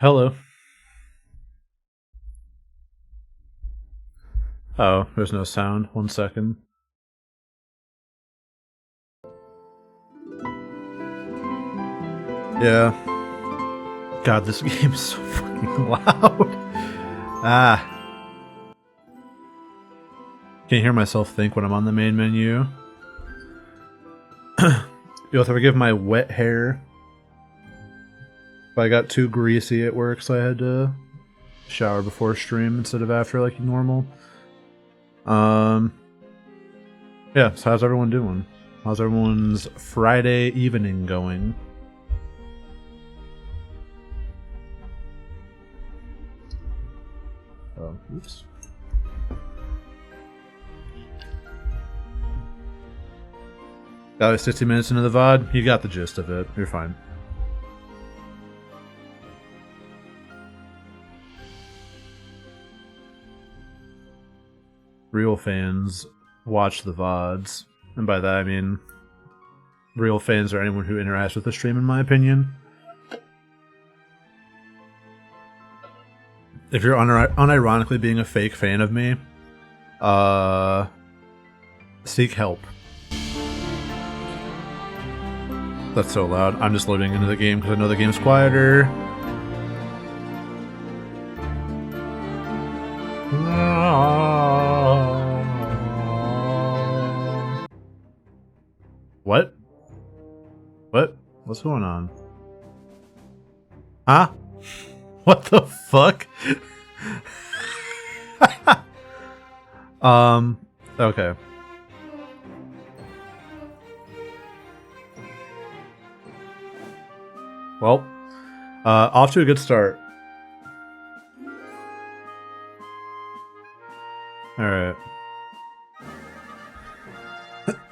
Hello. Oh, there's no sound. 1 second. Yeah. God, this game is so fucking loud. Ah. Can't hear myself think when I'm on the main menu. You'll have to forgive my wet hair. I got too greasy at work, so I had to shower before stream instead of after like normal. Yeah, so how's everyone doing? How's everyone's Friday evening going? Oh, oops. Got like 60 minutes into the VOD? You got the gist of it. You're fine. Real fans watch the VODs. And by that I mean real fans are anyone who interacts with the stream, in my opinion. If you're unironically being a fake fan of me, seek help. That's so loud. I'm just loading into the game because I know the game's quieter. What? What? What's going on? Huh? What the fuck? Okay. Well, off to a good start. Alright.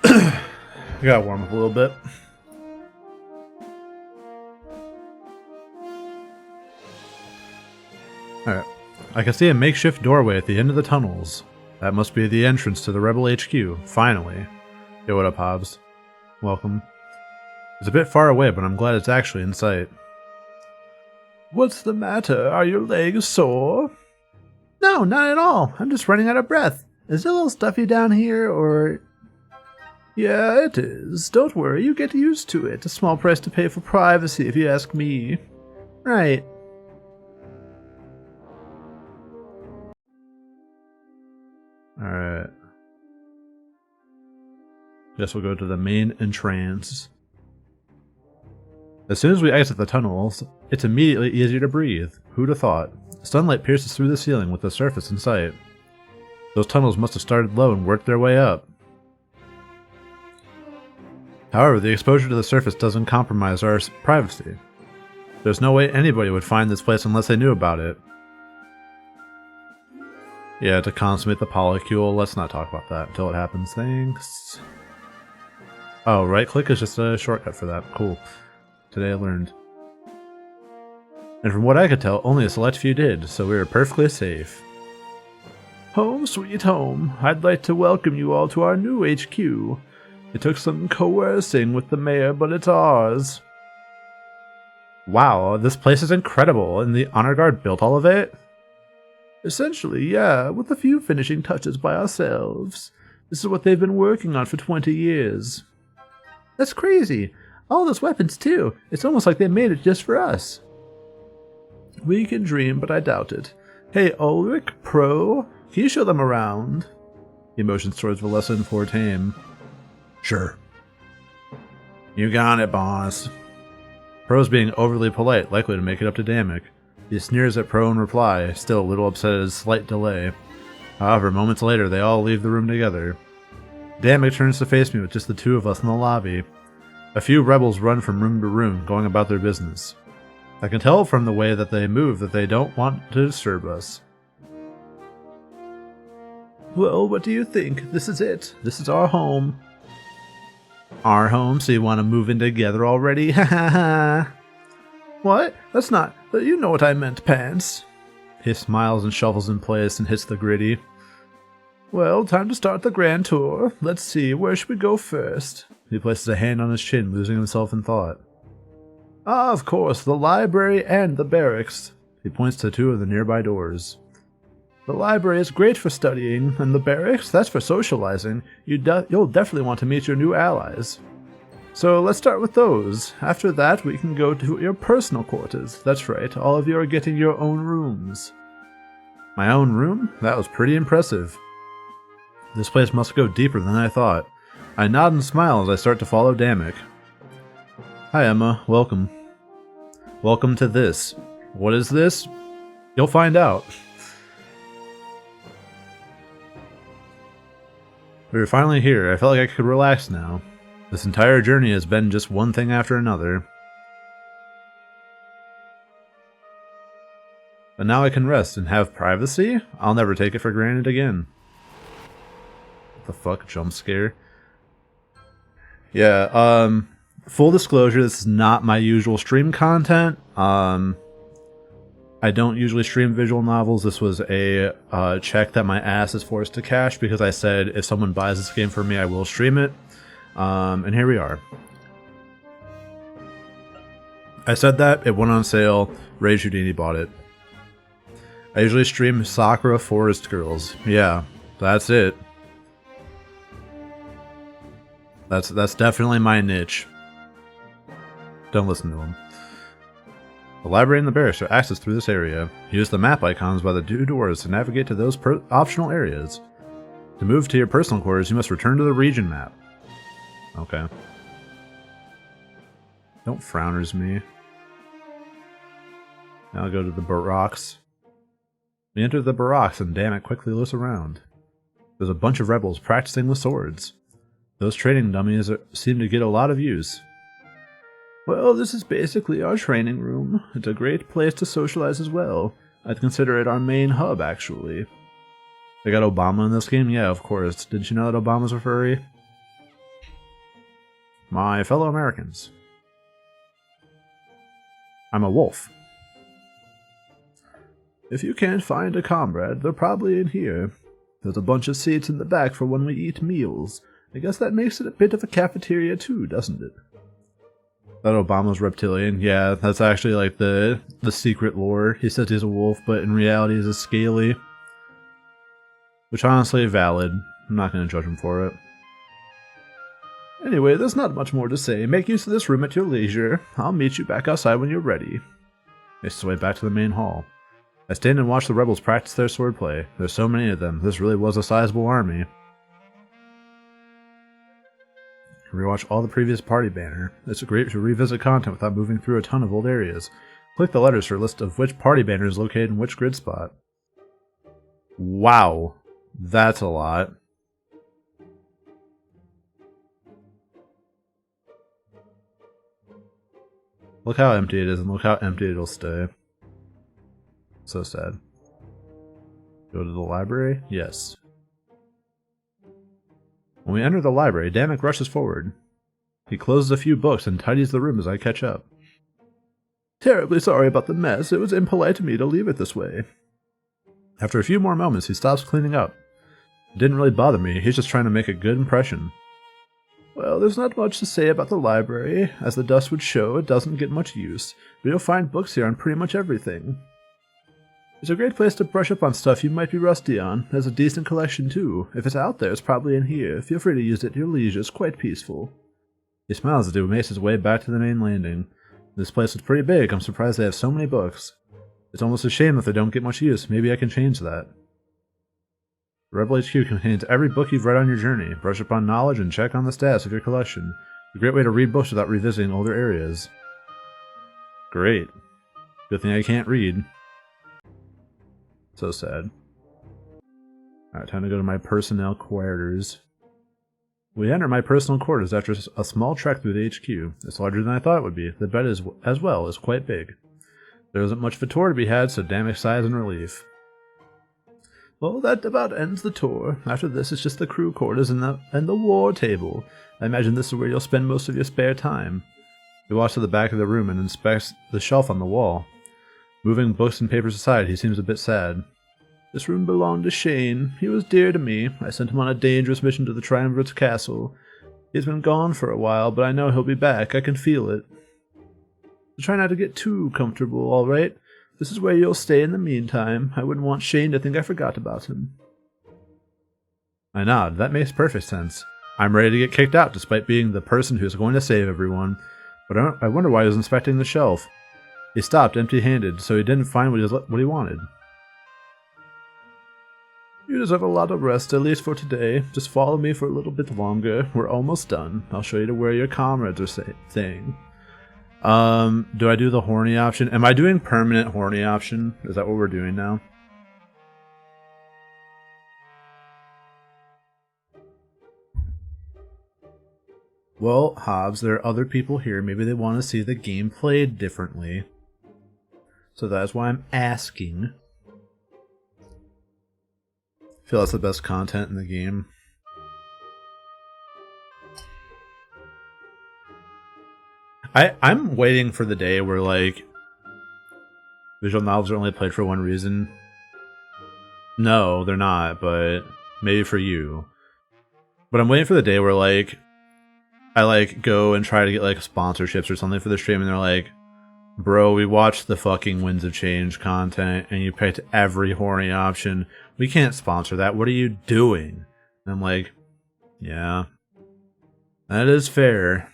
I gotta warm up a little bit. Alright. I can see a makeshift doorway at the end of the tunnels. That must be the entrance to the Rebel HQ. Finally. Yo, what up, Hobbs? Welcome. It's a bit far away, but I'm glad it's actually in sight. What's the matter? Are your legs sore? No, not at all. I'm just running out of breath. Is it a little stuffy down here, or... Yeah, it is. Don't worry, you get used to it. A small price to pay for privacy, if you ask me. Right. Alright. Guess we'll go to the main entrance. As soon as we exit the tunnels, it's immediately easier to breathe. Who'd have thought? Sunlight pierces through the ceiling with the surface in sight. Those tunnels must have started low and worked their way up. However, the exposure to the surface doesn't compromise our privacy. There's no way anybody would find this place unless they knew about it. Yeah, to consummate the polycule, let's not talk about that until it happens. Thanks. Oh, right click is just a shortcut for that. Cool. Today I learned. And from what I could tell, only a select few did, so we were perfectly safe. Home sweet home. I'd like to welcome you all to our new HQ. It took some coercing with the mayor, but it's ours. Wow, this place is incredible, and the honor guard built all of it? Essentially, yeah, with a few finishing touches by ourselves. This is what they've been working on for 20 years. That's crazy. All those weapons, too. It's almost like they made it just for us. We can dream, but I doubt it. Hey, Ulrich, Pro, can you show them around? He motions towards Valessa and Fortame. Sure. You got it, boss. Pro's being overly polite, likely to make it up to Damek. He sneers at Pro in reply, still a little upset at his slight delay. However, moments later, they all leave the room together. Damek turns to face me with just the two of us in the lobby. A few rebels run from room to room, going about their business. I can tell from the way that they move that they don't want to disturb us. Well, what do you think? This is it. This is our home. Our home, so you want to move in together already? Ha ha ha. What? That's not... You know what I meant, Pants. He smiles and shuffles in place and hits the gritty. Well, time to start the grand tour. Let's see, where should we go first? He places a hand on his chin, losing himself in thought. Ah, of course, the library and the barracks. He points to two of the nearby doors. The library is great for studying, and the barracks, that's for socializing. You'll definitely want to meet your new allies. So let's start with those. After that, we can go to your personal quarters. That's right, all of you are getting your own rooms. My own room? That was pretty impressive. This place must go deeper than I thought. I nod and smile as I start to follow Damek. Hi Emma, welcome. Welcome to this. What is this? You'll find out. We were finally here. I felt like I could relax now. This entire journey has been just one thing after another. But now I can rest and have privacy? I'll never take it for granted again. What the fuck? Jump scare? Yeah, full disclosure, this is not my usual stream content. I don't usually stream visual novels. This was a check that my ass is forced to cash because I said if someone buys this game for me, I will stream it. And here we are. I said that, it went on sale, Rage Houdini bought it. I usually stream Sakura Forest Girls. Yeah, that's it. That's definitely my niche. Don't listen to him. The library and the barracks are accessed through this area. Use the map icons by the two doors to navigate to those optional areas. To move to your personal quarters, you must return to the region map. Okay. Don't frowners me. Now I'll go to the barracks. We enter the barracks and Damek quickly looks around. There's a bunch of rebels practicing with swords. Those training dummies seem to get a lot of use. Well, this is basically our training room. It's a great place to socialize as well. I'd consider it our main hub, actually. They got Obama in this game? Yeah, of course. Didn't you know that Obama's a furry? My fellow Americans. I'm a wolf. If you can't find a comrade, they're probably in here. There's a bunch of seats in the back for when we eat meals. I guess that makes it a bit of a cafeteria too, doesn't it? That Obama's reptilian. Yeah, that's actually like the secret lore. He says he's a wolf, but in reality he's a scaly. Which honestly, valid. I'm not going to judge him for it. Anyway, there's not much more to say. Make use of this room at your leisure. I'll meet you back outside when you're ready. Makes his way back to the main hall. I stand and watch the rebels practice their swordplay. There's so many of them. This really was a sizable army. Rewatch all the previous party banner. It's great to revisit content without moving through a ton of old areas. Click the letters for a list of which party banner is located in which grid spot. Wow. That's a lot. Look how empty it is and look how empty it'll stay. So sad. Go to the library? Yes. When we enter the library, Damek rushes forward. He closes a few books and tidies the room as I catch up. Terribly sorry about the mess. It was impolite of me to leave it this way. After a few more moments, he stops cleaning up. It didn't really bother me. He's just trying to make a good impression. Well, there's not much to say about the library. As the dust would show, it doesn't get much use, but you'll find books here on pretty much everything. It's a great place to brush up on stuff you might be rusty on. There's a decent collection too. If it's out there, it's probably in here. Feel free to use it at your leisure. It's quite peaceful. He smiles as he makes his way back to the main landing. This place is pretty big. I'm surprised they have so many books. It's almost a shame that they don't get much use. Maybe I can change that. Rebel HQ contains every book you've read on your journey. Brush up on knowledge and check on the status of your collection. It's a great way to read books without revisiting older areas. Great. Good thing I can't read. So sad. Alright, time to go to my personnel quarters. We enter my personal quarters after a small trek through the HQ. It's larger than I thought it would be. The bed as well is quite big. There isn't much of a tour to be had, so Damek sighs in relief. Well, that about ends the tour. After this, it's just the crew quarters and the war table. I imagine this is where you'll spend most of your spare time. He walks to the back of the room and inspects the shelf on the wall. Moving books and papers aside, he seems a bit sad. This room belonged to Shane. He was dear to me. I sent him on a dangerous mission to the Triumvirate's castle. He's been gone for a while, but I know he'll be back. I can feel it. So try not to get too comfortable, alright? This is where you'll stay in the meantime. I wouldn't want Shane to think I forgot about him. I nod. That makes perfect sense. I'm ready to get kicked out despite being the person who's going to save everyone. But I wonder why he was inspecting the shelf. He stopped empty-handed, so he didn't find what he wanted. You deserve a lot of rest, at least for today. Just follow me for a little bit longer. We're almost done. I'll show you to where your comrades are staying. Do I do the horny option? Am I doing permanent horny option? Is that what we're doing now? Well, Hobbs, there are other people here. Maybe they want to see the game played differently. So that's why I'm asking. I feel that's the best content in the game. I'm waiting for the day where, like, visual novels are only played for one reason. No, they're not, but maybe for you. But I'm waiting for the day where, like, I, like, go and try to get, like, sponsorships or something for the stream, and they're like, bro, we watched the fucking Winds of Change content, and you picked every horny option. We can't sponsor that. What are you doing? And I'm like, yeah, that is fair.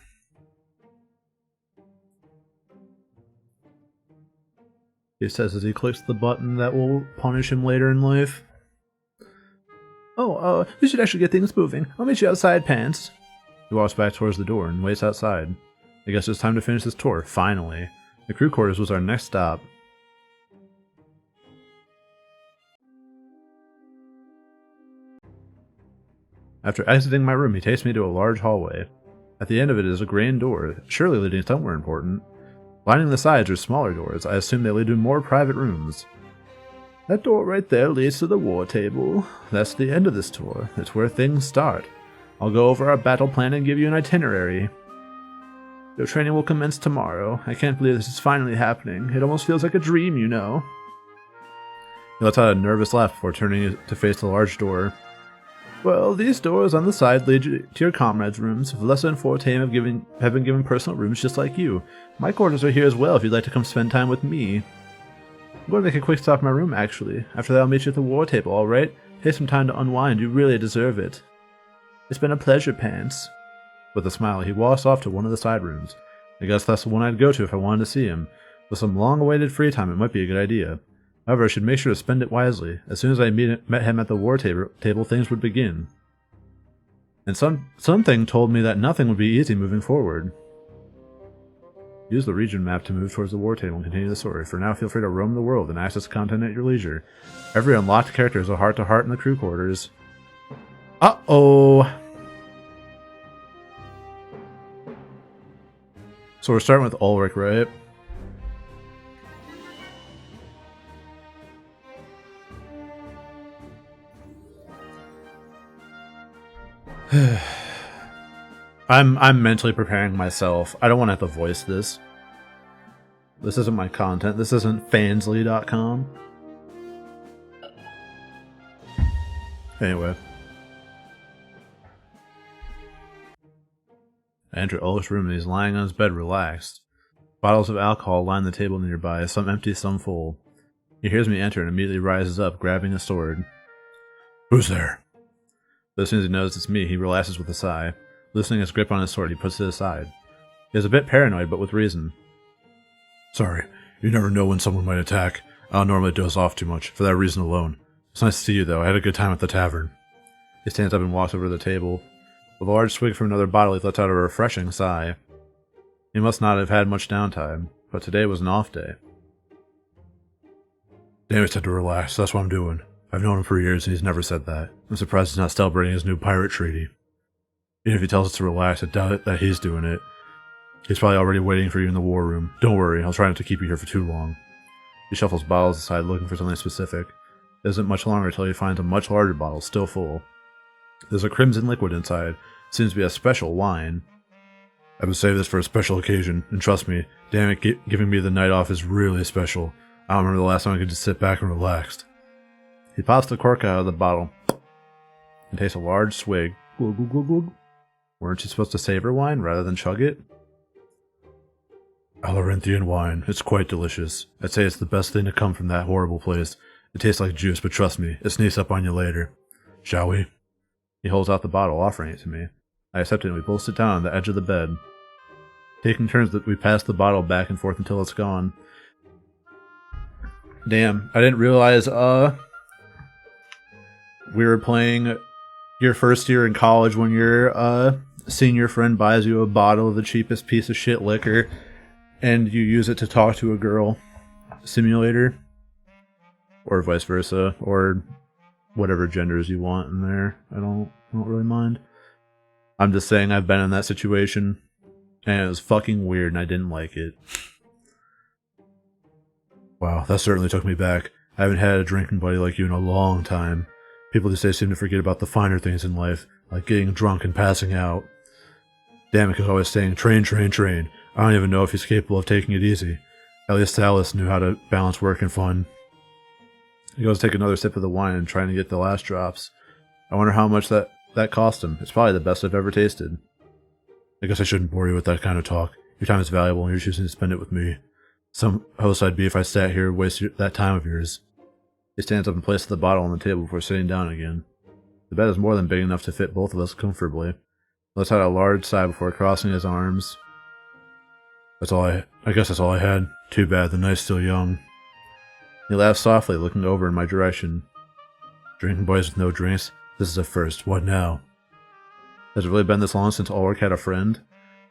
He says as he clicks the button that will punish him later in life. Oh, we should actually get things moving. I'll meet you outside, Pants. He walks back towards the door and waits outside. I guess it's time to finish this tour, finally. The crew quarters was our next stop. After exiting my room, he takes me to a large hallway. At the end of it is a grand door, surely leading somewhere important. Lining the sides are smaller doors. I assume they lead to more private rooms. That door right there leads to the war table. That's the end of this tour. It's where things start. I'll go over our battle plan and give you an itinerary. Your training will commence tomorrow. I can't believe this is finally happening. It almost feels like a dream, you know. He lets out a nervous laugh before turning to face the large door. Well, these doors on the side lead you to your comrades' rooms. Vlessa and Fortame have been given personal rooms just like you. My quarters are here as well if you'd like to come spend time with me. I'm going to make a quick stop in my room, actually. After that, I'll meet you at the war table, alright? Take some time to unwind. You really deserve it. It's been a pleasure, Pants. With a smile, he walks off to one of the side rooms. I guess that's the one I'd go to if I wanted to see him. With some long-awaited free time, it might be a good idea. However, I should make sure to spend it wisely. As soon as I met him at the war table, things would begin. And something told me that nothing would be easy moving forward. Use the region map to move towards the war table and continue the story. For now, feel free to roam the world and access content at your leisure. Every unlocked character is a heart-to-heart in the crew quarters. Uh-oh! So we're starting with Ulrich, right? I'm mentally preparing myself. I don't want to have to voice this. This isn't my content. This isn't fansly.com. Anyway. I enter Ulrich's room and he's lying on his bed relaxed. Bottles of alcohol line the table nearby, some empty, some full. He hears me enter and immediately rises up, grabbing a sword. Who's there? But as soon as he knows it's me, he relaxes with a sigh. Loosening his grip on his sword, he puts it aside. He is a bit paranoid, but with reason. Sorry, you never know when someone might attack. I don't normally doze off too much, for that reason alone. It's nice to see you, though. I had a good time at the tavern. He stands up and walks over to the table. With a large swig from another bottle, he lets out a refreshing sigh. He must not have had much downtime, but today was an off day. Damon's had to relax, that's what I'm doing. I've known him for years and he's never said that. I'm surprised he's not celebrating his new pirate treaty. Even if he tells us to relax, I doubt it that he's doing it. He's probably already waiting for you in the war room. Don't worry, I'll try not to keep you here for too long. He shuffles bottles aside, looking for something specific. It isn't much longer until he finds a much larger bottle, still full. There's a crimson liquid inside. It seems to be a special wine. I've been saving this for a special occasion, and trust me, damn it, giving me the night off is really special. I don't remember the last time I could just sit back and relax. He pops the cork out of the bottle and takes a large swig. Glug, glug, glug, glug. Weren't you supposed to savor wine rather than chug it? Alorinthian wine. It's quite delicious. I'd say it's the best thing to come from that horrible place. It tastes like juice, but trust me, it sneaks up on you later. Shall we? He holds out the bottle, offering it to me. I accept it and we both sit down on the edge of the bed. Taking turns, we pass the bottle back and forth until it's gone. Damn, I didn't realize, we were playing your first year in college when your, senior friend buys you a bottle of the cheapest piece of shit liquor and you use it to talk to a girl. Simulator. Or vice versa. Or whatever genders you want in there. I don't really mind. I'm just saying I've been in that situation and it was fucking weird and I didn't like it. Wow, that certainly took me back. I haven't had a drinking buddy like you in a long time. People these days seem to forget about the finer things in life, like getting drunk and passing out. Damek is always saying, train, train, train. I don't even know if he's capable of taking it easy. At least Salas knew how to balance work and fun. He goes to take another sip of the wine and trying to get the last drops. I wonder how much that cost him. It's probably the best I've ever tasted. I guess I shouldn't bore you with that kind of talk. Your time is valuable and you're choosing to spend it with me. Some host I'd be if I sat here and wasted that time of yours. He stands up and places the bottle on the table before sitting down again. The bed is more than big enough to fit both of us comfortably. Let's had a large sigh before crossing his arms. I guess that's all I had. Too bad, the night's still young. He laughs softly, looking over in my direction. Drinking boys with no drinks? This is a first. What now? Has it really been this long since Ulrich had a friend?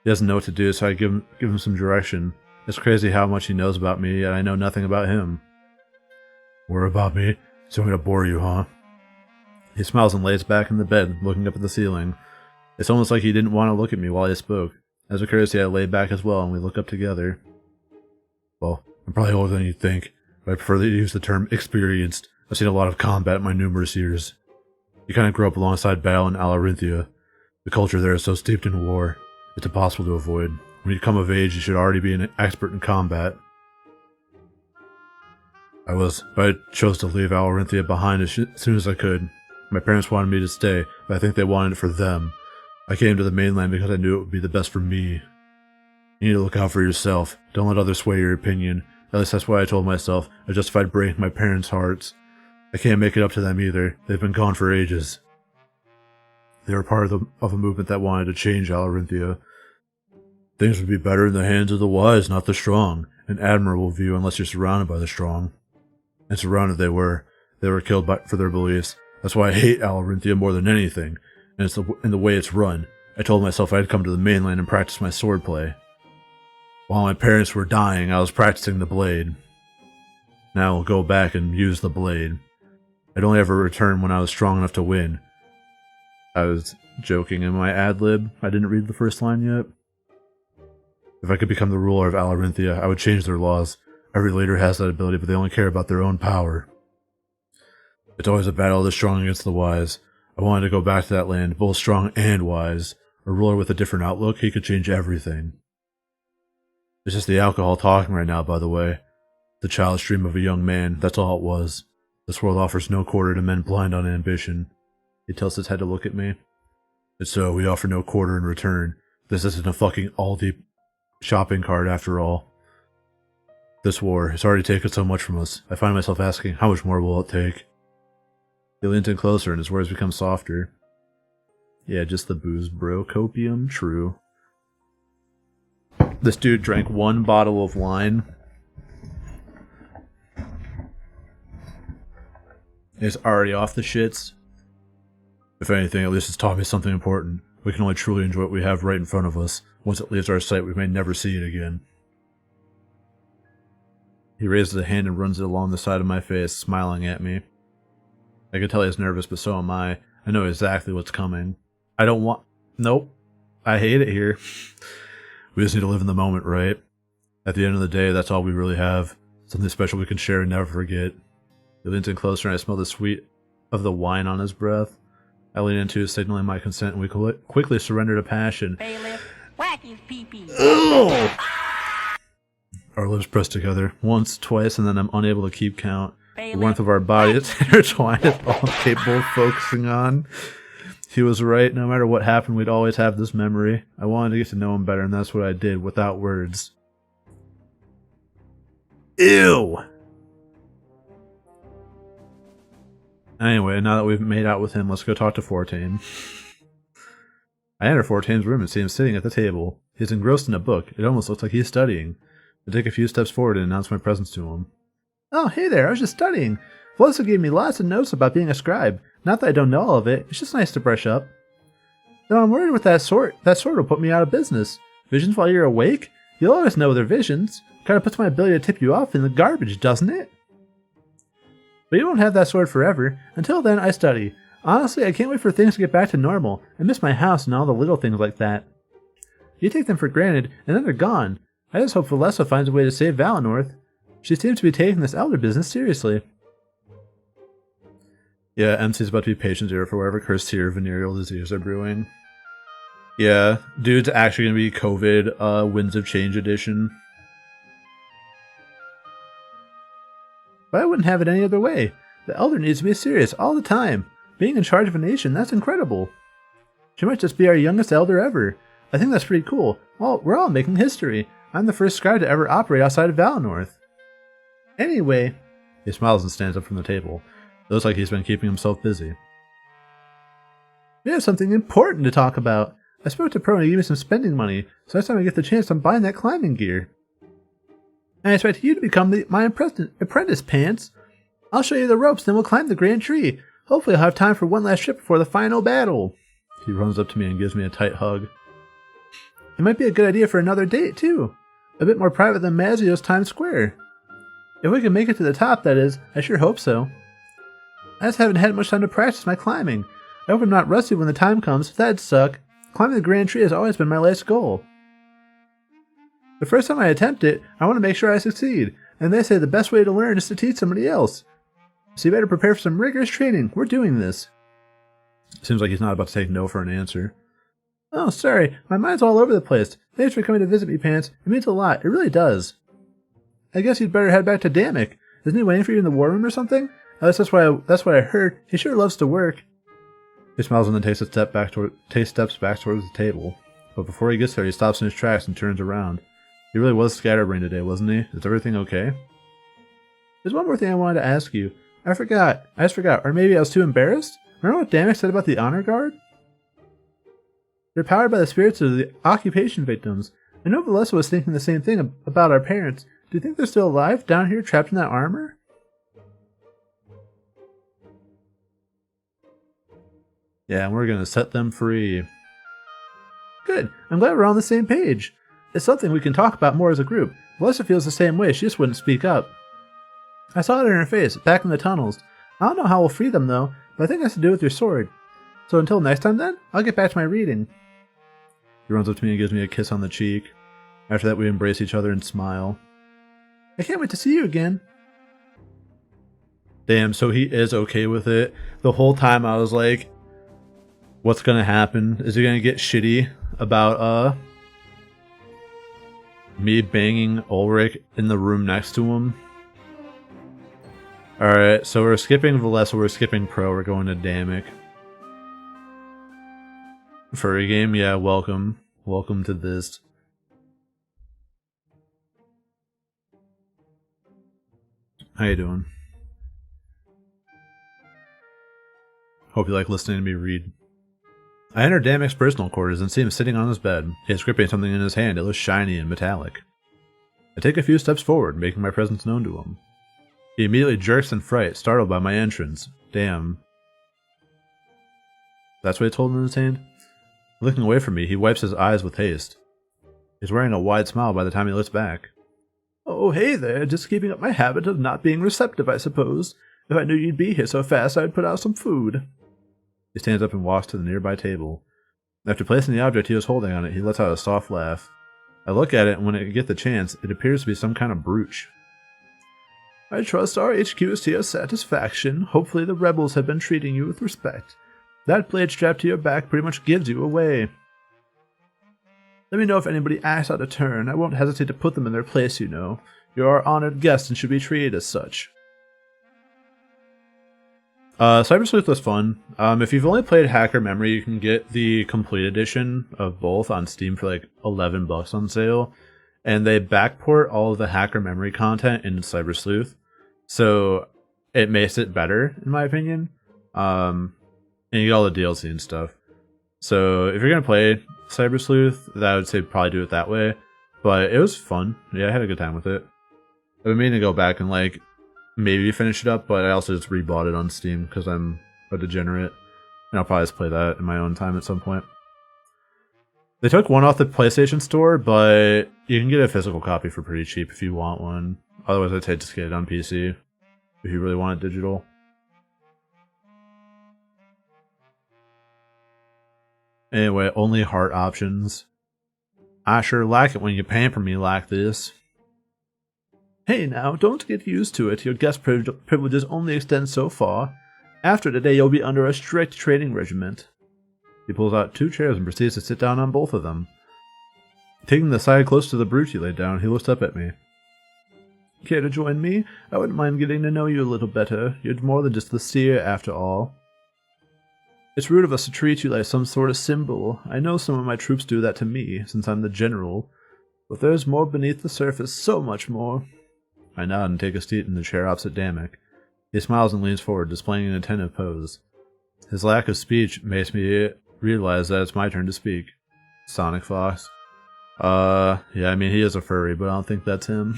He doesn't know what to do, so I give him some direction. It's crazy how much he knows about me, and I know nothing about him. More about me? So I'm gonna bore you, huh? He smiles and lays back in the bed, looking up at the ceiling. It's almost like he didn't want to look at me while he spoke. As a courtesy, I lay back as well, and we look up together. Well, I'm probably older than you'd think, but I prefer to use the term experienced. I've seen a lot of combat in my numerous years. You kind of grew up alongside battle in Alarinthia. The culture there is so steeped in war, it's impossible to avoid. When you come of age, you should already be an expert in combat. I was, but I chose to leave Alarinthia behind as soon as I could. My parents wanted me to stay, but I think they wanted it for them. I came to the mainland because I knew it would be the best for me. You need to look out for yourself. Don't let others sway your opinion. At least that's what I told myself. I justified breaking my parents' hearts. I can't make it up to them either. They've been gone for ages. They were part of a movement that wanted to change Alarinthia. Things would be better in the hands of the wise, not the strong. An admirable view unless you're surrounded by the strong. And surrounded they were. They were killed for their beliefs. That's why I hate Alarinthia more than anything. And it's in the way it's run. I told myself I'd come to the mainland and practice my swordplay. While my parents were dying, I was practicing the blade. Now I'll go back and use the blade. I'd only ever return when I was strong enough to win. I was joking in my ad-lib. I didn't read the first line yet. If I could become the ruler of Alarinthia, I would change their laws. Every leader has that ability, but they only care about their own power. It's always a battle of the strong against the wise. I wanted to go back to that land, both strong and wise. A ruler with a different outlook, he could change everything. It's just the alcohol talking right now, by the way. The childish dream of a young man, that's all it was. This world offers no quarter to men blind on ambition. He tilts his head to look at me. And so, we offer no quarter in return. This isn't a fucking Aldi shopping cart after all. This war has already taken so much from us. I find myself asking, how much more will it take? He leans in closer and his words become softer. Yeah, just the booze, bro. Copium, true. This dude drank one bottle of wine. He's already off the shits. If anything, at least it's taught me something important. We can only truly enjoy what we have right in front of us. Once it leaves our sight, we may never see it again. He raises a hand and runs it along the side of my face, smiling at me. I can tell he's nervous, but so am I. I know exactly what's coming. I don't want... Nope. I hate it here. We just need to live in the moment, right? At the end of the day, that's all we really have. Something special we can share and never forget. He leans in closer and I smell the sweet of the wine on his breath. I lean into signaling my consent and we quickly surrender to passion. Bailiff, whack his pee-pee. Our lips press together, once, twice, and then I'm unable to keep count. Bailiff, The warmth of our bodies intertwined is all I'm capable of focusing on. He was right. No matter what happened, we'd always have this memory. I wanted to get to know him better, and that's what I did, without words. Ew! Anyway, now that we've made out with him, let's go talk to Fortane. I enter Fortane's room and see him sitting at the table. He's engrossed in a book. It almost looks like he's studying. I take a few steps forward and announce my presence to him. Oh, hey there, I was just studying. Felissa gave me lots of notes about being a scribe. Not that I don't know all of it, it's just nice to brush up. Though I'm worried with that sword will put me out of business. Visions while you're awake? You'll always know they're visions. Kinda puts my ability to tip you off in the garbage, doesn't it? But you won't have that sword forever. Until then, I study. Honestly, I can't wait for things to get back to normal. I miss my house and all the little things like that. You take them for granted, and then they're gone. I just hope Felissa finds a way to save Valinor. She seems to be taking this elder business seriously. Yeah, MC's about to be patient zero for whatever cursed tier of venereal disease are brewing. Yeah, dude's actually going to be COVID, Winds of Change edition. But I wouldn't have it any other way. The elder needs to be serious all the time. Being in charge of a nation, that's incredible. She might just be our youngest elder ever. I think that's pretty cool. Well, we're all making history. I'm the first scribe to ever operate outside of Valinor. Anyway, he smiles and stands up from the table. Looks like he's been keeping himself busy. We have something important to talk about. I spoke to Pro and he gave me some spending money, so next time I get the chance I'm buying that climbing gear. I expect you to become my apprentice, Pants. I'll show you the ropes, then we'll climb the grand tree. Hopefully I'll have time for one last trip before the final battle. He runs up to me and gives me a tight hug. It might be a good idea for another date, too. A bit more private than Mazio's Times Square. If we can make it to the top, that is. I sure hope so. I just haven't had much time to practice my climbing. I hope I'm not rusty when the time comes. That'd suck. Climbing the grand tree has always been my life's goal. The first time I attempt it, I want to make sure I succeed. And they say the best way to learn is to teach somebody else. So you better prepare for some rigorous training. We're doing this. Seems like he's not about to take no for an answer. Oh, sorry. My mind's all over the place. Thanks for coming to visit me, Pants. It means a lot. It really does. I guess you'd better head back to Damek. Isn't he waiting for you in the war room or something? That's what I heard. He sure loves to work. He smiles and then takes steps back towards the table. But before he gets there, he stops in his tracks and turns around. He really was scatterbrained today, wasn't he? Is everything okay? There's one more thing I wanted to ask you. I just forgot. Or maybe I was too embarrassed? Remember what Damek said about the honor guard? They're powered by the spirits of the occupation victims. I know Felissa was thinking the same thing about our parents. Do you think they're still alive, down here, trapped in that armor? Yeah, and we're gonna set them free. Good. I'm glad we're on the same page. It's something we can talk about more as a group. Felissa feels the same way. She just wouldn't speak up. I saw it in her face, back in the tunnels. I don't know how we'll free them, though, but I think it has to do with your sword. So until next time, then, I'll get back to my reading. He runs up to me and gives me a kiss on the cheek. After that, we embrace each other and smile. I can't wait to see you again. Damn, so he is okay with it. The whole time I was like, what's gonna happen? Is he gonna get shitty about, me banging Ulrich in the room next to him? Alright, so we're skipping Felissa, we're skipping Pro, we're going to Damek. Furry game, yeah, welcome. Welcome to this. How you doing? Hope you like listening to me read. I enter Damek's personal quarters and see him sitting on his bed. He is gripping something in his hand. It looks shiny and metallic. I take a few steps forward, making my presence known to him. He immediately jerks in fright, startled by my entrance. Damn. That's what it's holding in his hand? Looking away from me, he wipes his eyes with haste. He's wearing a wide smile by the time he looks back. Oh, hey there, just keeping up my habit of not being receptive, I suppose. If I knew you'd be here so fast, I'd put out some food. He stands up and walks to the nearby table. After placing the object he was holding on it, he lets out a soft laugh. I look at it, and when I get the chance, it appears to be some kind of brooch. I trust our HQ is to your satisfaction. Hopefully the rebels have been treating you with respect. That blade strapped to your back pretty much gives you away. Let me know if anybody acts out of turn. I won't hesitate to put them in their place, you know. You're our honored guest and should be treated as such. Cyber Sleuth was fun. If you've only played Hacker Memory, you can get the complete edition of both on Steam for like $11 on sale. and they backport all of the hacker memory content into Cyber Sleuth, so it makes it better in my opinion. And you get all the DLC and stuff. So if you're gonna play Cyber Sleuth, I would say probably do it that way. But it was fun. Yeah, I had a good time with it. I've been meaning to go back and like maybe finish it up, but I also just rebought it on Steam because I'm a degenerate, and I'll probably just play that in my own time at some point. They took one off the PlayStation Store, but you can get a physical copy for pretty cheap if you want one. Otherwise, I'd say just get it on PC if you really want it digital. Anyway, only heart options. I sure like it when you pamper me like this. Hey now, don't get used to it. Your guest privileges only extend so far. After today, you'll be under a strict training regiment. He pulls out 2 chairs and proceeds to sit down on both of them. Taking the side close to the brute he laid down, he looks up at me. Care to join me? I wouldn't mind getting to know you a little better. You're more than just the seer, after all. It's rude of us to treat you like some sort of symbol. I know some of my troops do that to me, since I'm the general. But there's more beneath the surface, so much more. I nod and take a seat in the chair opposite Damek. He smiles and leans forward, displaying an attentive pose. His lack of speech makes me realize that it's my turn to speak. Sonic Fox. Yeah, I mean, he is a furry, but I don't think that's him.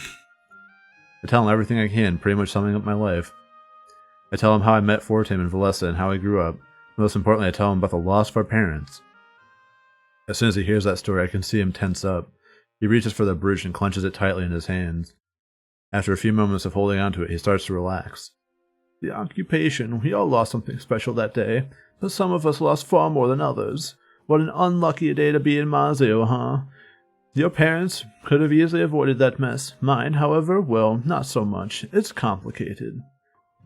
I tell him everything I can, pretty much summing up my life. I tell him how I met Fortim and Valessa and how I grew up. Most importantly, I tell him about the loss of our parents. As soon as he hears that story, I can see him tense up. He reaches for the brooch and clenches it tightly in his hands. After a few moments of holding onto it, he starts to relax. The occupation, we all lost something special that day, but some of us lost far more than others. What an unlucky day to be in Mazio, huh? Your parents could have easily avoided that mess. Mine, however, well, not so much. It's complicated.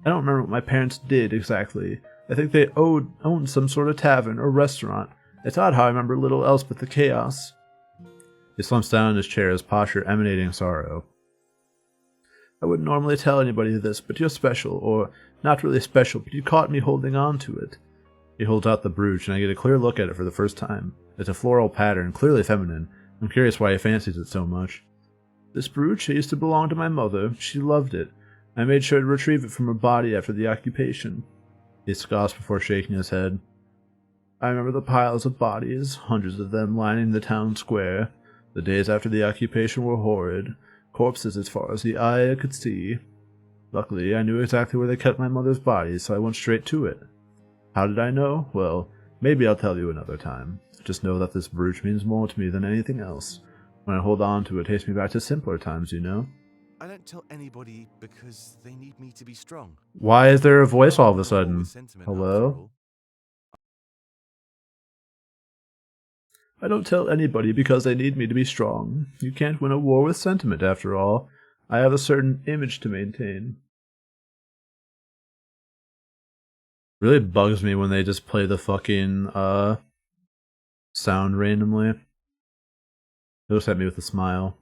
I don't remember what my parents did exactly. I think they owned some sort of tavern or restaurant. It's odd how I remember little else but the chaos. He slumps down in his chair, his posture emanating sorrow. I wouldn't normally tell anybody this, but you're special, or not really special, but you caught me holding on to it. He holds out the brooch, and I get a clear look at it for the first time. It's a floral pattern, clearly feminine. I'm curious why he fancies it so much. This brooch used to belong to my mother. She loved it. I made sure to retrieve it from her body after the occupation. He scoffs before shaking his head. I remember the piles of bodies, hundreds of them lining the town square. The days after the occupation were horrid. Corpses as far as the eye could see. Luckily, I knew exactly where they kept my mother's body, so I went straight to it. How did I know? Well, maybe I'll tell you another time. Just know that this brooch means more to me than anything else. When I hold on to it, it takes me back to simpler times, you know? I don't tell anybody because they need me to be strong. Why is there a voice all of a sudden? Hello? I don't tell anybody because they need me to be strong. You can't win a war with sentiment, after all. I have a certain image to maintain. Really bugs me when they just play the fucking, sound randomly. He looks at me with a smile.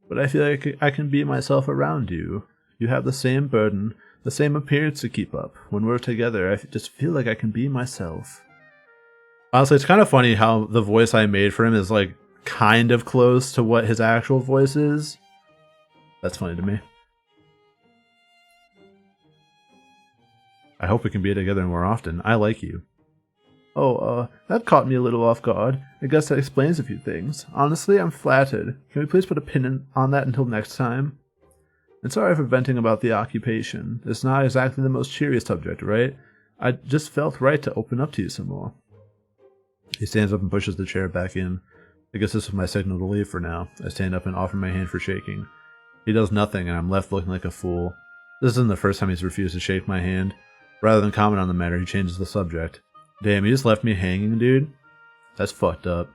But I feel like I can be myself around you. You have the same burden, the same appearance to keep up. When we're together, I just feel like I can be myself. Honestly, it's kind of funny how the voice I made for him is like kind of close to what his actual voice is. That's funny to me. I hope we can be together more often. I like you. Oh, that caught me a little off guard. I guess that explains a few things. Honestly, I'm flattered. Can we please put a pin on that until next time? And sorry for venting about the occupation. It's not exactly the most cheery subject, right? I just felt right to open up to you some more. He stands up and pushes the chair back in. I guess this is my signal to leave for now. I stand up and offer my hand for shaking. He does nothing, and I'm left looking like a fool. This isn't the first time he's refused to shake my hand. Rather than comment on the matter, he changes the subject. Damn, you just left me hanging, dude? That's fucked up.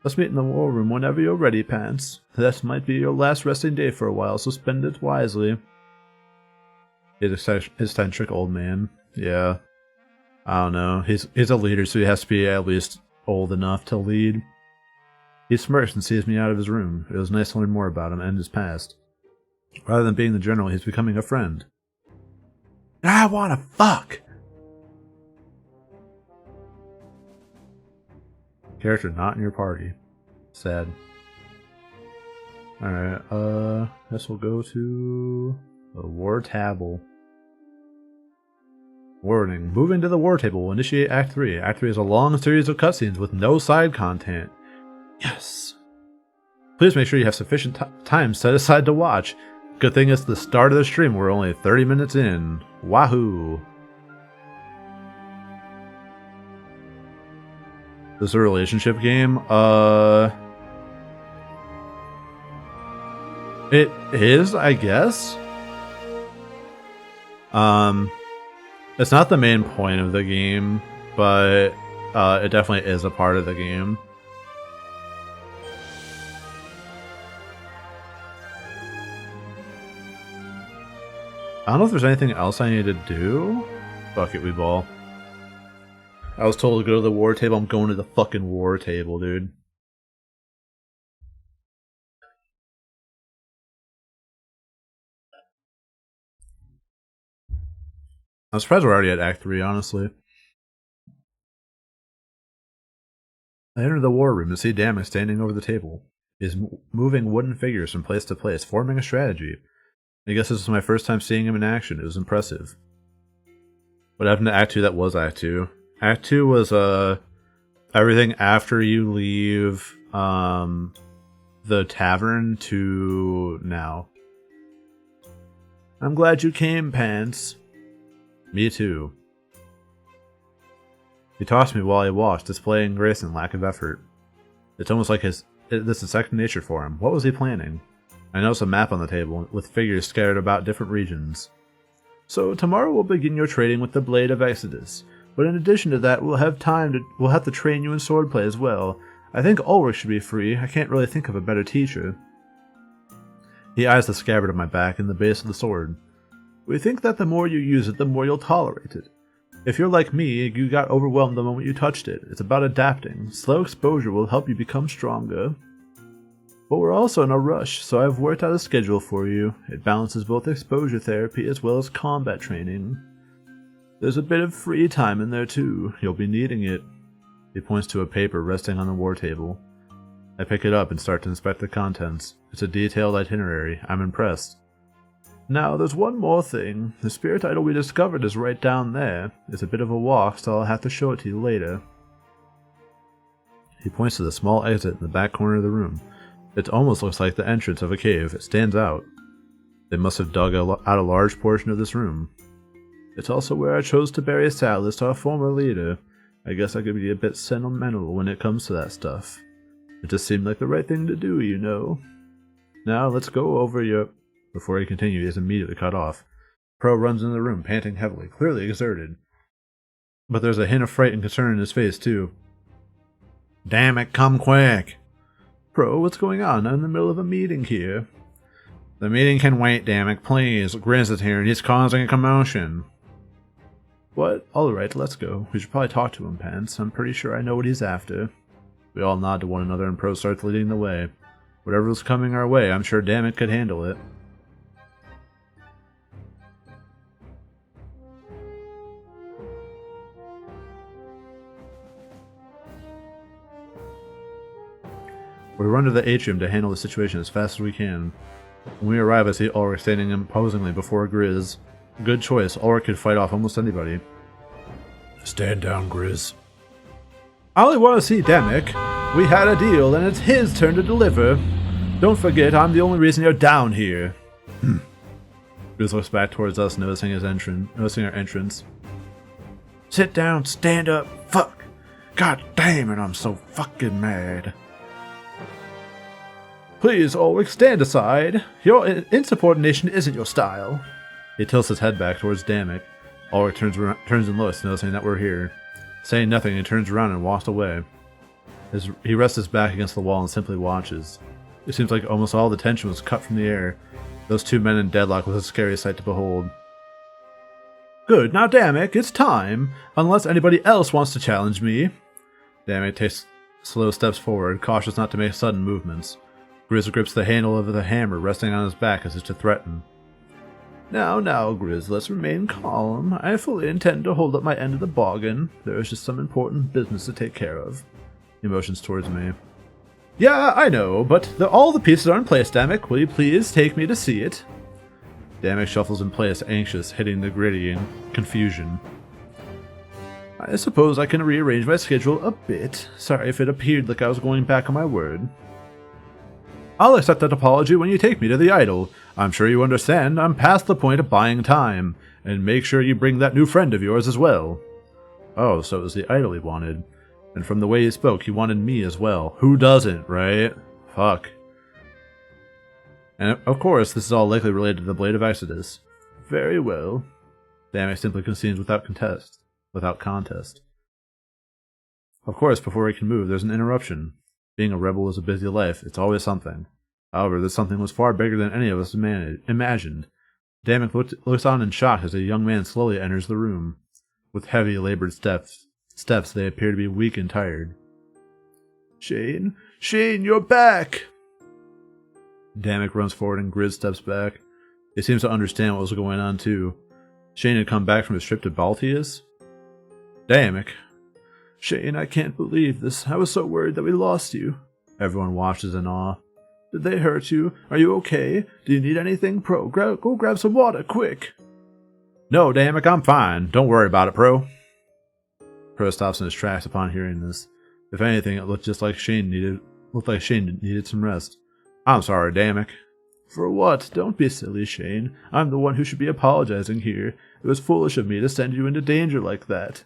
Let's meet in the war room whenever you're ready, Pants. That might be your last resting day for a while, so spend it wisely. He's an eccentric old man. Yeah. I don't know. He's a leader, so he has to be at least old enough to lead. He smirks and sees me out of his room. It was nice to learn more about him and his past. Rather than being the general, he's becoming a friend. I wanna fuck! Character not in your party. Sad. Alright, guess we'll go to the war table. Warning. Moving to the war table will initiate Act 3. Act 3 is a long series of cutscenes with no side content. Yes. Please make sure you have sufficient time set aside to watch. Good thing it's the start of the stream. We're only 30 minutes in. Wahoo. This is a relationship game? It is, I guess. It's not the main point of the game, but it definitely is a part of the game. I don't know if there's anything else I need to do. Fuck it, we ball. I was told to go to the war table. I'm going to the fucking war table, dude. I'm surprised we're already at Act 3, honestly. I enter the war room to see Damek standing over the table. He is moving wooden figures from place to place, forming a strategy. I guess this was my first time seeing him in action. It was impressive. What happened to Act 2? That was Act 2. Act 2 was everything after you leave the tavern to now. I'm glad you came, Pants. Me too. He tossed me while he walked, displaying grace and lack of effort. It's almost like this is second nature for him. What was he planning? I noticed a map on the table, with figures scattered about different regions. So tomorrow we'll begin your training with the Blade of Exodus. But in addition to that, we'll have to train you in swordplay as well. I think Ulrich should be free. I can't really think of a better teacher. He eyes the scabbard on my back and the base of the sword. We think that the more you use it, the more you'll tolerate it. If you're like me, you got overwhelmed the moment you touched it. It's about adapting. Slow exposure will help you become stronger. But we're also in a rush, so I've worked out a schedule for you. It balances both exposure therapy as well as combat training. There's a bit of free time in there too. You'll be needing it. He points to a paper resting on the war table. I pick it up and start to inspect the contents. It's a detailed itinerary. I'm impressed. Now, there's one more thing. The spirit idol we discovered is right down there. It's a bit of a walk, so I'll have to show it to you later. He points to the small exit in the back corner of the room. It almost looks like the entrance of a cave. It stands out. They must have dug out a large portion of this room. It's also where I chose to bury Salus, our former leader. I guess I could be a bit sentimental when it comes to that stuff. It just seemed like the right thing to do, you know. Now, let's go over your... Before he continued, he is immediately cut off. Pro runs into the room, panting heavily, clearly exerted. But there's a hint of fright and concern in his face, too. Damn it, come quick! Pro, what's going on? I'm in the middle of a meeting here. The meeting can wait, damn it, please. Grizz is here and he's causing a commotion. What? Alright, let's go. We should probably talk to him, Pants. I'm pretty sure I know what he's after. We all nod to one another and Pro starts leading the way. Whatever was coming our way, I'm sure Dammit could handle it. We run to the atrium to handle the situation as fast as we can. When we arrive, I see Ulrich standing imposingly before Grizz. Good choice, Ulrich could fight off almost anybody. Stand down, Grizz. I only want to see Damek. We had a deal, and it's his turn to deliver. Don't forget, I'm the only reason you're down here. Grizz looks back towards us, noticing our entrance. Sit down, stand up, fuck. God damn it, I'm so fucking mad. Please, Ulrich, stand aside. Your insubordination isn't your style. He tilts his head back towards Damek. Ulrich turns and looks, noticing that we're here. Saying nothing, he turns around and walks away. He rests his back against the wall and simply watches. It seems like almost all the tension was cut from the air. Those two men in deadlock was a scary sight to behold. Good, now Damek, it's time. Unless anybody else wants to challenge me. Damek takes slow steps forward, cautious not to make sudden movements. Grizz grips the handle of the hammer resting on his back as if to threaten. Now, Grizz, let's remain calm. I fully intend to hold up my end of the bargain. There is just some important business to take care of. He motions towards me. Yeah, I know, but all the pieces are in place, Damek. Will you please take me to see it? Damek shuffles in place, anxious, hitting the gritty in confusion. I suppose I can rearrange my schedule a bit. Sorry if it appeared like I was going back on my word. I'll accept that apology when you take me to the idol. I'm sure you understand I'm past the point of buying time. And make sure you bring that new friend of yours as well. Oh, so it was the idol he wanted. And from the way he spoke, he wanted me as well. Who doesn't, right? Fuck. And of course, this is all likely related to the Blade of Exodus. Very well. Damek simply concedes without contest. Of course, before he can move, there's an interruption. Being a rebel is a busy life. It's always something. However, this something was far bigger than any of us imagined. Damek looks on in shock as a young man slowly enters the room. With heavy, labored steps, they appear to be weak and tired. Shane, you're back! Damek runs forward and Grizz steps back. He seems to understand what was going on too. Shane had come back from his trip to Baltius? Damek. Shane, I can't believe this. I was so worried that we lost you. Everyone watches in awe. Did they hurt you? Are you okay? Do you need anything, Pro? Go grab some water, quick! No, Damek, I'm fine. Don't worry about it, Pro. Pro stops in his tracks upon hearing this. If anything, it looked like Shane needed some rest. I'm sorry, Damek. For what? Don't be silly, Shane. I'm the one who should be apologizing here. It was foolish of me to send you into danger like that.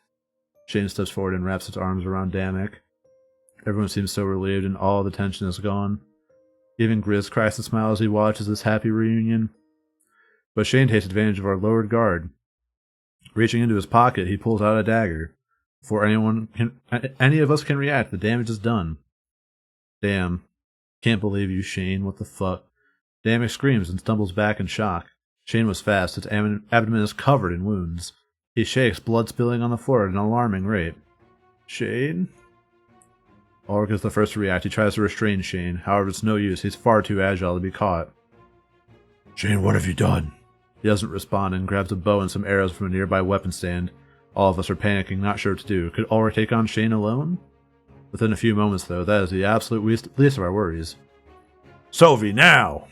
Shane steps forward and wraps his arms around Damek. Everyone seems so relieved and all the tension is gone. Even Grizz cracks a smile as he watches this happy reunion. But Shane takes advantage of our lowered guard. Reaching into his pocket, he pulls out a dagger. Before any of us can react, the damage is done. Damn. Can't believe you, Shane. What the fuck? Damek screams and stumbles back in shock. Shane was fast. His abdomen is covered in wounds. He shakes, blood spilling on the floor at an alarming rate. Shane? Ulrich is the first to react. He tries to restrain Shane. However, it's no use. He's far too agile to be caught. Shane, what have you done? He doesn't respond and grabs a bow and some arrows from a nearby weapon stand. All of us are panicking, not sure what to do. Could Ulrich take on Shane alone? Within a few moments, though, that is the absolute least of our worries. Sovi, now!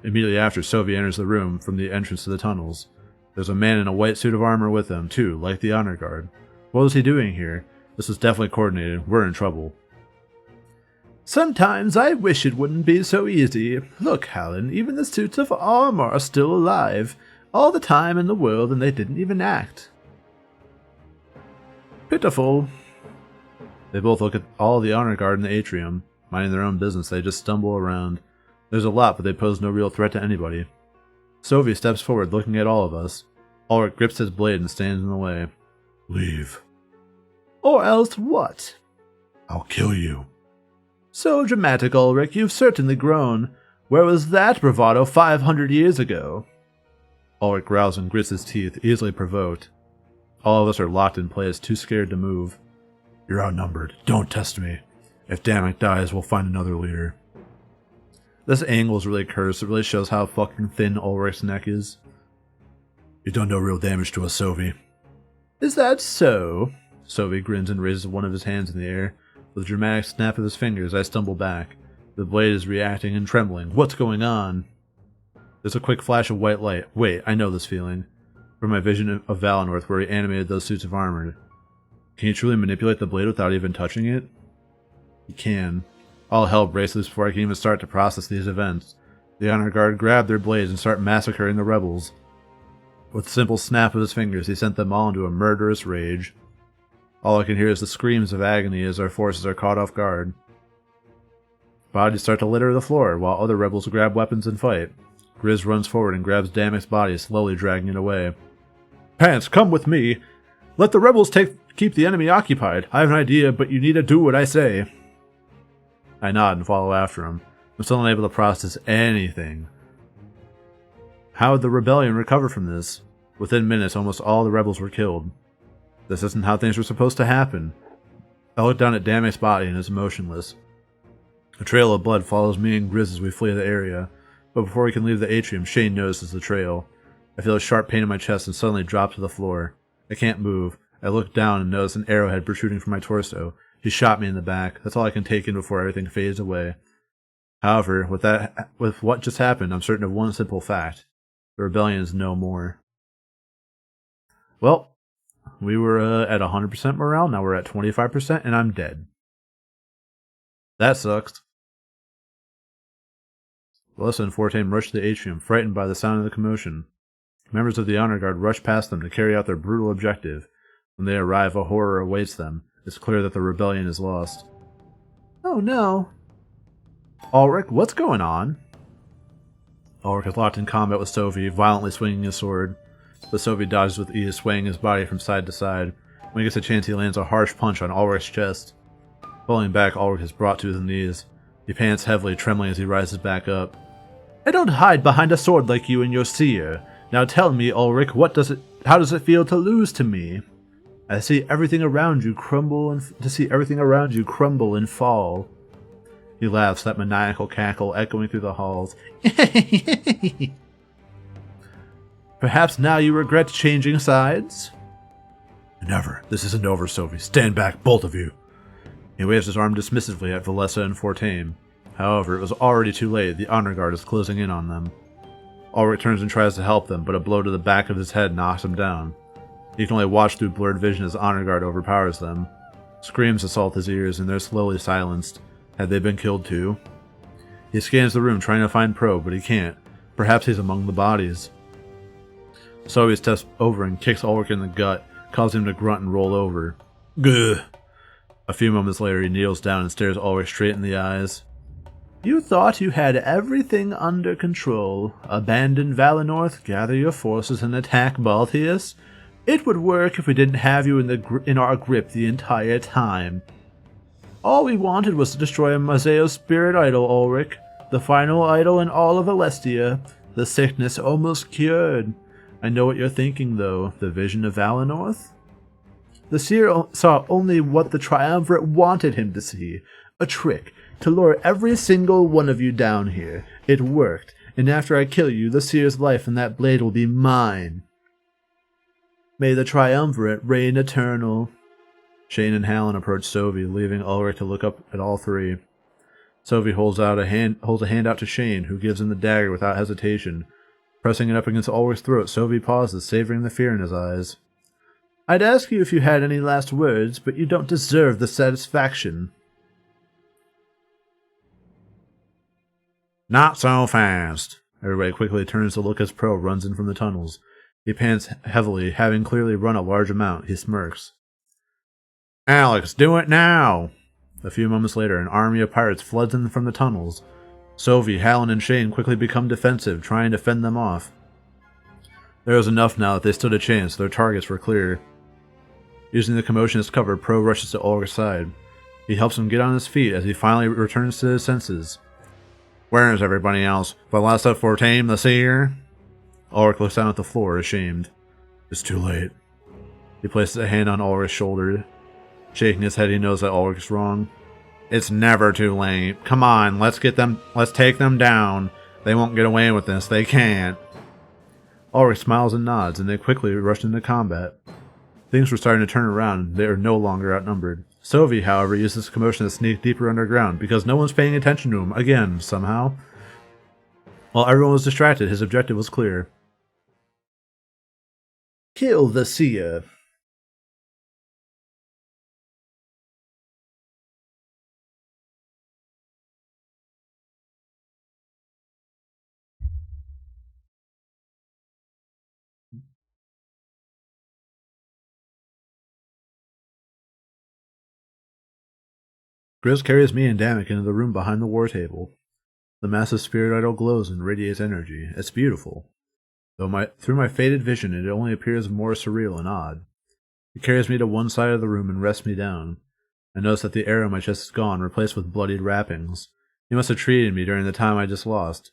Immediately after, Sovi enters the room from the entrance to the tunnels. There's a man in a white suit of armor with him, too, like the honor guard. What was he doing here? This is definitely coordinated. We're in trouble. Sometimes I wish it wouldn't be so easy. Look, Hallen, even the suits of armor are still alive. All the time in the world, and they didn't even act. Pitiful. They both look at all the honor guard in the atrium. Minding their own business, they just stumble around. There's a lot, but they pose no real threat to anybody. Sovi steps forward, looking at all of us. Ulrich grips his blade and stands in the way. Leave. Or else what? I'll kill you. So dramatic, Ulrich. You've certainly grown. Where was that bravado 500 years ago? Ulrich growls and grits his teeth, easily provoked. All of us are locked in place, too scared to move. You're outnumbered. Don't test me. If Damek dies, we'll find another leader. This angle is really cursed. It really shows how fucking thin Ulrich's neck is. You've done no real damage to us, Sovi. Is that so? Sovi grins and raises one of his hands in the air. With a dramatic snap of his fingers, I stumble back. The blade is reacting and trembling. What's going on? There's a quick flash of white light. Wait, I know this feeling. From my vision of Valinor, where he animated those suits of armor. Can you truly manipulate the blade without even touching it? He can. All hell breaks loose before I can even start to process these events. The honor guard grab their blades and start massacring the rebels. With a simple snap of his fingers, he sent them all into a murderous rage. All I can hear is the screams of agony as our forces are caught off guard. Bodies start to litter the floor, while other rebels grab weapons and fight. Grizz runs forward and grabs Damek's body, slowly dragging it away. Pants, come with me! Let the rebels keep the enemy occupied. I have an idea, but you need to do what I say. I nod and follow after him. I'm still unable to process anything. How would the rebellion recover from this? Within minutes, almost all the rebels were killed. This isn't how things were supposed to happen. I look down at Damek's body and it's motionless. A trail of blood follows me and Grizz as we flee the area, but before we can leave the atrium, Shane notices the trail. I feel a sharp pain in my chest and suddenly drop to the floor. I can't move. I look down and notice an arrowhead protruding from my torso. He shot me in the back. That's all I can take in before everything fades away. However, with what just happened, I'm certain of one simple fact. The rebellion is no more. Well, we were at 100% morale, now we're at 25%, and I'm dead. That sucks. Melissa and Fortane rush to the atrium, frightened by the sound of the commotion. Members of the honor guard rush past them to carry out their brutal objective. When they arrive, a horror awaits them. It's clear that the rebellion is lost. Oh no. Ulrich, what's going on? Ulrich is locked in combat with Sophie, violently swinging his sword. But Sophie dodges with ease, swaying his body from side to side. When he gets a chance, he lands a harsh punch on Ulrich's chest. Falling back, Ulrich is brought to his knees. He pants heavily, trembling as he rises back up. I don't hide behind a sword like you and your seer. Now tell me, Ulrich, how does it feel to lose to me? I see everything around you crumble and fall. He laughs, that maniacal cackle echoing through the halls. Perhaps now you regret changing sides? Never. This isn't over, Sophie. Stand back, both of you. He waves his arm dismissively at Valessa and Fortane. However, it was already too late. The honor guard is closing in on them. Ulrich turns and tries to help them, but a blow to the back of his head knocks him down. He can only watch through blurred vision as the honor guard overpowers them. Screams assault his ears, and they're slowly silenced. Had they been killed too? He scans the room, trying to find Pro, but he can't. Perhaps he's among the bodies. Sophie steps over and kicks Ulrich in the gut, causing him to grunt and roll over. Gah! A few moments later, he kneels down and stares Ulrich straight in the eyes. You thought you had everything under control. Abandon Valinor, gather your forces, and attack Balthius? It would work if we didn't have you in our grip the entire time. All we wanted was to destroy Mazeo's spirit idol, Ulrich. The final idol in all of Alestia. The sickness almost cured. I know what you're thinking, though. The vision of Valinor? The seer saw only what the Triumvirate wanted him to see. A trick. To lure every single one of you down here. It worked. And after I kill you, the seer's life and that blade will be mine. May the Triumvirate reign eternal. Shane and Hallen approach Sophie, leaving Ulrich to look up at all three. Sophie holds a hand out to Shane, who gives him the dagger without hesitation. Pressing it up against Ulrich's throat, Sophie pauses, savoring the fear in his eyes. I'd ask you if you had any last words, but you don't deserve the satisfaction. Not so fast. Everybody quickly turns to look as Pro runs in from the tunnels. He pants heavily, having clearly run a large amount. He smirks. Alex, do it now! A few moments later, an army of pirates floods in from the tunnels. Sophie, Hallen, and Shane quickly become defensive, trying to fend them off. There was enough now that they stood a chance. Their targets were clear. Using the commotion as cover, Pro rushes to Ulrich's side. He helps him get on his feet as he finally returns to his senses. Where is everybody else? Valessa, Fortane, the seer? Ulrich looks down at the floor, ashamed. It's too late. He places a hand on Ulrich's shoulder. Shaking his head, he knows that Ulrich is wrong. It's never too late. Come on, let's take them down. They won't get away with this. They can't. Ulrich smiles and nods, and they quickly rush into combat. Things were starting to turn around. They are no longer outnumbered. Sophie, however, uses commotion to sneak deeper underground, because no one's paying attention to him, again, somehow. While everyone was distracted, his objective was clear. Kill the seer. Grizz carries me and Damek into the room behind the war table. The massive spirit idol glows and radiates energy. It's beautiful. Though through my faded vision, it only appears more surreal and odd. He carries me to one side of the room and rests me down. I notice that the arrow in my chest is gone, replaced with bloodied wrappings. He must have treated me during the time I just lost.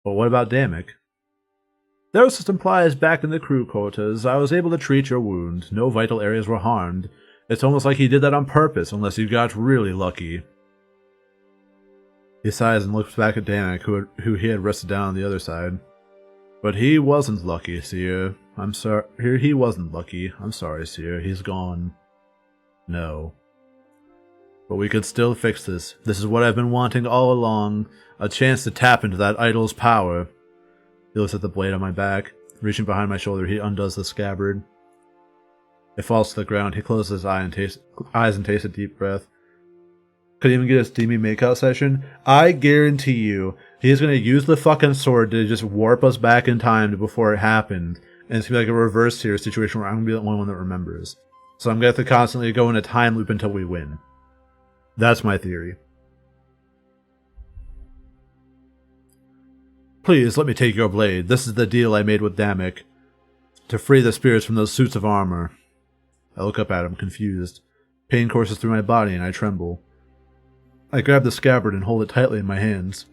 But what about Damek? Their system is back in the crew quarters. I was able to treat your wound. No vital areas were harmed. It's almost like he did that on purpose, unless you got really lucky. He sighs and looks back at Damek, who he had rested down on the other side. But he wasn't lucky, Seer. I'm sorry. He wasn't lucky. I'm sorry, Seer. He's gone. No. But we could still fix this. This is what I've been wanting all along. A chance to tap into that idol's power. He looks at the blade on my back. Reaching behind my shoulder, he undoes the scabbard. It falls to the ground. He closes his eyes and takes a deep breath. Could even get a steamy makeout session. I guarantee you, he's going to use the fucking sword to just warp us back in time to before it happened. And it's going to be like a reverse here situation where I'm going to be the only one that remembers. So I'm going to have to constantly go in a time loop until we win. That's my theory. Please, let me take your blade. This is the deal I made with Damek. To free the spirits from those suits of armor. I look up at him, confused. Pain courses through my body and I tremble. I grab the scabbard and hold it tightly in my hands.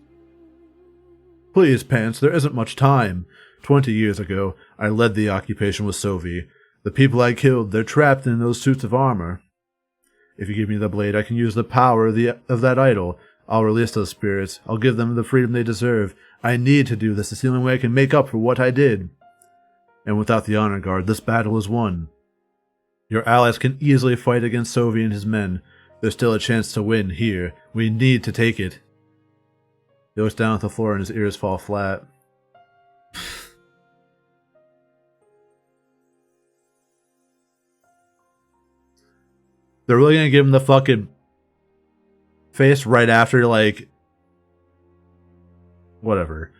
Please, Pants, there isn't much time. 20 years ago, I led the occupation with Sovi. The people I killed, they're trapped in those suits of armor. If you give me the blade, I can use the power of that idol. I'll release those spirits. I'll give them the freedom they deserve. I need to do this. It's the only way I can make up for what I did. And without the honor guard, this battle is won. Your allies can easily fight against Sovi and his men. There's still a chance to win here. We need to take it. He looks down at the floor and his ears fall flat. They're really gonna give him the fucking face right after, like... Whatever.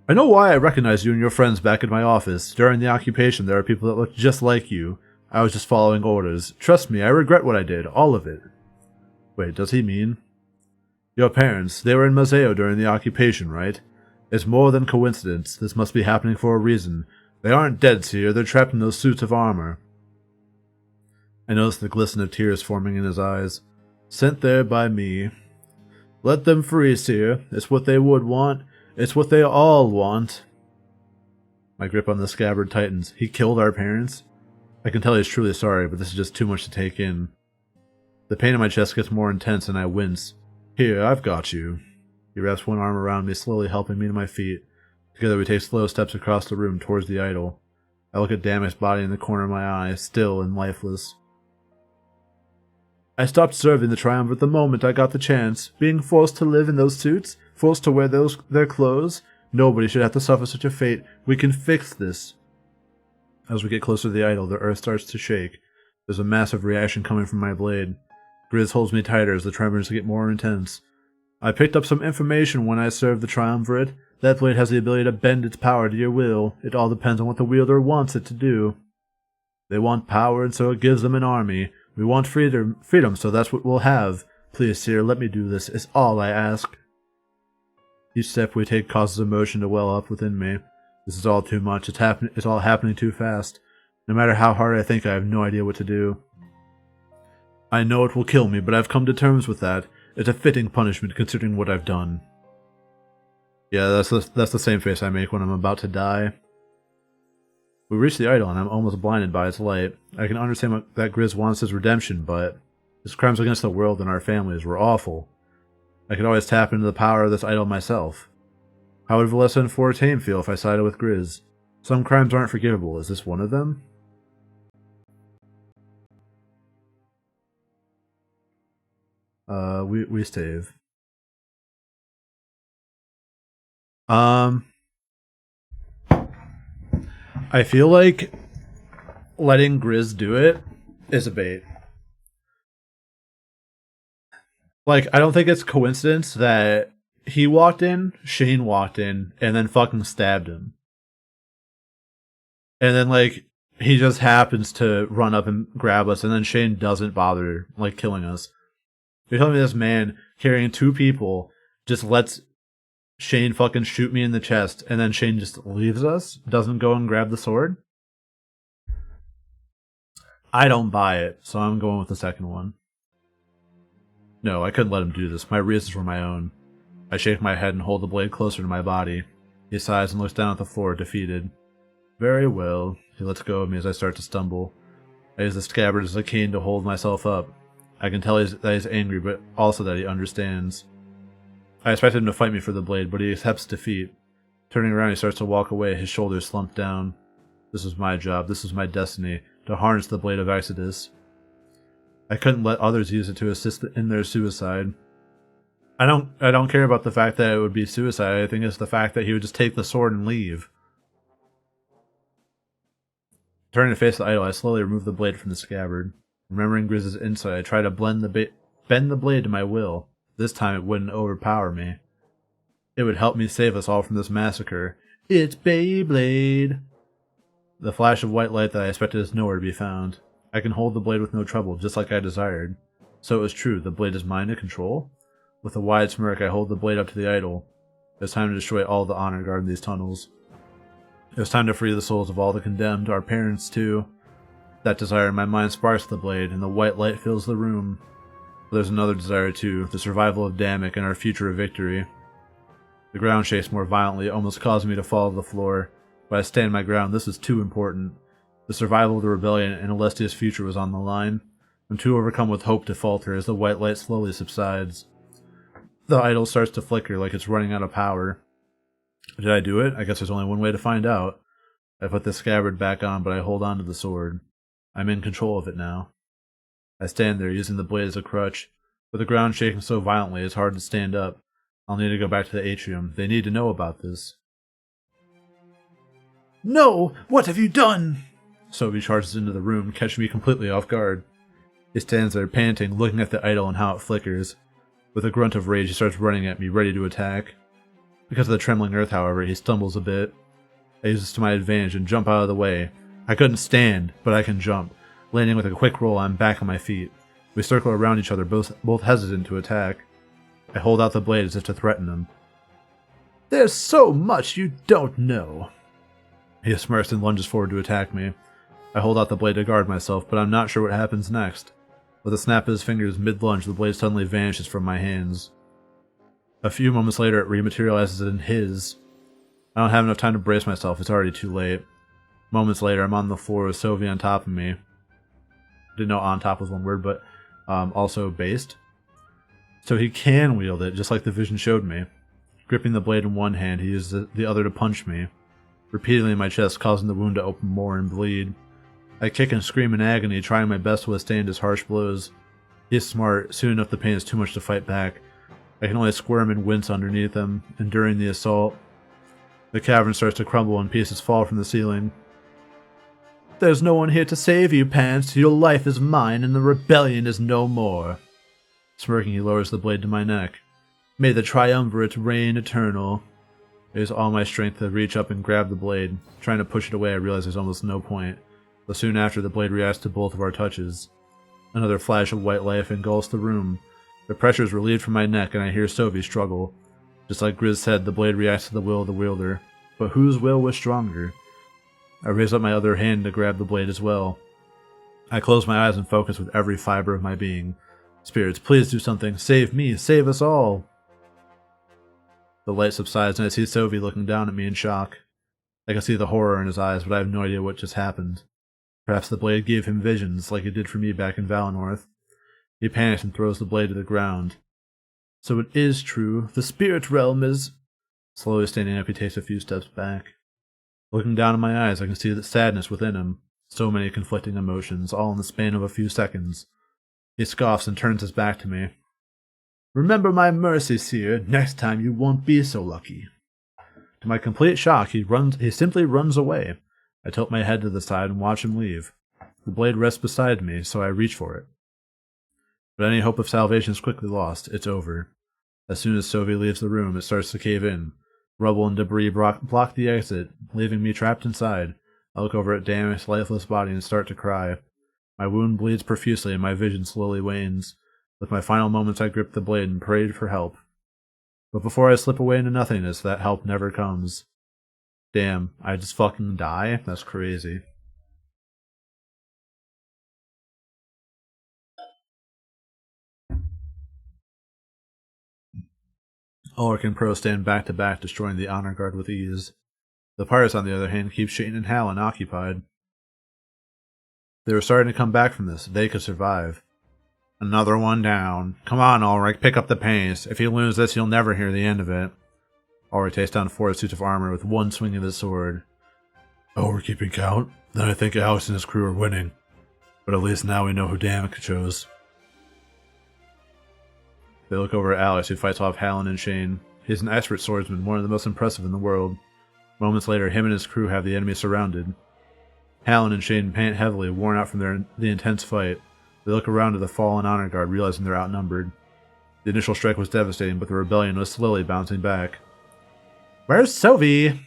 I know why I recognize you and your friends back in my office. During the occupation, there are people that look just like you. I was just following orders. Trust me, I regret what I did. All of it. Wait, does he mean? Your parents, they were in Museo during the occupation, right? It's more than coincidence. This must be happening for a reason. They aren't dead, Seer. They're trapped in those suits of armor. I notice the glisten of tears forming in his eyes. Sent there by me. Let them free, Seer. It's what they would want. It's what they all want. My grip on the scabbard tightens. He killed our parents? I can tell he's truly sorry, but this is just too much to take in. The pain in my chest gets more intense and I wince. Here, I've got you. He wraps one arm around me, slowly helping me to my feet. Together we take slow steps across the room towards the idol. I look at Damek's body in the corner of my eye, still and lifeless. I stopped serving the Triumvirate the moment I got the chance. Being forced to live in those suits, forced to wear their clothes. Nobody should have to suffer such a fate. We can fix this. As we get closer to the idol, the earth starts to shake. There's a massive reaction coming from my blade. Grizz holds me tighter as the tremors get more intense. I picked up some information when I served the Triumvirate. That blade has the ability to bend its power to your will. It all depends on what the wielder wants it to do. They want power, and so it gives them an army. We want freedom, so that's what we'll have. Please, Seer, let me do this. It's all I ask. Each step we take causes emotion to well up within me. This is all too much. It's all happening too fast. No matter how hard I think, I have no idea what to do. I know it will kill me, but I've come to terms with that. It's a fitting punishment considering what I've done. Yeah, that's the same face I make when I'm about to die. We reach the idol and I'm almost blinded by its light. I can understand that Grizz wants his redemption, but his crimes against the world and our families were awful. I could always tap into the power of this idol myself. How would Valessa and Fortane feel if I sided with Grizz? Some crimes aren't forgivable. Is this one of them? We save. I feel like letting Grizz do it is a bait. Like, I don't think it's coincidence that he walked in, Shane walked in, and then fucking stabbed him. And then, like, he just happens to run up and grab us, and then Shane doesn't bother, like, killing us. You're telling me this man carrying two people just lets Shane fucking shoot me in the chest, and then Shane just leaves us? Doesn't go and grab the sword? I don't buy it, so I'm going with the second one. No, I couldn't let him do this. My reasons were my own. I shake my head and hold the blade closer to my body. He sighs and looks down at the floor, defeated. Very well. He lets go of me as I start to stumble. I use the scabbard as a cane to hold myself up. I can tell that he's angry, but also that he understands. I expected him to fight me for the blade, but he accepts defeat. Turning around, he starts to walk away, his shoulders slumped down. This was my job, this was my destiny, to harness the blade of Exodus. I couldn't let others use it to assist in their suicide. I don't care about the fact that it would be suicide. I think it's the fact that he would just take the sword and leave. Turning to face the idol, I slowly removed the blade from the scabbard. Remembering Grizz's insight, I tried to bend the blade to my will. This time it wouldn't overpower me. It would help me save us all from this massacre. It's Beyblade! The flash of white light that I expected is nowhere to be found. I can hold the blade with no trouble, just like I desired. So it was true, the blade is mine to control? With a wide smirk, I hold the blade up to the idol. It was time to destroy all the honor guard in these tunnels. It was time to free the souls of all the condemned, our parents too. That desire in my mind sparks the blade, and the white light fills the room. But there's another desire too, the survival of Damek and our future of victory. The ground shakes more violently, almost causing me to fall to the floor. But I stand my ground, this is too important. The survival of the rebellion and Alestia's future was on the line. I'm too overcome with hope to falter as the white light slowly subsides. The idol starts to flicker like it's running out of power. Did I do it? I guess there's only one way to find out. I put the scabbard back on, but I hold on to the sword. I'm in control of it now. I stand there, using the blade as a crutch. With the ground shaking so violently, it's hard to stand up. I'll need to go back to the atrium. They need to know about this. No! What have you done? Sophie charges into the room, catching me completely off guard. He stands there, panting, looking at the idol and how it flickers. With a grunt of rage, he starts running at me, ready to attack. Because of the trembling earth, however, he stumbles a bit. I use this to my advantage and jump out of the way. I couldn't stand, but I can jump. Landing with a quick roll, I'm back on my feet. We circle around each other, both hesitant to attack. I hold out the blade as if to threaten him. There's so much you don't know. He smirks and lunges forward to attack me. I hold out the blade to guard myself, but I'm not sure what happens next. With a snap of his fingers mid-lunge, the blade suddenly vanishes from my hands. A few moments later, it rematerializes in his. I don't have enough time to brace myself, it's already too late. Moments later, I'm on the floor with Sophie on top of me. Didn't know on top was one word, but also based. So he can wield it, just like the vision showed me. Gripping the blade in one hand, he uses the other to punch me, repeatedly in my chest, causing the wound to open more and bleed. I kick and scream in agony, trying my best to withstand his harsh blows. He is smart, soon enough the pain is too much to fight back. I can only squirm and wince underneath him, enduring the assault. The cavern starts to crumble and pieces fall from the ceiling. There's no one here to save you, Pants. Your life is mine and the rebellion is no more. Smirking, he lowers the blade to my neck. May the triumvirate reign eternal. I use all my strength to reach up and grab the blade. Trying to push it away, I realize there's almost no point. But soon after, the blade reacts to both of our touches. Another flash of white light engulfs the room. The pressure is relieved from my neck, and I hear Sophie struggle. Just like Grizz said, the blade reacts to the will of the wielder. But whose will was stronger? I raise up my other hand to grab the blade as well. I close my eyes and focus with every fiber of my being. Spirits, please do something. Save me. Save us all. The light subsides, and I see Sophie looking down at me in shock. I can see the horror in his eyes, but I have no idea what just happened. Perhaps the blade gave him visions, like it did for me back in Valinor. He panics and throws the blade to the ground. So it is true. The spirit realm is... Slowly standing up, he takes a few steps back. Looking down in my eyes, I can see the sadness within him. So many conflicting emotions, all in the span of a few seconds. He scoffs and turns his back to me. Remember my mercy, Seer. Next time you won't be so lucky. To my complete shock, he simply runs away. I tilt my head to the side and watch him leave. The blade rests beside me, so I reach for it. But any hope of salvation is quickly lost. It's over. As soon as Sophie leaves the room, it starts to cave in. Rubble and debris block the exit, leaving me trapped inside. I look over at Damek's lifeless body and start to cry. My wound bleeds profusely and my vision slowly wanes. With my final moments, I grip the blade and prayed for help. But before I slip away into nothingness, that help never comes. Damn, I just fucking die? That's crazy. Ulrich and Pro stand back to back, destroying the honor guard with ease. The pirates, on the other hand, keep Shane and Hallen occupied. They were starting to come back from this. They could survive. Another one down. Come on, Ulrich, pick up the pace. If you lose this, you'll never hear the end of it. Ulrich takes down 4 suits of armor with one swing of his sword. Oh, we're keeping count? Then I think Alex and his crew are winning. But at least now we know who Damek chose. They look over at Alex, who fights off Hallen and Shane. He's an expert swordsman, one of the most impressive in the world. Moments later, him and his crew have the enemy surrounded. Hallen and Shane pant heavily, worn out from the intense fight. They look around to the fallen honor guard, realizing they're outnumbered. The initial strike was devastating, but the rebellion was slowly bouncing back. Where's Sylvie?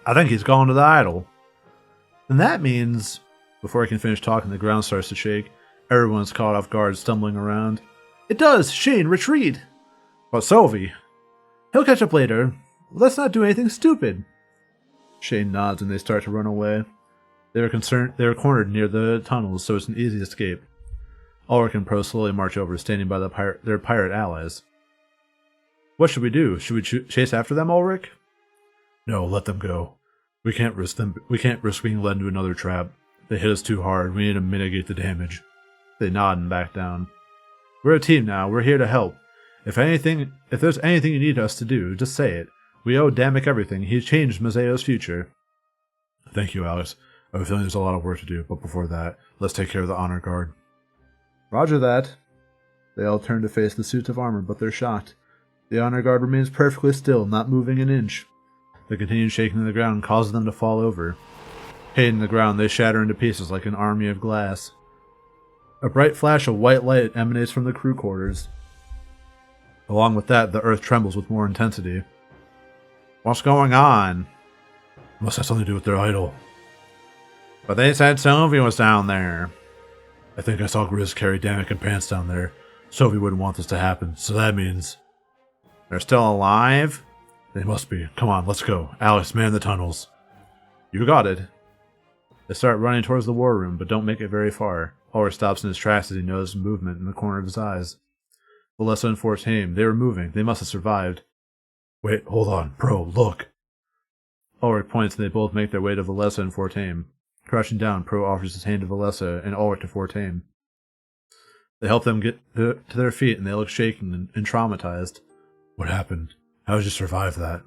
I think he's gone to the idol. And that means... Before I can finish talking, the ground starts to shake. Everyone's caught off guard, stumbling around. It does! Shane, retreat! But Sylvie? He'll catch up later. Let's not do anything stupid. Shane nods and they start to run away. They were cornered near the tunnels, so it's an easy escape. Ulrich and Pro slowly march over, standing by their pirate allies. What should we do? Should we chase after them, Ulrich? No, let them go. We can't risk being led into another trap. They hit us too hard. We need to mitigate the damage. They nod and back down. We're a team now. We're here to help. If there's anything you need us to do, just say it. We owe Damek everything. He's changed Mazeo's future. Thank you, Alex. I have a feeling there's a lot of work to do, but before that, let's take care of the honor guard. Roger that. They all turn to face the suits of armor, but they're shocked. The honor guard remains perfectly still, not moving an inch. The continued shaking of the ground causes them to fall over. Hitting the ground, they shatter into pieces like an army of glass. A bright flash of white light emanates from the crew quarters. Along with that, the earth trembles with more intensity. What's going on? Must have something to do with their idol. But they said Sylvie was down there. I think I saw Grizz carry Damek and Pants down there. Sylvie wouldn't want this to happen, so that means... They're still alive? They must be. Come on, let's go. Alex, man the tunnels. You got it. They start running towards the war room, but don't make it very far. Ulrich stops in his tracks as he notices movement in the corner of his eyes. Valessa and Fortame, they were moving. They must have survived. Wait, hold on. Pro, look. Ulrich points and they both make their way to Valessa and Fortame. Crouching down, Pro offers his hand to Valessa and Ulrich to Fortame. They help them get to their feet and they look shaken and traumatized. What happened? How did you survive that?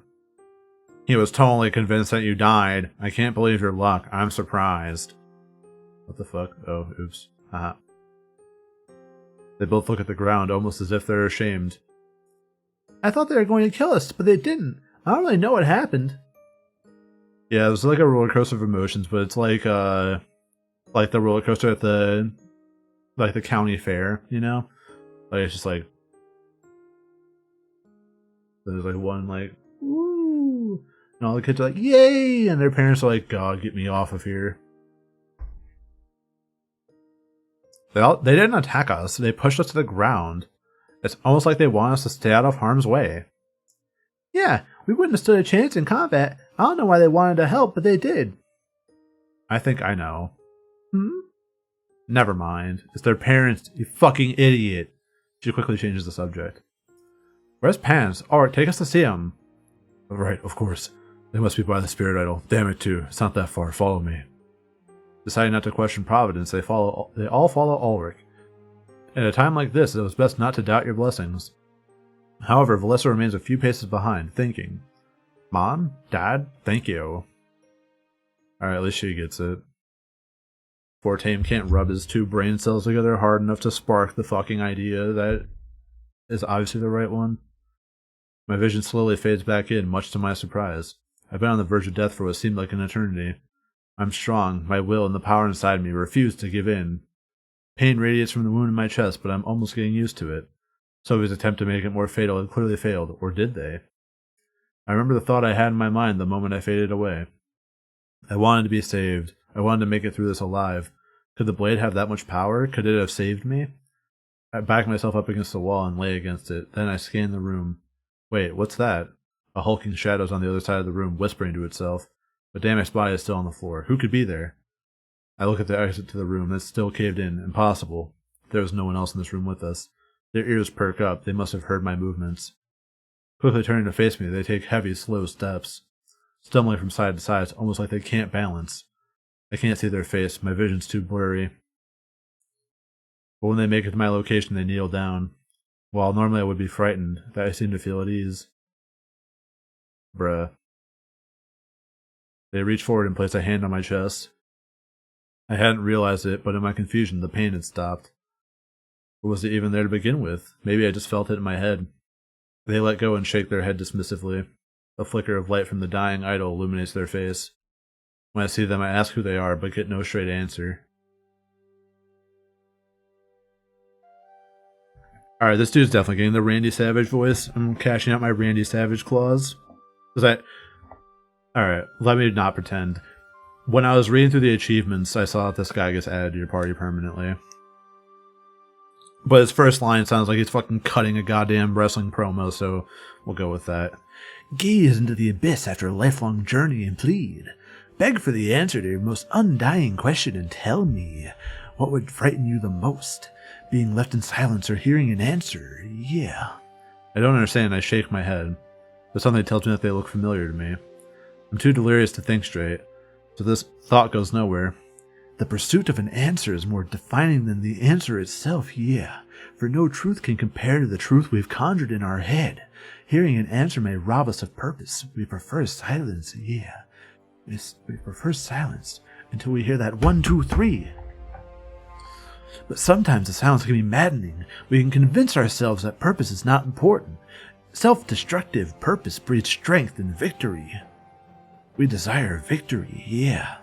He was totally convinced that you died. I can't believe your luck. I'm surprised. What the fuck? Oh, oops. Haha. They both look at the ground, almost as if they're ashamed. I thought they were going to kill us, but they didn't. I don't really know what happened. Yeah, it was like a roller coaster of emotions, but it's like the roller coaster at the county fair, you know? Like it's just like there's like one like woo, and all the kids are like yay, and their parents are like, God, get me off of here. They didn't attack us. They pushed us to the ground. It's almost like they want us to stay out of harm's way. Yeah, we wouldn't have stood a chance in combat. I don't know why they wanted to help, but they did. I think I know. Never mind. It's their parents, you fucking idiot. She quickly changes the subject. Where's Pans? Alright, take us to see him. Right, of course. They must be by the spirit idol. Damn it too. It's not that far. Follow me. Deciding not to question Providence, they all follow Ulrich. At a time like this, it was best not to doubt your blessings. However, Valessa remains a few paces behind, thinking, Mom? Dad? Thank you. Alright, at least she gets it. Fortame can't rub his two brain cells together hard enough to spark the fucking idea that is obviously the right one. My vision slowly fades back in, much to my surprise. I've been on the verge of death for what seemed like an eternity. I'm strong. My will and the power inside me refuse to give in. Pain radiates from the wound in my chest, but I'm almost getting used to it. Sylvie's attempt to make it more fatal had clearly failed, or did they? I remember the thought I had in my mind the moment I faded away. I wanted to be saved. I wanted to make it through this alive. Could the blade have that much power? Could it have saved me? I backed myself up against the wall and lay against it. Then I scanned the room. Wait, what's that? A hulking shadow's on the other side of the room, whispering to itself. But Damek's body is still on the floor. Who could be there? I look at the exit to the room. It's still caved in. Impossible. There was no one else in this room with us. Their ears perk up. They must have heard my movements. Quickly turning to face me, they take heavy, slow steps. Stumbling from side to side, it's almost like they can't balance. I can't see their face. My vision's too blurry. But when they make it to my location, they kneel down. While normally I would be frightened, I seem to feel at ease. Bruh. They reach forward and place a hand on my chest. I hadn't realized it, but in my confusion, the pain had stopped. Or was it even there to begin with? Maybe I just felt it in my head. They let go and shake their head dismissively. A flicker of light from the dying idol illuminates their face. When I see them, I ask who they are, but get no straight answer. Alright, this dude's definitely getting the Randy Savage voice. I'm cashing out my Randy Savage clause. Alright, let me not pretend. When I was reading through the achievements, I saw that this guy gets added to your party permanently. But his first line sounds like he's fucking cutting a goddamn wrestling promo, so we'll go with that. Gaze into the abyss after a lifelong journey and plead. Beg for the answer to your most undying question and tell me, what would frighten you the most? Being left in silence or hearing an answer? Yeah. I don't understand. I shake my head. But something tells me that they look familiar to me. I'm too delirious to think straight, so this thought goes nowhere. The pursuit of an answer is more defining than the answer itself, yeah. For no truth can compare to the truth we've conjured in our head. Hearing an answer may rob us of purpose. We prefer silence, yeah. We prefer silence until we hear that 1, 2, 3. But sometimes the silence can be maddening. We can convince ourselves that purpose is not important. Self-destructive purpose breeds strength and victory. We desire victory, yeah.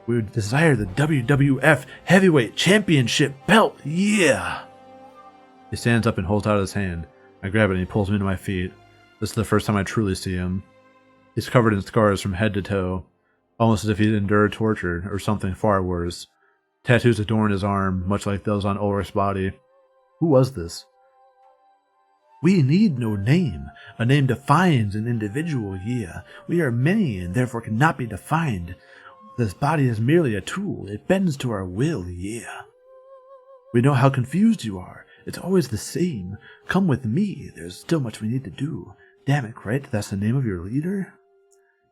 We would desire the WWF Heavyweight Championship belt, yeah! He stands up and holds out his hand. I grab it and he pulls me to my feet. This is the first time I truly see him. He's covered in scars from head to toe, almost as if he'd endured torture or something far worse. Tattoos adorn his arm, much like those on Ulrich's body. Who was this? We need no name. A name defines an individual, yeah. We are many and therefore cannot be defined. This body is merely a tool. It bends to our will, yeah. We know how confused you are. It's always the same. Come with me. There's still much we need to do. Damek, right? That's the name of your leader?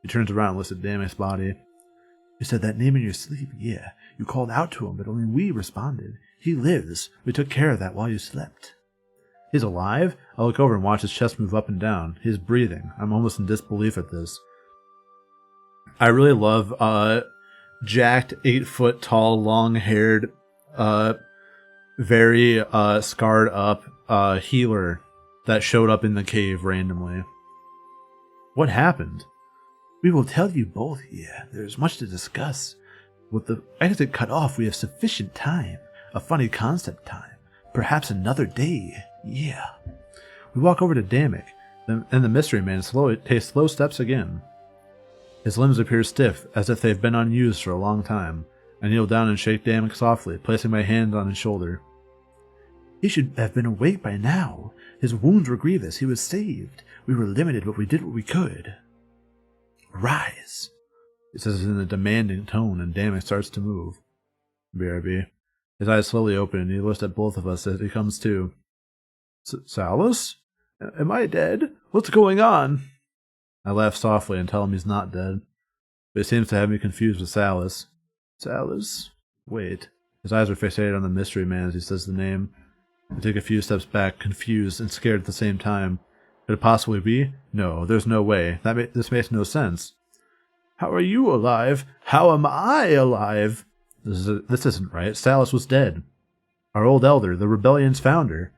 He turns around and looks at Damek's body. You said that name in your sleep, yeah. You called out to him, but only we responded. He lives. We took care of that while you slept. He's alive? I look over and watch his chest move up and down. He's breathing. I'm almost in disbelief at this. I really love jacked, 8-foot tall, long-haired, very scarred up healer that showed up in the cave randomly. What happened? We will tell you both here. There's much to discuss. With the exit cut off, we have sufficient time. A funny concept time. Perhaps another day. Yeah. We walk over to Damek, and the mystery man takes slow steps again. His limbs appear stiff, as if they've been unused for a long time. I kneel down and shake Damek softly, placing my hand on his shoulder. He should have been awake by now. His wounds were grievous. He was saved. We were limited, but we did what we could. Rise, he says in a demanding tone, and Damek starts to move. BRB. His eyes slowly open, and he looks at both of us as he comes to. Salus? Am I dead? What's going on? I laugh softly and tell him he's not dead, but he seems to have me confused with Salus. Salus? Wait. His eyes are fixated on the mystery man as he says the name. I take a few steps back, confused and scared at the same time. Could it possibly be? No, there's no way. This makes no sense. How are you alive? How am I alive? This isn't right. Salus was dead. Our old elder, the rebellion's founder.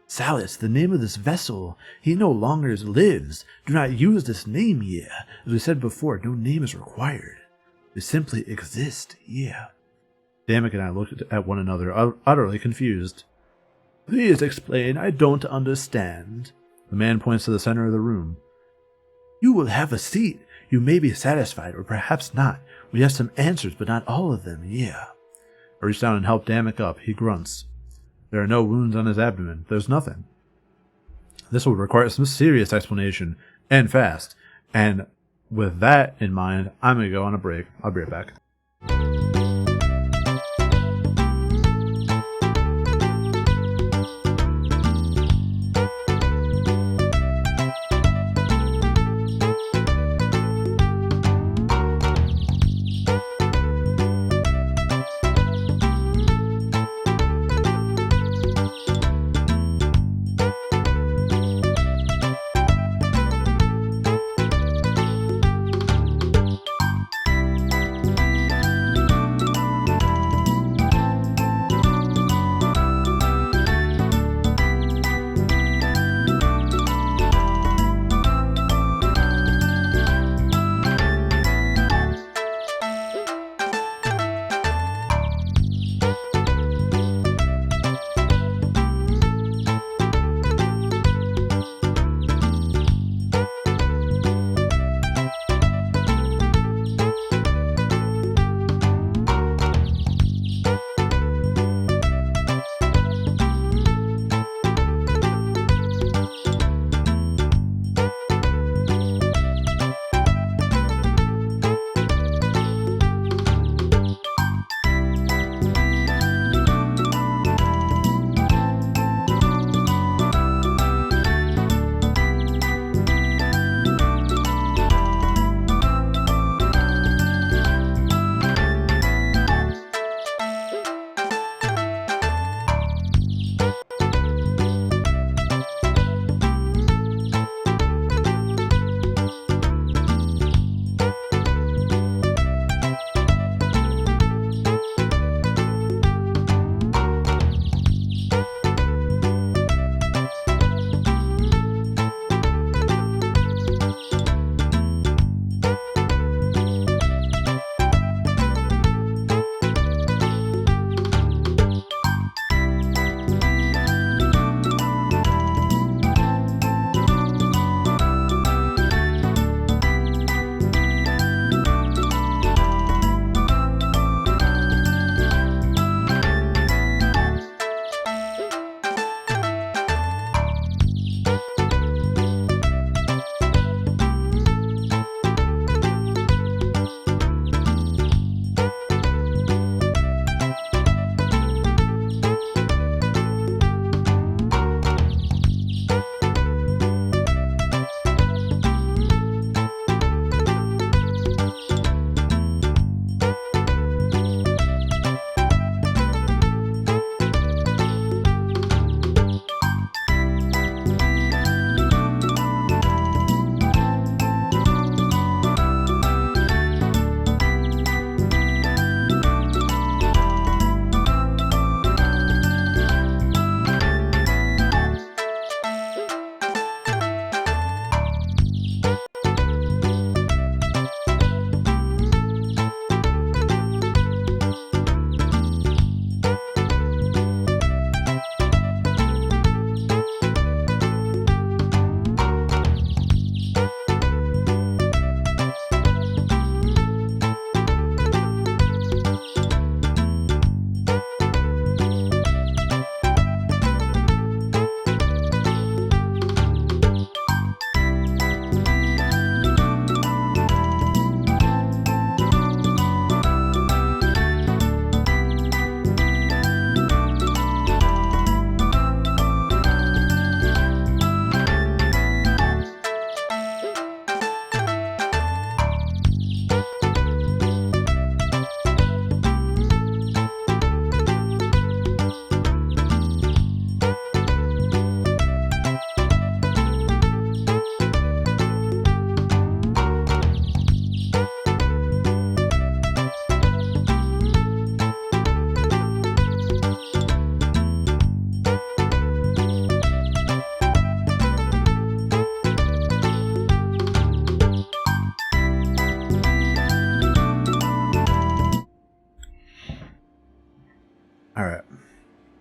Salus, the name of this vessel. He no longer lives. Do not use this name here. As we said before, no name is required. We simply exist, yeah. Damek and I looked at one another, utterly confused. Please explain. I don't understand. The man points to the center of the room. You will have a seat. You may be satisfied, or perhaps not. We have some answers, but not all of them, yeah. I reach down and help Damek up. He grunts. There are no wounds on his abdomen. There's nothing. This will require some serious explanation, and fast. And with that in mind, I'm going to go on a break. I'll be right back.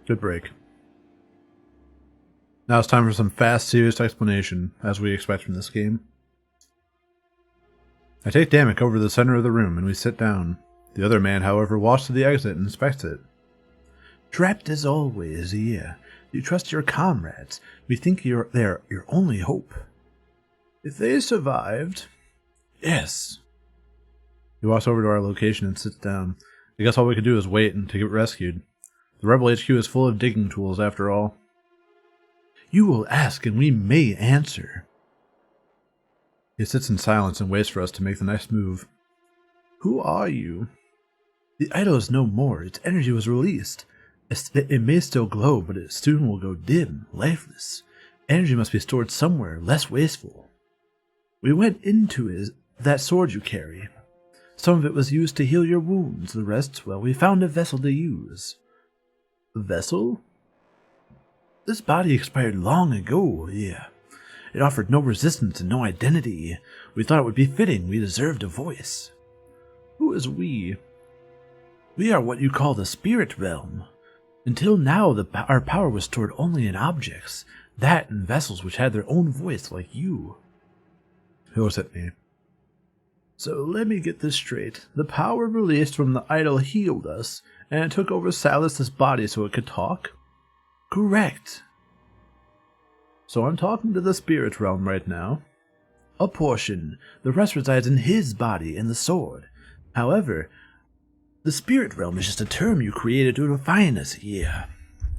Good break. Now it's time for some fast, serious explanation, as we expect from this game. I take Damek over to the center of the room, and we sit down. The other man, however, walks to the exit and inspects it. Trapped as always, yeah. You trust your comrades. We think they're your only hope. If they survived... Yes. He walks over to our location and sits down. I guess all we could do is wait and to get rescued. The Rebel HQ is full of digging tools, after all. You will ask, and we may answer. He sits in silence and waits for us to make the next move. Who are you? The idol is no more. Its energy was released. It may still glow, but it soon will go dim, lifeless. Energy must be stored somewhere, less wasteful. We went into that sword you carry. Some of it was used to heal your wounds. The rest, well, we found a vessel to use. A vessel? This body expired long ago, yeah. It offered no resistance and no identity. We thought it would be fitting. We deserved a voice. Who is we? We are what you call the spirit realm. Until now, our power was stored only in objects, that and vessels which had their own voice like you. He looks at me. So let me get this straight. The power released from the idol healed us, and it took over Salus's body so it could talk? Correct. So I'm talking to the spirit realm right now. A portion. The rest resides in his body and the sword. However, the spirit realm is just a term you created to define us here.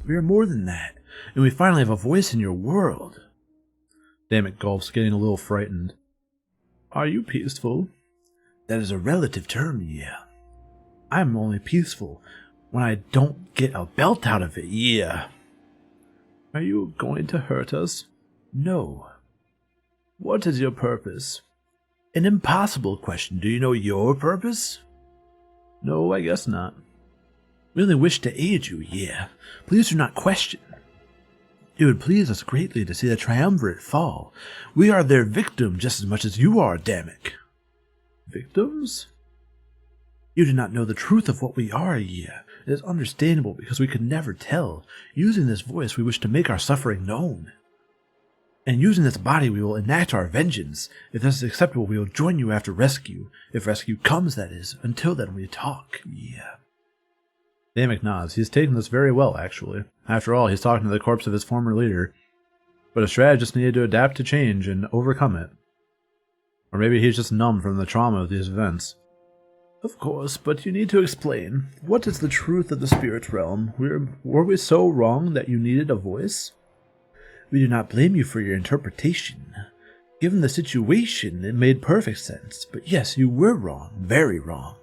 We are more than that, and we finally have a voice in your world. Damek gulps, getting a little frightened. Are you peaceful? That is a relative term, yeah. I'm only peaceful when I don't get a belt out of it, yeah. Are you going to hurt us? No. What is your purpose? An impossible question. Do you know your purpose? No, I guess not. We only wish to aid you, yeah. Please do not question. It would please us greatly to see the triumvirate fall. We are their victim just as much as you are, Damek. Victims? You do not know the truth of what we are, yeah. It is understandable because we could never tell. Using this voice, we wish to make our suffering known. And using this body, we will enact our vengeance. If this is acceptable, we will join you after rescue. If rescue comes, that is. Until then, we talk. Yeah. Damek nods. He's taken this very well, actually. After all, he's talking to the corpse of his former leader. But a strategist needed to adapt to change and overcome it. Or maybe he's just numb from the trauma of these events. Of course, but you need to explain. What is the truth of the spirit realm? Were we so wrong that you needed a voice? We do not blame you for your interpretation. Given the situation, it made perfect sense. But yes, you were wrong. Very wrong.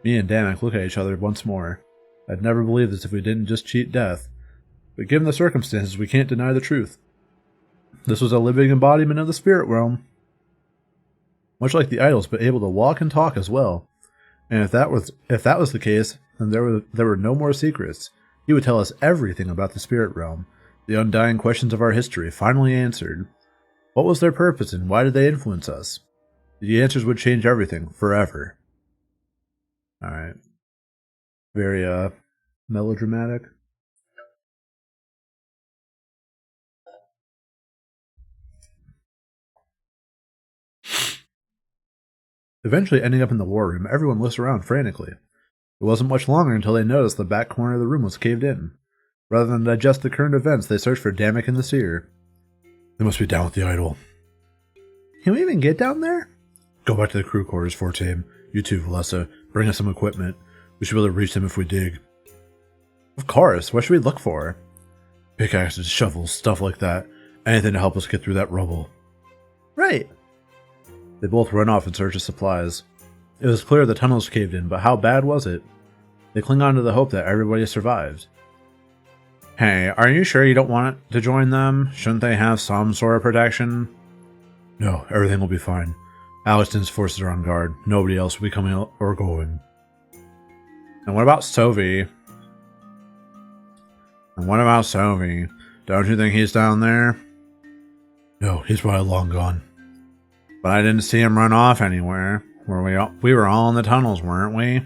Me and Damek look at each other once more. I'd never believe this if we didn't just cheat death. But given the circumstances, we can't deny the truth. This was a living embodiment of the spirit realm. Much like the idols, but able to walk and talk as well. And if that was the case, then there were no more secrets. He would tell us everything about the spirit realm. The undying questions of our history finally answered. What was their purpose and why did they influence us? The answers would change everything, forever. Alright. Very, melodramatic. Eventually ending up in the war room, everyone looks around frantically. It wasn't much longer until they noticed the back corner of the room was caved in. Rather than digest the current events, they searched for Damek and the Seer. They must be down with the idol. Can we even get down there? Go back to the crew quarters, Fortame. You too, Valessa. Bring us some equipment. We should be able to reach them if we dig. Of course. What should we look for? Pickaxes, shovels, stuff like that. Anything to help us get through that rubble. Right. They both run off in search of supplies. It was clear the tunnels caved in, but how bad was it? They cling on to the hope that everybody survived. Hey, are you sure you don't want to join them? Shouldn't they have some sort of protection? No, everything will be fine. Alexton's forces are on guard. Nobody else will be coming or going. And what about Sovi? Don't you think he's down there? No, he's probably long gone. But I didn't see him run off anywhere. We were all in the tunnels, weren't we?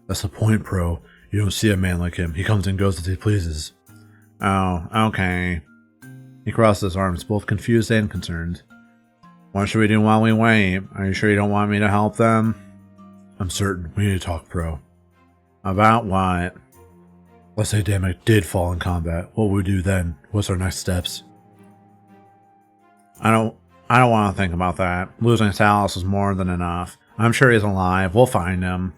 That's the point, Pro. You don't see a man like him. He comes and goes as he pleases. Oh, okay. He crossed his arms, both confused and concerned. What should we do while we wait? Are you sure you don't want me to help them? I'm certain. We need to talk, Pro. About what? Let's say Damek did fall in combat. What would we do then? What's our next steps? I don't want to think about that. Losing Salus is more than enough. I'm sure he's alive. We'll find him.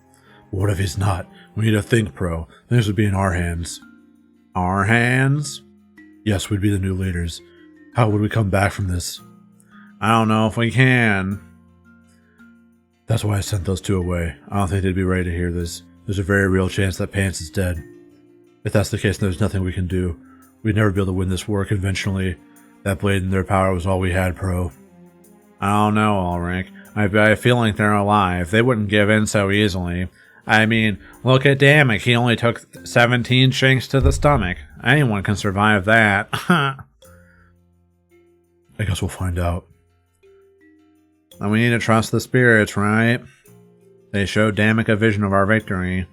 But what if he's not? We need to think, Pro. Things would be in our hands. Our hands? Yes, we'd be the new leaders. How would we come back from this? I don't know if we can. That's why I sent those two away. I don't think they'd be ready to hear this. There's a very real chance that Pants is dead. If that's the case, then there's nothing we can do. We'd never be able to win this war conventionally. That blade and their power was all we had, Pro. I don't know, Ulrich. I have a feeling they're alive. They wouldn't give in so easily. I mean, look at Damek. He only took 17 shanks to the stomach. Anyone can survive that. I guess we'll find out. And we need to trust the spirits, right? They showed Damek a vision of our victory.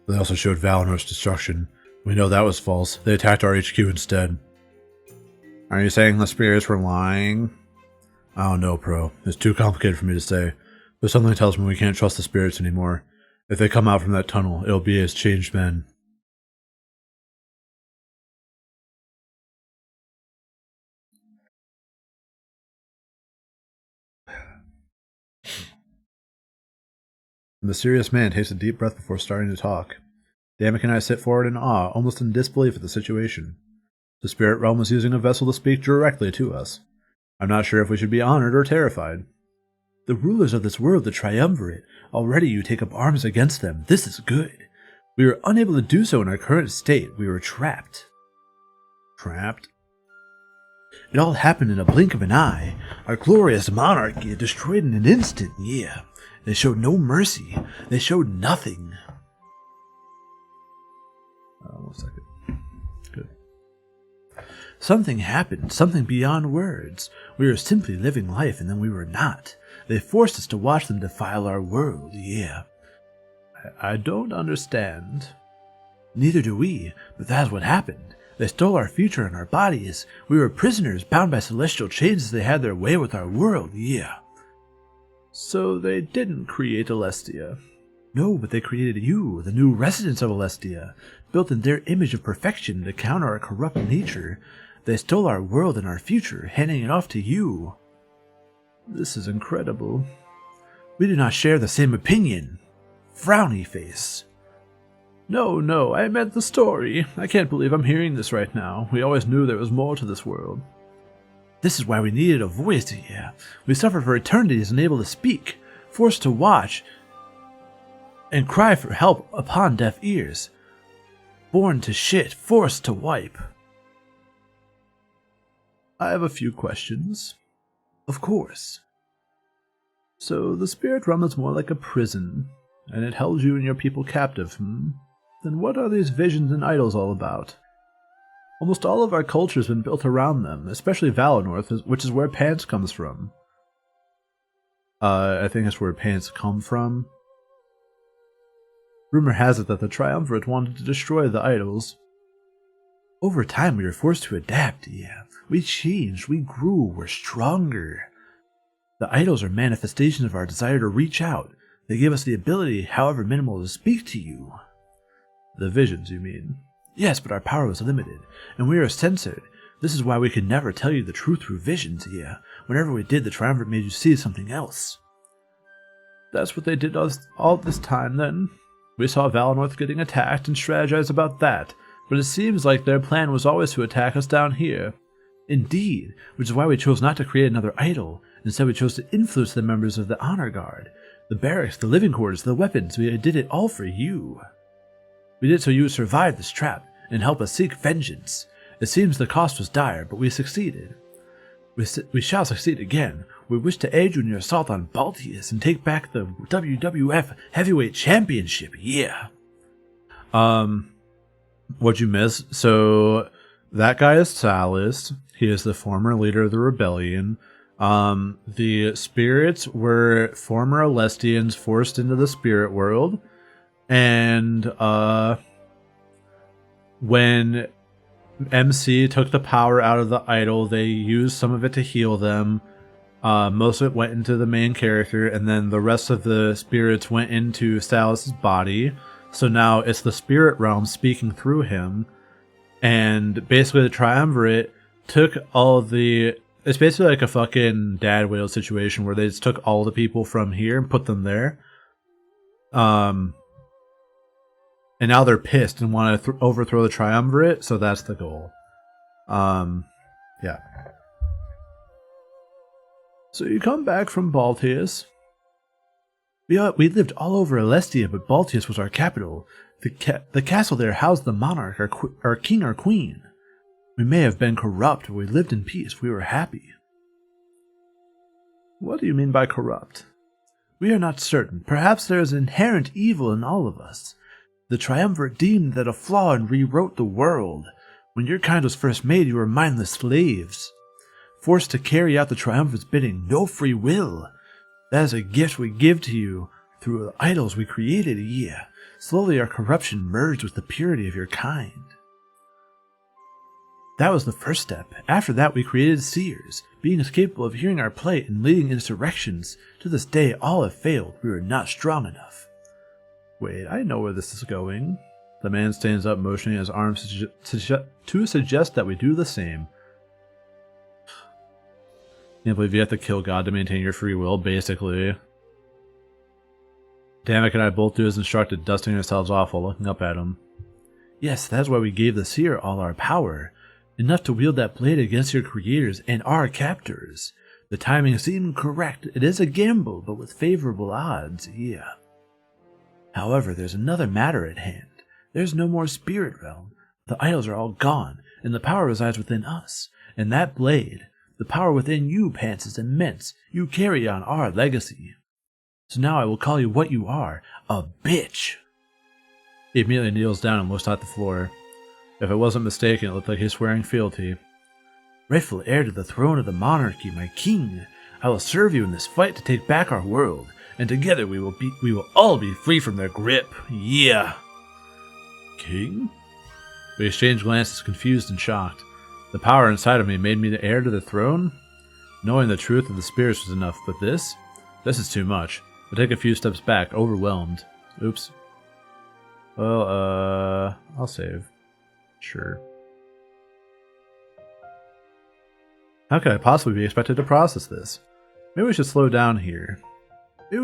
They also showed Valinor's destruction. We know that was false. They attacked our HQ instead. Are you saying the spirits were lying? I don't know, Pro. It's too complicated for me to say. But something tells me we can't trust the spirits anymore. If they come out from that tunnel, it'll be as changed men. The mysterious man takes a deep breath before starting to talk. Damek and I sit forward in awe, almost in disbelief at the situation. The spirit realm was using a vessel to speak directly to us. I'm not sure if we should be honored or terrified. The rulers of this world, the Triumvirate, already you take up arms against them. This is good. We were unable to do so in our current state. We were trapped. Trapped? It all happened in a blink of an eye. Our glorious monarchy destroyed in an instant, yeah. They showed no mercy. They showed nothing. 1 second. Good. Something happened, something beyond words. We were simply living life, and then we were not. They forced us to watch them defile our world, yeah. I don't understand. Neither do we, but that's what happened. They stole our future and our bodies. We were prisoners, bound by celestial chains as they had their way with our world, yeah. So they didn't create Alestia. No, but they created you, the new residents of Alestia, built in their image of perfection to counter our corrupt nature. They stole our world and our future, handing it off to you. This is incredible. We do not share the same opinion. Frowny face. No, I meant the story. I can't believe I'm hearing this right now. We always knew there was more to this world. This is why we needed a voice, yeah. We suffered for eternities unable to speak, forced to watch, and cry for help upon deaf ears. Born to shit, forced to wipe. I have a few questions. Of course. So the spirit realm is more like a prison, and it held you and your people captive, Then what are these visions and idols all about? Almost all of our culture has been built around them, especially Valinor, which is where Pants comes from. I think that's where Pants come from. Rumor has it that the Triumvirate wanted to destroy the idols. Over time we were forced to adapt, yeah. We changed, we grew, we're stronger. The idols are manifestations of our desire to reach out. They give us the ability, however minimal, to speak to you. The visions, you mean? Yes, but our power was limited, and we are censored. This is why we could never tell you the truth through visions, yeah. Whenever we did, the Triumvirate made you see something else. That's what they did all this time, then? We saw Valinor getting attacked and strategized about that, but it seems like their plan was always to attack us down here. Indeed, which is why we chose not to create another idol. Instead, we chose to influence the members of the Honor Guard, the barracks, the living quarters, the weapons. We did it all for you. We did it so you would survive this trap and help us seek vengeance. It seems the cost was dire, but we succeeded. We shall succeed again. We wish to aid you in your assault on Baltius and take back the WWF Heavyweight Championship, yeah. What'd you miss? So, that guy is Salus. He is the former leader of the rebellion. The spirits were former Alestians forced into the spirit world. And when MC took the power out of the idol, they used some of it to heal them. Most of it went into the main character, and then the rest of the spirits went into Salus's body. So now it's the spirit realm speaking through him. And basically the Triumvirate took all the... It's basically like a fucking dad whale situation where they just took all the people from here and put them there. And now they're pissed and want to overthrow the Triumvirate, so that's the goal. Yeah. So you come back from Baltius. We lived all over Alestia, but Baltius was our capital. The castle there housed the monarch, our king or queen. We may have been corrupt, but we lived in peace. We were happy. What do you mean by corrupt? We are not certain. Perhaps there is inherent evil in all of us. The Triumvirate deemed that a flaw and rewrote the world. When your kind was first made, you were mindless slaves, forced to carry out the Triumvirate's bidding, no free will. That is a gift we give to you through the idols we created. Yeah. Slowly our corruption merged with the purity of your kind. That was the first step. After that we created seers, beings capable of hearing our plight and leading insurrections. To this day all have failed. We were not strong enough. Wait, I know where this is going. The man stands up, motioning his arms to suggest that we do the same. Can't believe you have to kill God to maintain your free will, basically. Damek and I both do as instructed, dusting ourselves off while looking up at him. Yes, that's why we gave the seer all our power. Enough to wield that blade against your creators and our captors. The timing seemed correct. It is a gamble, but with favorable odds, yeah. However, there's another matter at hand. There's no more spirit realm. The idols are all gone, and the power resides within us. And that blade, the power within you, Pants, is immense. You carry on our legacy. So now I will call you what you are, a bitch. He immediately kneels down and looks at the floor. If I wasn't mistaken, it looked like he's swearing fealty. Rightful heir to the throne of the monarchy, my king, I will serve you in this fight to take back our world, and together we will all be free from their grip. Yeah. King? We exchanged glances, confused and shocked. The power inside of me made me the heir to the throne? Knowing the truth of the spirits was enough, but this is too much. I take a few steps back, overwhelmed. Oops. Well, I'll save. Sure. How could I possibly be expected to process this? Maybe we should slow down here. We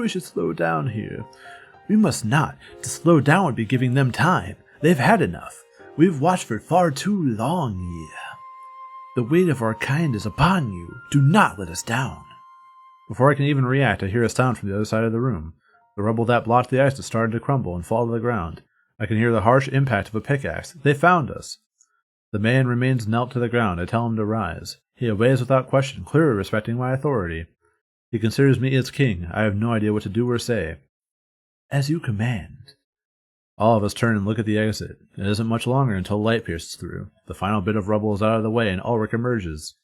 must not. To slow down would be giving them time. They've had enough. We've watched for far too long, yeah. The weight of our kind is upon you. Do not let us down. Before I can even react, I hear a sound from the other side of the room. The rubble that blocked the ice has started to crumble and fall to the ground. I can hear the harsh impact of a pickaxe. They found us. The man remains knelt to the ground. I tell him to rise. He obeys without question, clearly respecting my authority. He considers me as king. I have no idea what to do or say. As you command. All of us turn and look at the exit. It isn't much longer until light pierces through. The final bit of rubble is out of the way and Ulrich emerges.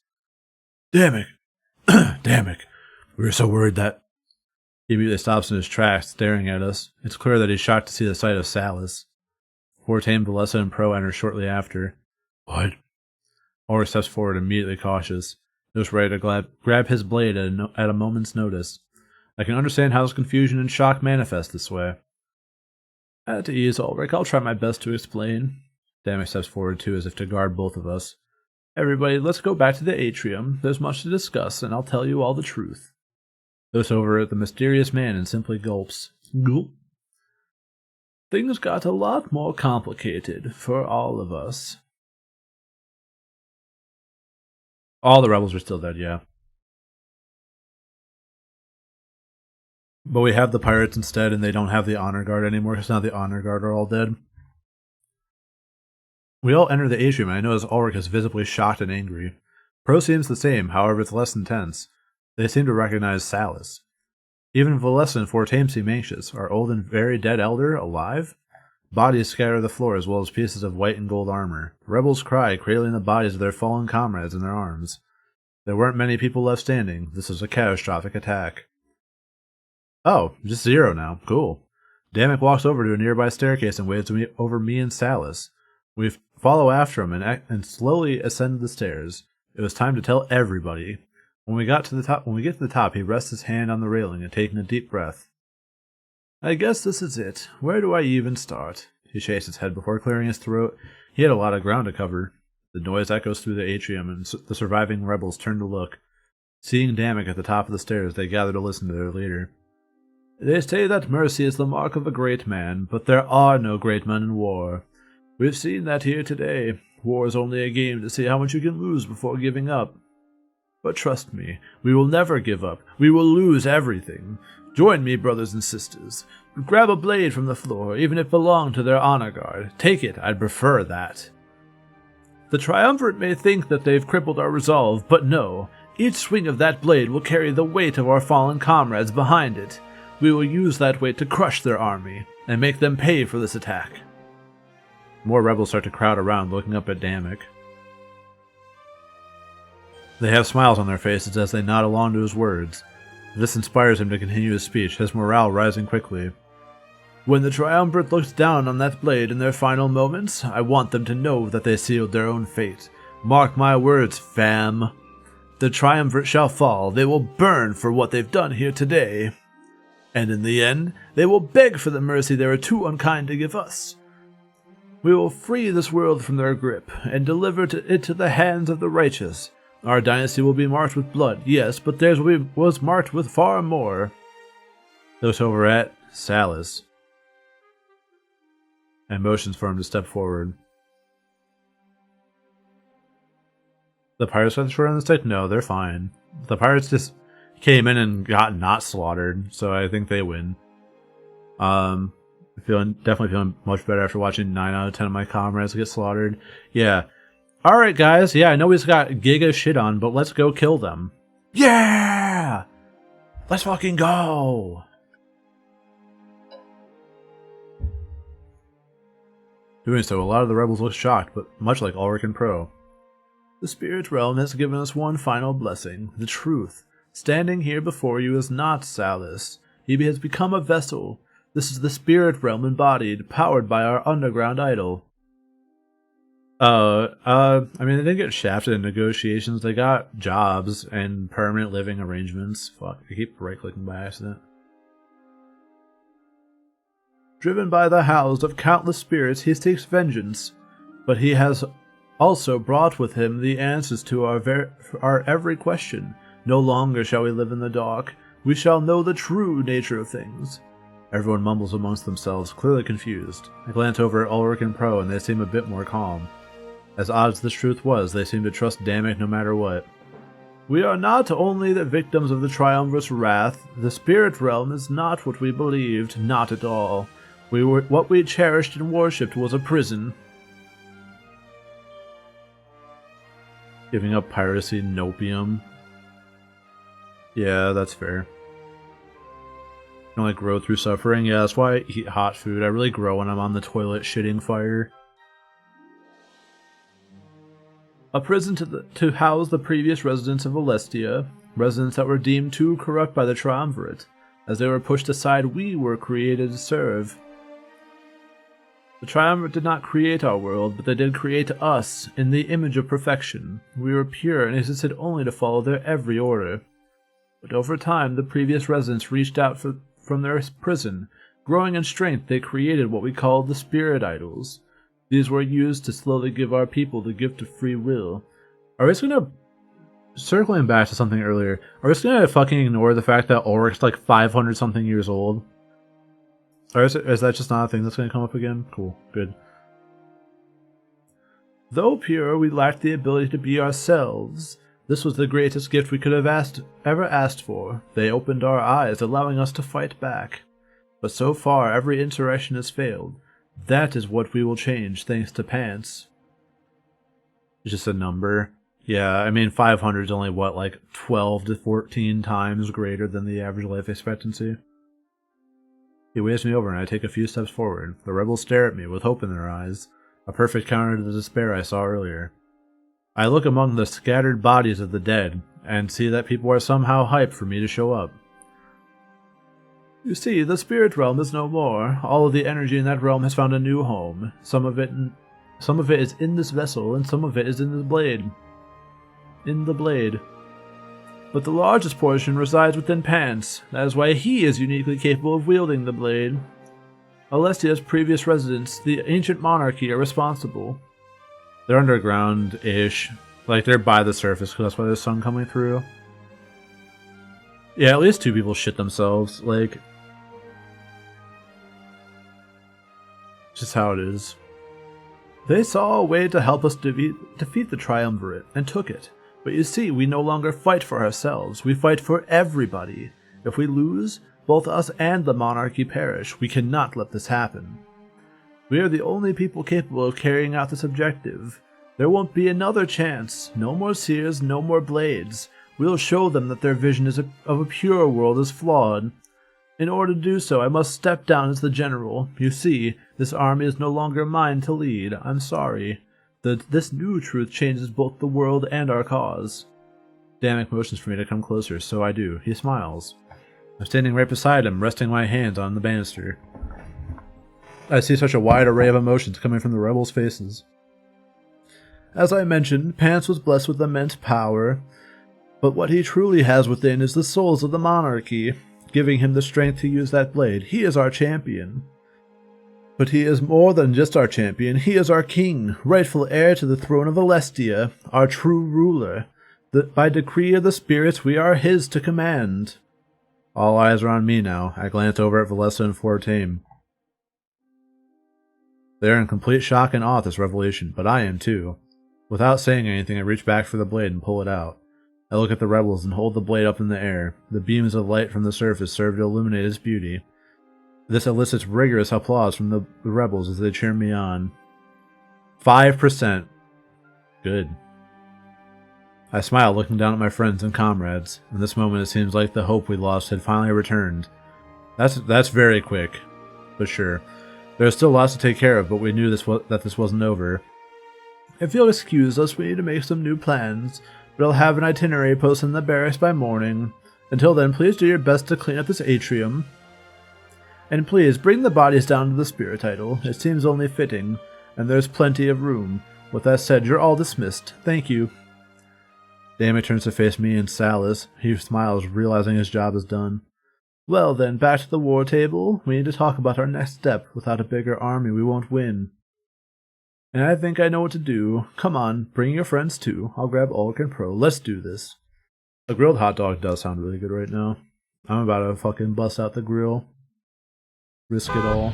Damek! Damek! We were so worried that... He immediately stops in his tracks, staring at us. It's clear that he's shocked to see the sight of Salus. Fortame, Valessa, and Pro enter shortly after. What? Ulrich steps forward, immediately cautious. He was ready to grab his blade at a moment's notice. I can understand how his confusion and shock manifest this way. At ease, Ulrich. I'll try my best to explain. Damek steps forward too, as if to guard both of us. Everybody, let's go back to the atrium. There's much to discuss, and I'll tell you all the truth. Looks over at the mysterious man and simply gulps. Gulp. Things got a lot more complicated for all of us. All the rebels are still dead, yeah. But we have the pirates instead, and they don't have the honor guard anymore, because now the honor guard are all dead. We all enter the atrium, and I notice Ulrich is visibly shocked and angry. Pro seems the same, however it's less intense. They seem to recognize Salus. Even Valessa and Fortame seem anxious. Our old and very dead elder alive? Bodies scatter the floor as well as pieces of white and gold armor. Rebels cry, cradling the bodies of their fallen comrades in their arms. There weren't many people left standing. This was a catastrophic attack. Oh, just 0 now. Cool. Damek walks over to a nearby staircase and waves over me and Salus. We follow after him and slowly ascend the stairs. It was time to tell everybody. When we get to the top, he rests his hand on the railing and taking a deep breath. I guess this is it. Where do I even start? He shakes his head before clearing his throat. He had a lot of ground to cover. The noise echoes through the atrium, and the surviving rebels turn to look. Seeing Damek at the top of the stairs, they gather to listen to their leader. They say that mercy is the mark of a great man, but there are no great men in war. We've seen that here today. War is only a game to see how much you can lose before giving up. But trust me, we will never give up. We will lose everything. Join me, brothers and sisters. Grab a blade from the floor, even if it belonged to their honor guard. Take it, I'd prefer that. The triumvirate may think that they've crippled our resolve, but no. Each swing of that blade will carry the weight of our fallen comrades behind it. We will use that weight to crush their army, and make them pay for this attack. More rebels start to crowd around, looking up at Damek. They have smiles on their faces as they nod along to his words. This inspires him to continue his speech, his morale rising quickly. When the triumvirate looks down on that blade in their final moments, I want them to know that they sealed their own fate. Mark my words, fam. The triumvirate shall fall. They will burn for what they've done here today. And in the end, they will beg for the mercy they were too unkind to give us. We will free this world from their grip, and deliver it to the hands of the righteous. Our dynasty will be marked with blood, yes, but theirs was marked with far more. Looks over at Salus, and motions for him to step forward. The pirates got the short end of the stick? No, they're fine. The pirates just came in and got not slaughtered, so I think they win. Definitely feeling much better after watching 9 out of 10 of my comrades get slaughtered. Yeah. Alright, guys. Yeah, I know we've got giga shit on, but let's go kill them. Yeah! Let's fucking go! Doing so, a lot of the rebels look shocked, but much like Ulrich and Pro. The spirit realm has given us one final blessing, the truth. Standing here before you is not Salus. He has become a vessel. This is the spirit realm embodied, powered by our underground idol. I mean, they didn't get shafted in negotiations. They got jobs and permanent living arrangements. Fuck, I keep right-clicking by accident. Driven by the howls of countless spirits, he seeks vengeance, but he has also brought with him the answers to our every question. No longer shall we live in the dark. We shall know the true nature of things. Everyone mumbles amongst themselves, clearly confused. I glance over at Ulrich and Pro, and they seem a bit more calm. As odd as this truth was, they seem to trust Damek no matter what. We are not only the victims of the triumvirate's wrath. The spirit realm is not what we believed, not at all. What we cherished and worshipped was a prison. Giving up piracy and opium. Yeah, that's fair. You can only grow through suffering. Yeah, that's why I eat hot food. I really grow when I'm on the toilet shitting fire. A prison to house the previous residents of Alestia, residents that were deemed too corrupt by the triumvirate. As they were pushed aside, we were created to serve. The triumvirate did not create our world, but they did create us in the image of perfection. We were pure and existed only to follow their every order. But over time, the previous residents reached out from their prison. Growing in strength, they created what we called the spirit idols. These were used to slowly give our people the gift of free will. Are we just gonna... Circling back to something earlier, are we just gonna fucking ignore the fact that Ulrich's like 500-something years old? Or is that just not a thing that's gonna come up again? Cool, good. Though pure, we lacked the ability to be ourselves. This was the greatest gift we could have ever asked for. They opened our eyes, allowing us to fight back. But so far, every insurrection has failed. That is what we will change, thanks to Pants. It's just a number. Yeah, I mean, 500 is only, what, like 12 to 14 times greater than the average life expectancy? He waves me over and I take a few steps forward. The rebels stare at me with hope in their eyes, a perfect counter to the despair I saw earlier. I look among the scattered bodies of the dead, and see that people are somehow hyped for me to show up. You see, the spirit realm is no more. All of the energy in that realm has found a new home. Some of it is in this vessel, and some of it is in the blade. But the largest portion resides within Pants. That is why he is uniquely capable of wielding the blade. Alessia's previous residents, the ancient monarchy, are responsible. They're underground-ish. Like, they're by the surface, because that's why there's sun coming through. Yeah, at least 2 people shit themselves. Like, just how it is. They saw a way to help us defeat the Triumvirate, and took it. But you see, we no longer fight for ourselves. We fight for everybody. If we lose, both us and the monarchy perish. We cannot let this happen. We are the only people capable of carrying out this objective. There won't be another chance. No more seers, no more blades. We'll show them that their vision of a pure world is flawed. In order to do so, I must step down as the general. You see, this army is no longer mine to lead. I'm sorry. This new truth changes both the world and our cause. Damek motions for me to come closer, so I do. He smiles. I'm standing right beside him, resting my hands on the banister. I see such a wide array of emotions coming from the rebels' faces. As I mentioned, Pants was blessed with immense power, but what he truly has within is the souls of the monarchy, giving him the strength to use that blade. He is our champion. But he is more than just our champion. He is our king, rightful heir to the throne of Alestia, our true ruler. By decree of the spirits, we are his to command. All eyes are on me now. I glance over at Valessa and Fortame. They are in complete shock and awe at this revelation, but I am too. Without saying anything, I reach back for the blade and pull it out. I look at the rebels and hold the blade up in the air. The beams of light from the surface serve to illuminate its beauty. This elicits rigorous applause from the rebels as they cheer me on. 5%. Good. I smile, looking down at my friends and comrades. In this moment, it seems like the hope we lost had finally returned. That's very quick, but sure. There is still lots to take care of, but we knew that this wasn't over. If you'll excuse us, we need to make some new plans, but I'll have an itinerary posted in the barracks by morning. Until then, please do your best to clean up this atrium. And please, bring the bodies down to the spirit idol. It seems only fitting, and there's plenty of room. With that said, you're all dismissed. Thank you. Damek turns to face me and Salas. He smiles, realizing his job is done. Well then, back to the war table. We need to talk about our next step. Without a bigger army, we won't win. And I think I know what to do. Come on, bring your friends too. I'll grab Ulrich and Pro. Let's do this. A grilled hot dog does sound really good right now. I'm about to fucking bust out the grill. Risk it all.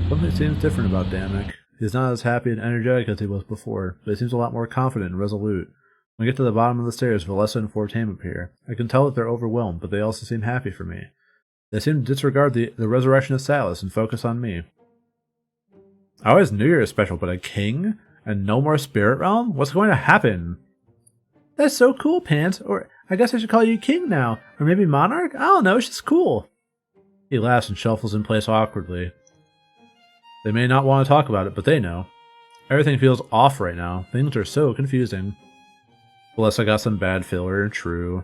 Something seems different about Damek. He's not as happy and energetic as he was before, but he seems a lot more confident and resolute. When we get to the bottom of the stairs, Valessa and Fortame appear. I can tell that they're overwhelmed, but they also seem happy for me. They seem to disregard the resurrection of Salas and focus on me. I always knew you were special, but a king? And no more spirit realm? What's going to happen? That's so cool, Pants. Or I guess I should call you king now. Or maybe monarch? I don't know, it's just cool. He laughs and shuffles in place awkwardly. They may not want to talk about it, but they know. Everything feels off right now. Things are so confusing. Unless I got some bad filler, true.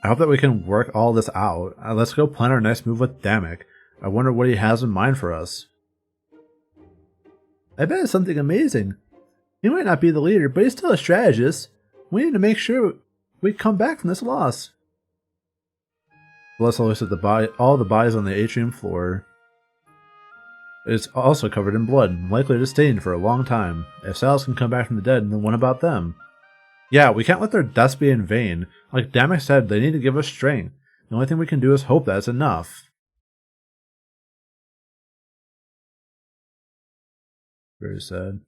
I hope that we can work all this out. Let's go plan our next move with Damek. I wonder what he has in mind for us. I bet it's something amazing. He might not be the leader, but he's still a strategist. We need to make sure we come back from this loss. Valessa looks at all the bodies on the atrium floor. It's also covered in blood, and likely to stain for a long time. If Salas can come back from the dead, then what about them? Yeah, we can't let their deaths be in vain. Like Damek said, they need to give us strength. The only thing we can do is hope that's enough. Very sad.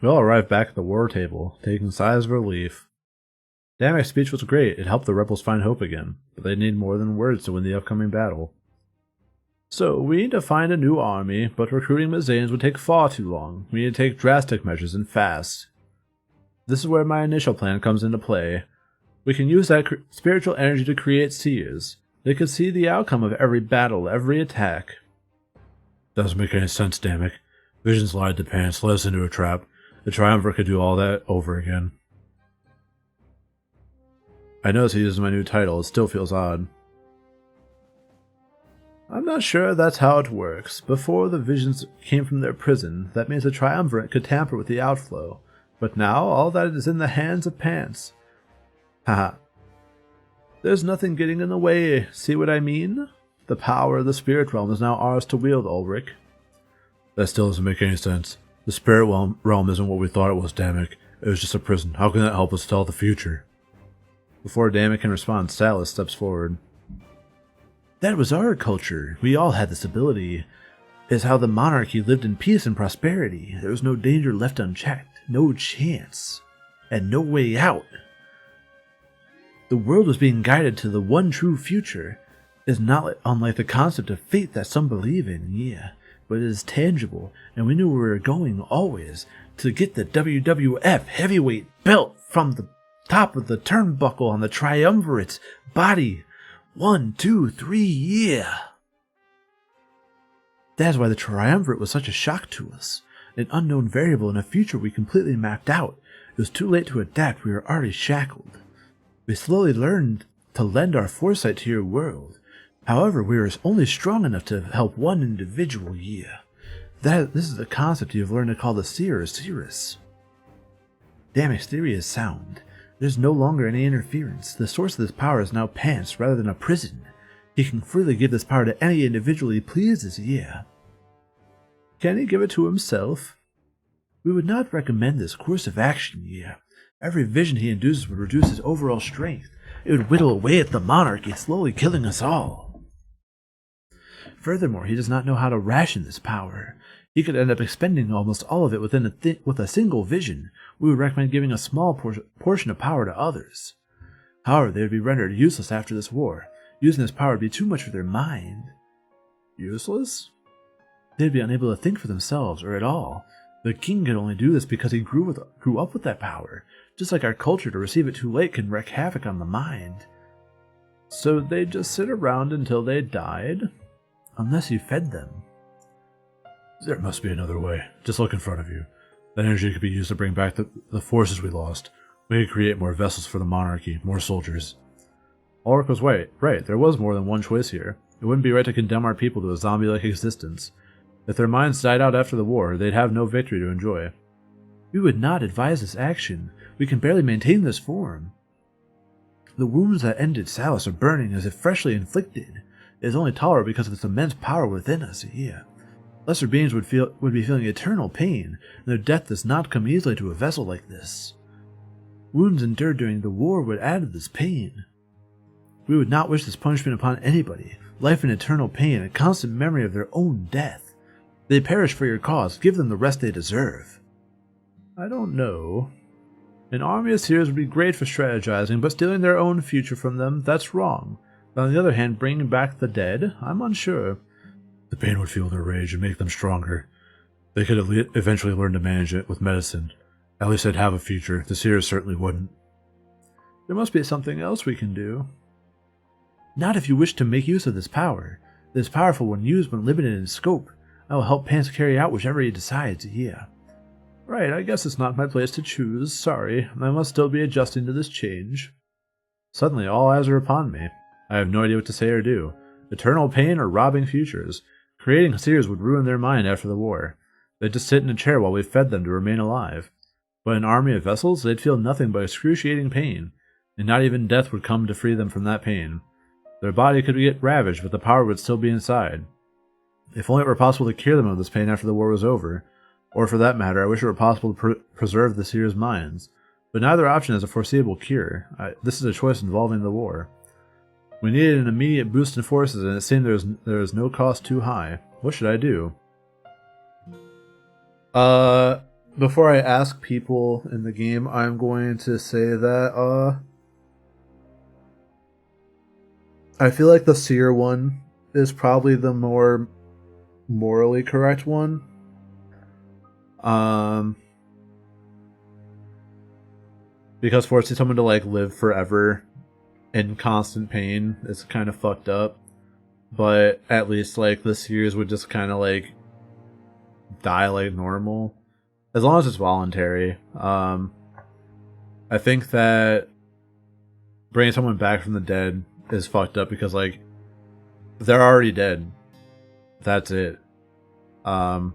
We all arrived back at the war table, taking sighs of relief. Damek's speech was great. It helped the rebels find hope again, but they need more than words to win the upcoming battle. So, we need to find a new army, but recruiting Mazanes would take far too long. We need to take drastic measures and fast. This is where my initial plan comes into play. We can use that spiritual energy to create seers. They could see the outcome of every battle, every attack. Doesn't make any sense, dammit. Visions lied to Pants, led us into a trap. The Triumvirate could do all that over again. I notice he uses my new title. It still feels odd. I'm not sure that's how it works. Before the visions came from their prison, that means the Triumvirate could tamper with the outflow. But now, all that is in the hands of Pants. Haha. There's nothing getting in the way, see what I mean? The power of the spirit realm is now ours to wield, Ulrich. That still doesn't make any sense. The spirit realm isn't what we thought it was, dammit. It was just a prison. How can that help us tell the future? Before dammit can respond, Salus steps forward. That was our culture. We all had this ability. It is how the monarchy lived in peace and prosperity. There was no danger left unchecked, no chance, and no way out. The world was being guided to the one true future. It is not unlike the concept of fate that some believe in, yeah, but it is tangible, and we knew we were going always to get the WWF heavyweight belt from the top of the turnbuckle on the Triumvirate's body. 1, 2, 3, yeah. That's why the Triumvirate was such a shock to us. An unknown variable in a future we completely mapped out. It was too late to adapt, we were already shackled. We slowly learned to lend our foresight to your world. However, we were only strong enough to help one individual, yeah. This is the concept you've learned to call the seer or seeress. Dammic's theory is sound. There's no longer any interference. The source of this power is now Pants rather than a prison. He can freely give this power to any individual he pleases, yeah. Can he give it to himself? We would not recommend this course of action, yeah. Every vision he induces would reduce his overall strength. It would whittle away at the monarchy, slowly killing us all. Furthermore, he does not know how to ration this power. He could end up expending almost all of it with a single vision. We would recommend giving a small portion of power to others. However, they would be rendered useless after this war. Using this power would be too much for their mind. Useless? They'd be unable to think for themselves, or at all. The king could only do this because he grew up with that power. Just like our culture, to receive it too late can wreak havoc on the mind. So they'd just sit around until they died? Unless you fed them. There must be another way. Just look in front of you. That energy could be used to bring back the forces we lost. We could create more vessels for the monarchy, more soldiers. Ulrich was right. There was more than one choice here. It wouldn't be right to condemn our people to a zombie-like existence. If their minds died out after the war, they'd have no victory to enjoy. We would not advise this action. We can barely maintain this form. The wounds that ended Salus are burning as if freshly inflicted. It is only tolerable because of its immense power within us, yeah. Lesser beings would be feeling eternal pain, and their death does not come easily to a vessel like this. Wounds endured during the war would add to this pain. We would not wish this punishment upon anybody. Life in eternal pain, a constant memory of their own death. They perish for your cause. Give them the rest they deserve. I don't know. An army of seers would be great for strategizing, but stealing their own future from them, that's wrong. But on the other hand, bringing back the dead, I'm unsure. The pain would fuel their rage and make them stronger. They could eventually learn to manage it with medicine. At least they'd have a future. The seers certainly wouldn't. There must be something else we can do. Not if you wish to make use of this power. It is powerful when used but limited in scope. I will help Pants carry out whichever he decides, yeah. Right, I guess it's not my place to choose. Sorry, I must still be adjusting to this change. Suddenly, all eyes are upon me. I have no idea what to say or do. Eternal pain or robbing futures. Creating seers would ruin their mind after the war. They'd just sit in a chair while we fed them to remain alive. But an army of vessels, they'd feel nothing but excruciating pain, and not even death would come to free them from that pain. Their body could get ravaged, but the power would still be inside. If only it were possible to cure them of this pain after the war was over. Or for that matter, I wish it were possible to preserve the seers' minds. But neither option has a foreseeable cure. This is a choice involving the war. We needed an immediate boost in forces, and it seemed there was no cost too high. What should I do? Before I ask people in the game, I'm going to say that, I feel like the seer one is probably the more morally correct one. Because forcing someone to like live forever in constant pain is kind of fucked up. But at least like the Seers would just kind of like die like normal, as long as it's voluntary. I think that bringing someone back from the dead is fucked up because like they're already dead. That's it. But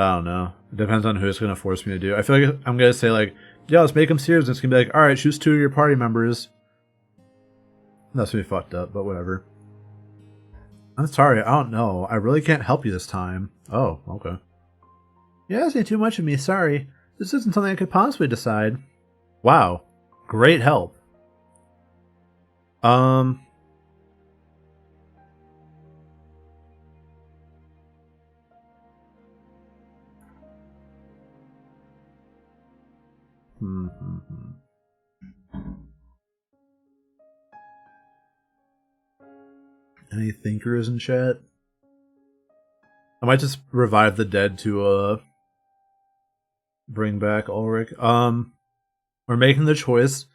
I don't know. It depends on who it's gonna force me to do. I feel like I'm gonna say like, yeah, let's make them Seers, and it's gonna be like, all right, choose 2 of your party members. That's gonna be fucked up, but whatever. I'm sorry, I don't know. I really can't help you this time. Oh, okay. You're asking too much of me, sorry. This isn't something I could possibly decide. Wow. Great help. Any thinkers in chat? I might just revive the dead to bring back Ulrich. We're making the choice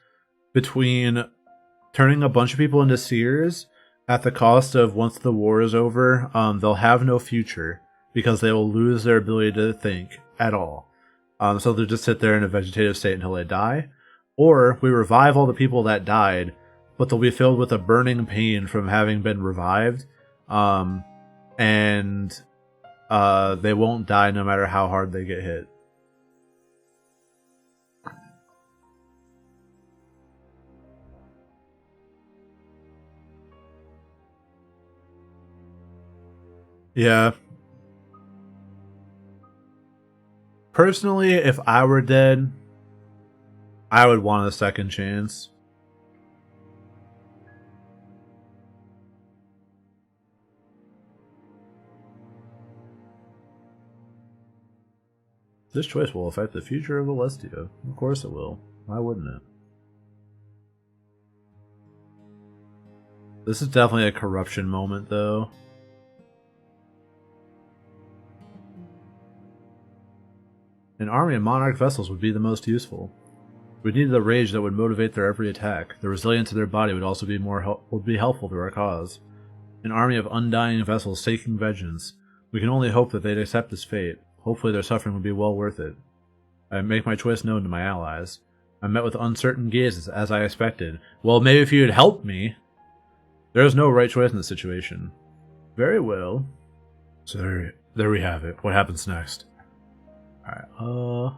between turning a bunch of people into Seers at the cost of, once the war is over, they'll have no future because they will lose their ability to think at all. So they'll just sit there in a vegetative state until they die. Or we revive all the people that died, but they'll be filled with a burning pain from having been revived. And they won't die no matter how hard they get hit. Yeah. Personally, if I were dead, I would want a second chance. This choice will affect the future of Alestia. Of course it will. Why wouldn't it? This is definitely a corruption moment, though. An army of monarch vessels would be the most useful. We needed the rage that would motivate their every attack. The resilience of their body would also be would be helpful to our cause. An army of undying vessels seeking vengeance. We can only hope that they'd accept this fate. Hopefully their suffering would be well worth it. I make my choice known to my allies. I'm met with uncertain gazes, as I expected. Well, maybe if you'd helped me. There is no right choice in this situation. Very well. So there we have it. What happens next? Alright,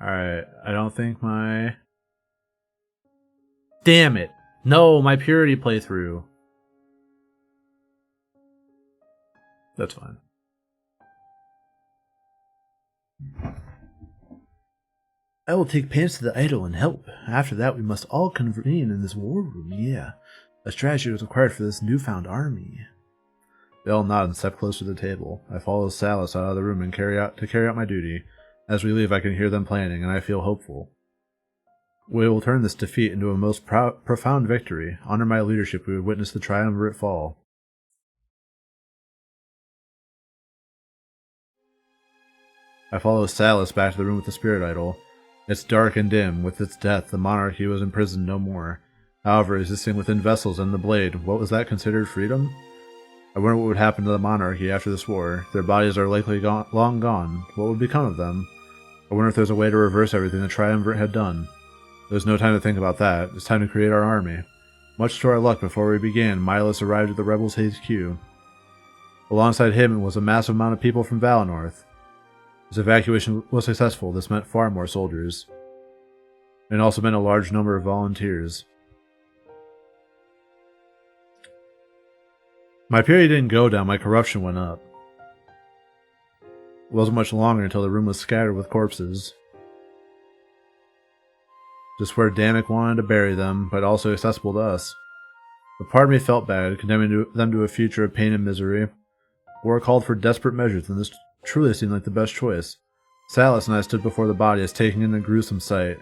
Alright, I don't think my... Damn it! No, my Purity playthrough. That's fine. I will take pains to the idol and help. After that, we must all convene in this war room, yeah. A strategy was required for this newfound army. They all nod and step closer to the table. I follow Salus out of the room and carry out my duty. As we leave, I can hear them planning, and I feel hopeful. We will turn this defeat into a most profound victory. Under my leadership, we would witness the triumvirate fall. I follow Salus back to the room with the spirit idol. It's dark and dim. With its death, the monarchy was imprisoned no more. However, existing within vessels and the blade, what was that considered freedom? I wonder what would happen to the monarchy after this war. Their bodies are likely long gone. What would become of them? I wonder if there's a way to reverse everything the triumvirate had done. There's no time to think about that. It's time to create our army. Much to our luck, before we began, Milos arrived at the rebels' HQ. Alongside him was a massive amount of people from Valinor. As evacuation was successful, this meant far more soldiers. And also meant a large number of volunteers. My period didn't go down, my corruption went up. It wasn't much longer until the room was scattered with corpses. Just where Damek wanted to bury them, but also accessible to us. But part of me felt bad, condemning them to a future of pain and misery. War called for desperate measures, and this truly seemed like the best choice. Salus and I stood before the bodies, taking in the gruesome sight.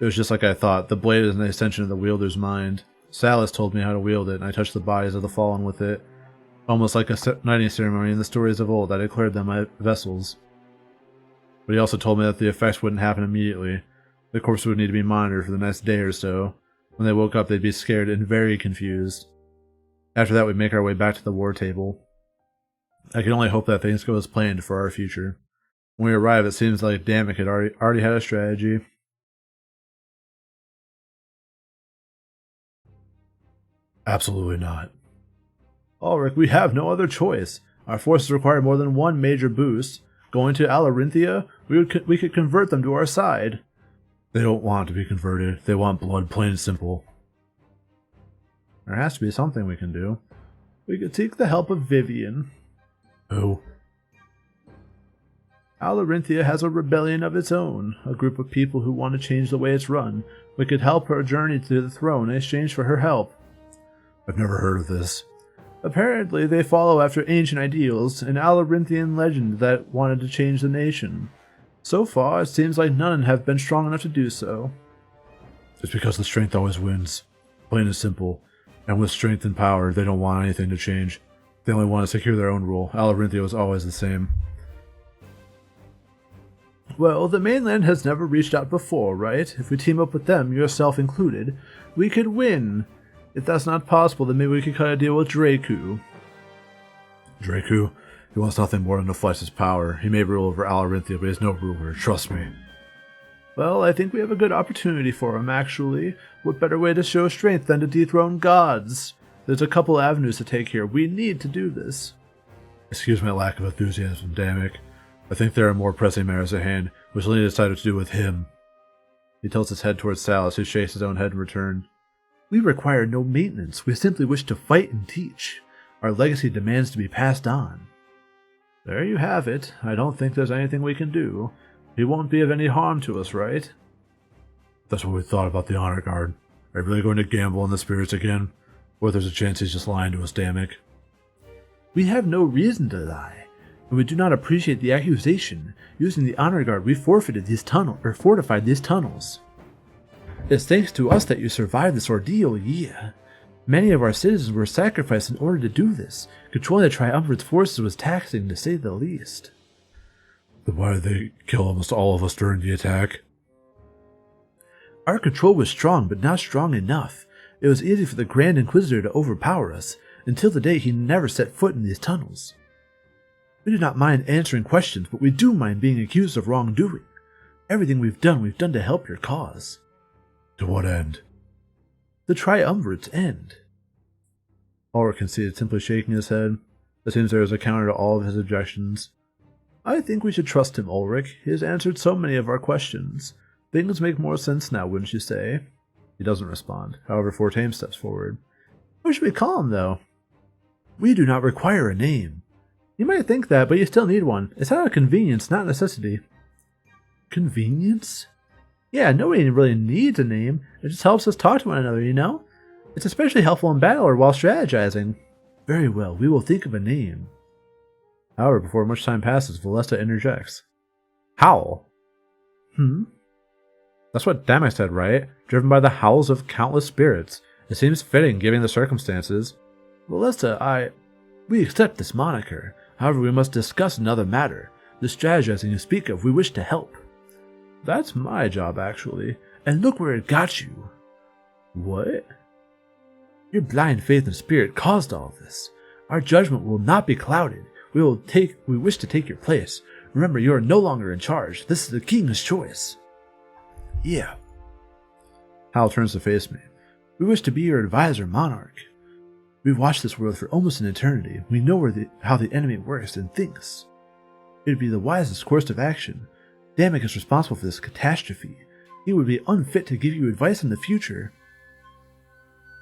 It was just like I thought. The blade is an extension of the wielder's mind. Salus told me how to wield it, and I touched the bodies of the fallen with it. Almost like a knighting ceremony in the stories of old, I declared them my vessels. But he also told me that the effects wouldn't happen immediately. The corpse would need to be monitored for the next day or so. When they woke up, they'd be scared and very confused. After that, we'd make our way back to the war table. I can only hope that things go as planned for our future. When we arrive, it seems like Damek had already had a strategy. Absolutely not. Ulrich, we have no other choice. Our forces require more than one major boost. Going to Alarinthia, we could convert them to our side. They don't want to be converted. They want blood, plain and simple. There has to be something we can do. We could seek the help of Vivian. Who? Alarinthia has a rebellion of its own, a group of people who want to change the way it's run. We could help her journey to the throne in exchange for her help. I've never heard of this. Apparently, they follow after ancient ideals, an Alarinthian legend that wanted to change the nation. So far, it seems like none have been strong enough to do so. It's because the strength always wins. Plain and simple. And with strength and power, they don't want anything to change. They only want to secure their own rule. Alarinthia was always the same. Well, the mainland has never reached out before, right? If we team up with them, yourself included, we could win. If that's not possible, then maybe we could cut a deal with Draku. Draku? He wants nothing more than to flex his power. He may rule over Alarinthia, but he has no ruler, trust me. Well, I think we have a good opportunity for him, actually. What better way to show strength than to dethrone gods? There's a couple avenues to take here. We need to do this. Excuse my lack of enthusiasm, Damek. I think there are more pressing matters at hand, which Lena decided to do with him. He tilts his head towards Salus, who shakes his own head in return. We require no maintenance. We simply wish to fight and teach. Our legacy demands to be passed on. There you have it. I don't think there's anything we can do. He won't be of any harm to us, right? That's what we thought about the Honor Guard. Are you really going to gamble on the spirits again? Or there's a chance he's just lying to us, Damek? We have no reason to lie, and we do not appreciate the accusation. Using the Honor Guard, we fortified these tunnels. It's thanks to us that you survived this ordeal, yeah. Many of our citizens were sacrificed in order to do this. Controlling the Triumvirate's forces was taxing, to say the least. Then why did they kill almost all of us during the attack? Our control was strong, but not strong enough. It was easy for the Grand Inquisitor to overpower us, until the day he never set foot in these tunnels. We do not mind answering questions, but we do mind being accused of wrongdoing. Everything we've done to help your cause. To what end? The Triumvirate's end. Ulrich conceded, simply shaking his head. It seems there is a counter to all of his objections. I think we should trust him, Ulrich. He has answered so many of our questions. Things make more sense now, wouldn't you say? He doesn't respond. However, Fortame steps forward. What should we call him, though? We do not require a name. You might think that, but you still need one. It's out of convenience, not necessity. Convenience? Yeah, nobody really needs a name. It just helps us talk to one another, you know? It's especially helpful in battle or while strategizing. Very well, we will think of a name. However, before much time passes, Valeska interjects. Howl? That's what Damek said, right? Driven by the howls of countless spirits. It seems fitting, given the circumstances. Valeska, we accept this moniker. However, we must discuss another matter. The strategizing you speak of, we wish to help. That's my job, actually. And look where it got you. What? Your blind faith and spirit caused all this. Our judgment will not be clouded. We wish to take your place. Remember, you are no longer in charge. This is the king's choice. Yeah. Hal turns to face me. We wish to be your advisor, Monarch. We've watched this world for almost an eternity. We know how the enemy works and thinks. It would be the wisest course of action. Damek is responsible for this catastrophe. He would be unfit to give you advice in the future.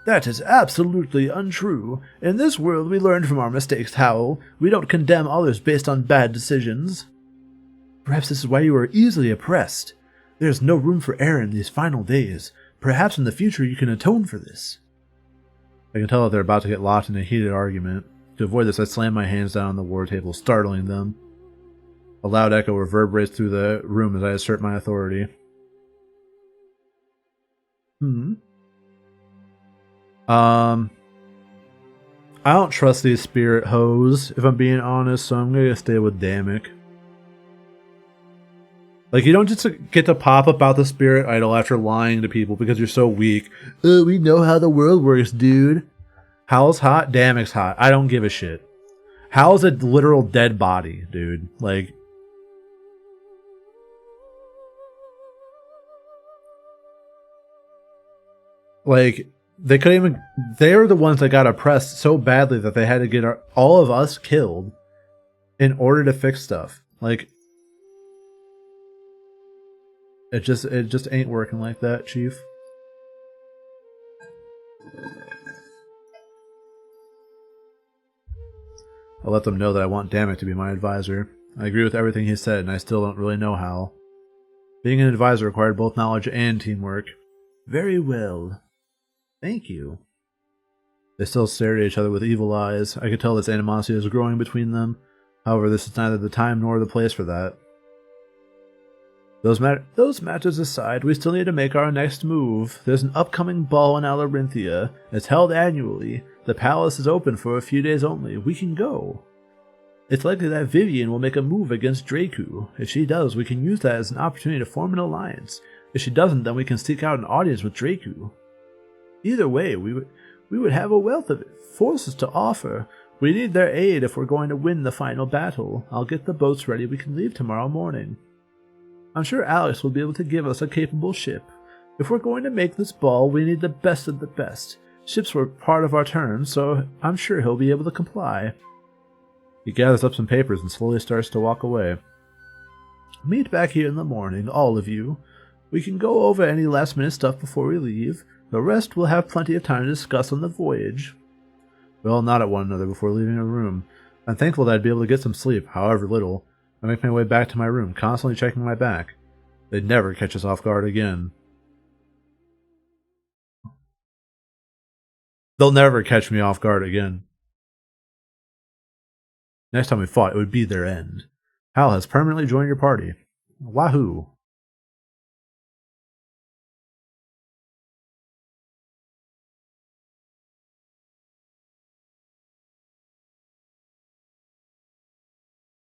That is absolutely untrue. In this world we learned from our mistakes, Howl. We don't condemn others based on bad decisions. Perhaps this is why you are easily oppressed. There is no room for error in these final days. Perhaps in the future you can atone for this. I can tell that they're about to get locked in a heated argument. To avoid this, I slam my hands down on the war table, startling them. A loud echo reverberates through the room as I assert my authority. I don't trust these spirit hoes, if I'm being honest, so I'm gonna stay with Damek. Like, you don't just get to pop about the spirit idol after lying to people because you're so weak. We know how the world works, dude. Hal's hot? Damek's hot. I don't give a shit. Hal's a literal dead body, dude. Like, they couldn't even. They were the ones that got oppressed so badly that they had to get all of us killed in order to fix stuff. Like, it just ain't working like that, Chief. I'll let them know that I want Damek to be my advisor. I agree with everything he said, and I still don't really know how. Being an advisor required both knowledge and teamwork. Very well. Thank you. They still stared at each other with evil eyes. I could tell this animosity was growing between them. However, this is neither the time nor the place for that. Those matters aside, we still need to make our next move. There's an upcoming ball in Alarinthia. It's held annually. The palace is open for a few days only. We can go. It's likely that Vivian will make a move against Draku. If she does, we can use that as an opportunity to form an alliance. If she doesn't, then we can seek out an audience with Draku. Either way, we would have a wealth of forces to offer. We need their aid if we're going to win the final battle. I'll get the boats ready. We can leave tomorrow morning. I'm sure Alex will be able to give us a capable ship. If we're going to make this ball, we need the best of the best. Ships were part of our terms, so I'm sure he'll be able to comply. He gathers up some papers and slowly starts to walk away. Meet back here in the morning, all of you. We can go over any last-minute stuff before we leave. The rest we'll have plenty of time to discuss on the voyage. We all nod at one another before leaving the room. I'm thankful that I'd be able to get some sleep, however little. I make my way back to my room, constantly checking my back. They'd never catch us off guard again. They'll never catch me off guard again. Next time we fought, it would be their end. Hal has permanently joined your party. Wahoo!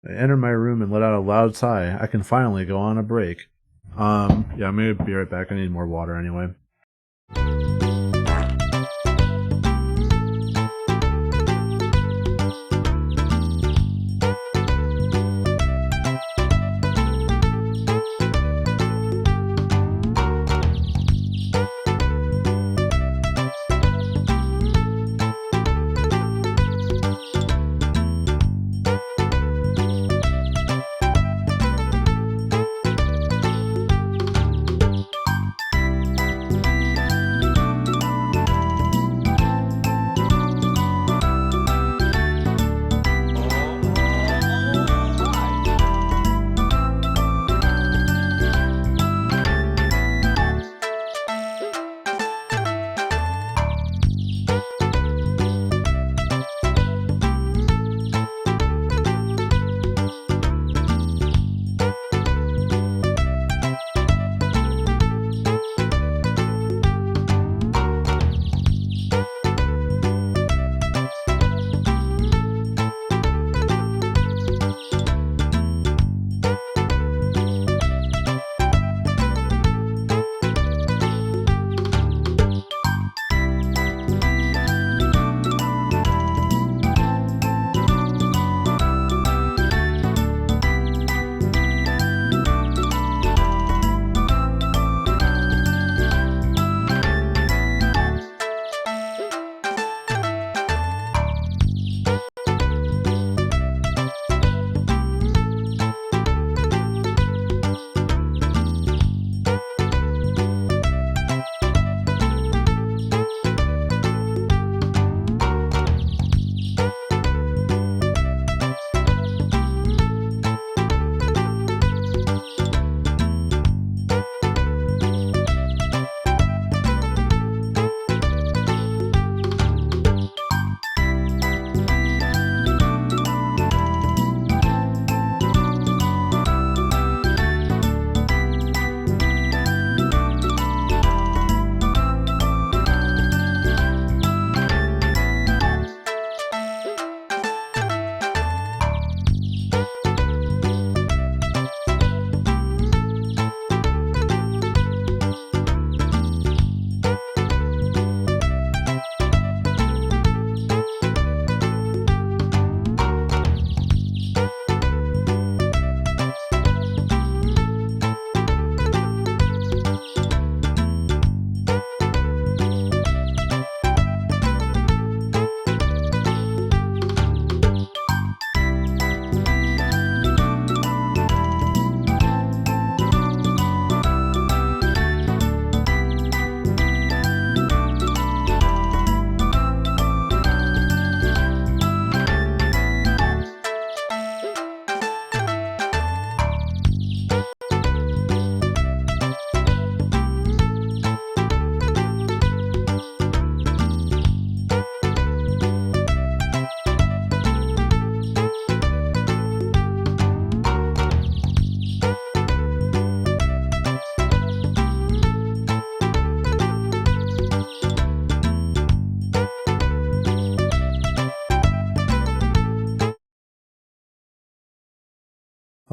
I enter my room and let out a loud sigh. I can finally go on a break. Yeah, I'm gonna be right back. I need more water anyway.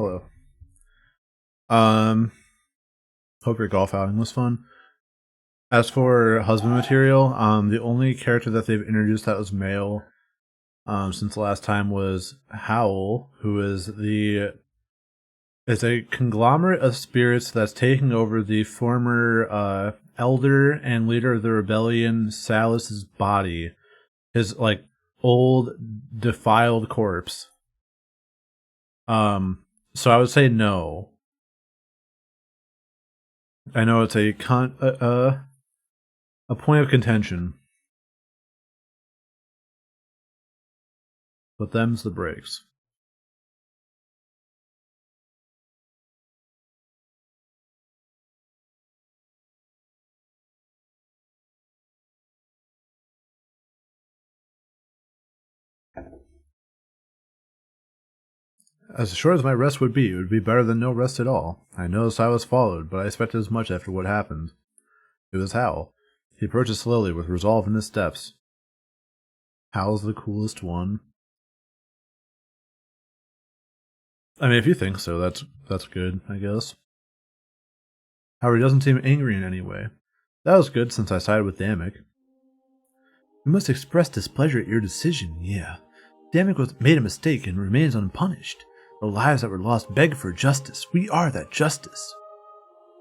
Hello. Hope your golf outing was fun. As for husband material, the only character that they've introduced that was male, since the last time was Howl, who is a conglomerate of spirits that's taking over the former elder and leader of the rebellion, Salus's body, his like old defiled corpse. So I would say no. I know it's a point of contention, but them's the breaks. As short as my rest would be, it would be better than no rest at all. I noticed I was followed, but I expected as much after what happened. It was Hal. He approached slowly, with resolve in his steps. Hal's the coolest one. I mean, if you think so, that's good, I guess. However, he doesn't seem angry in any way. That was good, since I sided with Damek. We must express displeasure at your decision, yeah. Damek made a mistake and remains unpunished. The lives that were lost beg for justice. We are that justice.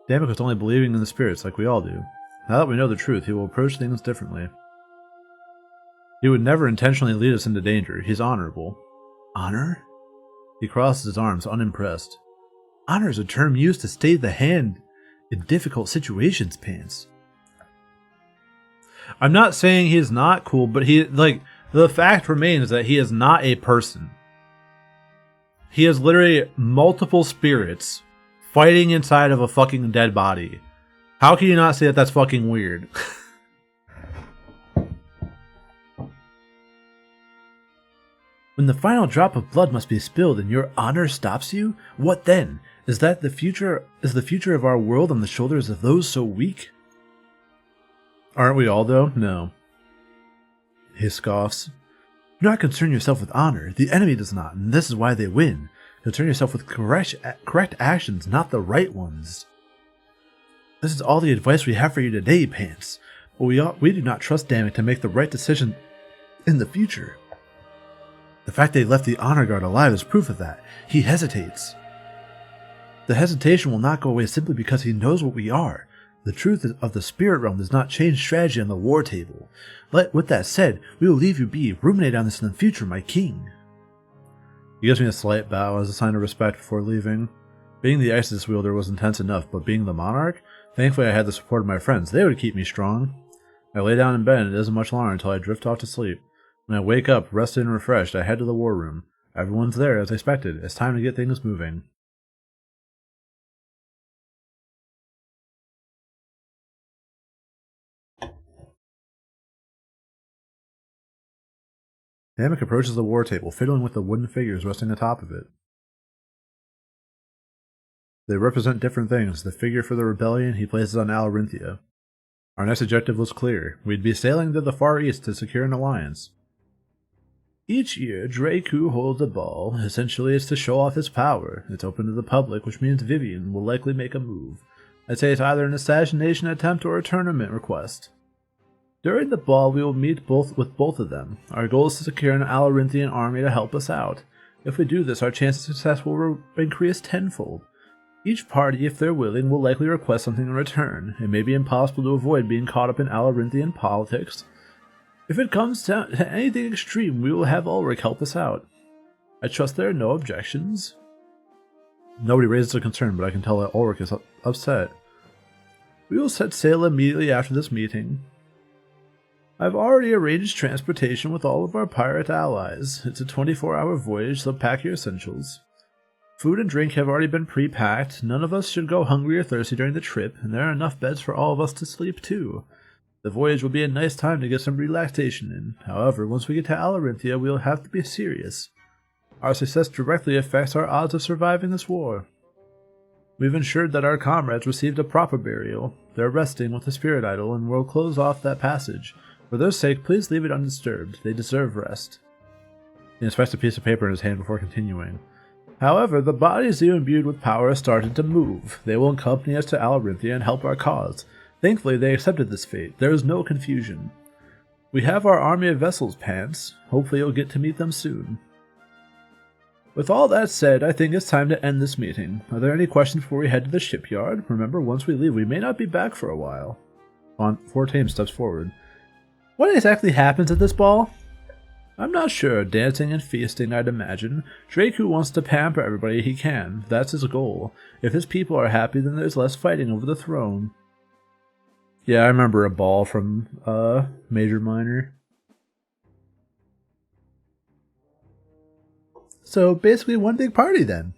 Damek was only believing in the spirits like we all do. Now that we know the truth, he will approach things differently. He would never intentionally lead us into danger. He's honorable. Honor? He crosses his arms, unimpressed. Honor is a term used to stay the hand in difficult situations, Pants. I'm not saying he's not cool, but the fact remains that he is not a person. He is literally multiple spirits fighting inside of a fucking dead body. How can you not say that that's fucking weird? When the final drop of blood must be spilled and your honor stops you, what then? Is the future of our world on the shoulders of those so weak? Aren't we all, though? No. He scoffs. Do not concern yourself with honor. The enemy does not, and this is why they win. Concern yourself with correct actions, not the right ones. This is all the advice we have for you today, Pants. But we do not trust Damek to make the right decision in the future. The fact they left the honor guard alive is proof of that. He hesitates. The hesitation will not go away simply because he knows what we are. The truth of the spirit realm does not change strategy on the war table. With that said, we will leave you be. Ruminate on this in the future, my king. He gives me a slight bow as a sign of respect before leaving. Being the Isis wielder was intense enough, but being the monarch? Thankfully I had the support of my friends. They would keep me strong. I lay down in bed and it isn't much longer until I drift off to sleep. When I wake up, rested and refreshed, I head to the war room. Everyone's there, as expected. It's time to get things moving. Damek approaches the war table, fiddling with the wooden figures resting atop of it. They represent different things. The figure for the rebellion he places on Alarinthia. Our next objective was clear. We'd be sailing to the Far East to secure an alliance. Each year, Draku holds a ball. Essentially, it's to show off his power. It's open to the public, which means Vivian will likely make a move. I'd say it's either an assassination attempt or a tournament request. During the ball, we will meet with both of them. Our goal is to secure an Alarinthian army to help us out. If we do this, our chance of success will increase tenfold. Each party, if they're willing, will likely request something in return. It may be impossible to avoid being caught up in Alarinthian politics. If it comes to anything extreme, we will have Ulrich help us out. I trust there are no objections. Nobody raises a concern, but I can tell that Ulrich is upset. We will set sail immediately after this meeting. I've already arranged transportation with all of our pirate allies. It's a 24-hour voyage, so pack your essentials. Food and drink have already been pre-packed. None of us should go hungry or thirsty during the trip, and there are enough beds for all of us to sleep too. The voyage will be a nice time to get some relaxation in. However, once we get to Alarinthia, we'll have to be serious. Our success directly affects our odds of surviving this war. We've ensured that our comrades received a proper burial. They're resting with the spirit idol, and we'll close off that passage. For their sake, please leave it undisturbed. They deserve rest. He inspects a piece of paper in his hand before continuing. However, the bodies you imbued with power started to move. They will accompany us to Alarinthia and help our cause. Thankfully, they accepted this fate. There is no confusion. We have our army of vessels, Pants. Hopefully you'll get to meet them soon. With all that said, I think it's time to end this meeting. Are there any questions before we head to the shipyard? Remember, once we leave, we may not be back for a while. Fortame steps forward. What exactly happens at this ball? I'm not sure. Dancing and feasting, I'd imagine. Draku wants to pamper everybody he can. That's his goal. If his people are happy, then there's less fighting over the throne. Yeah, I remember a ball from Major Minor. So basically one big party then.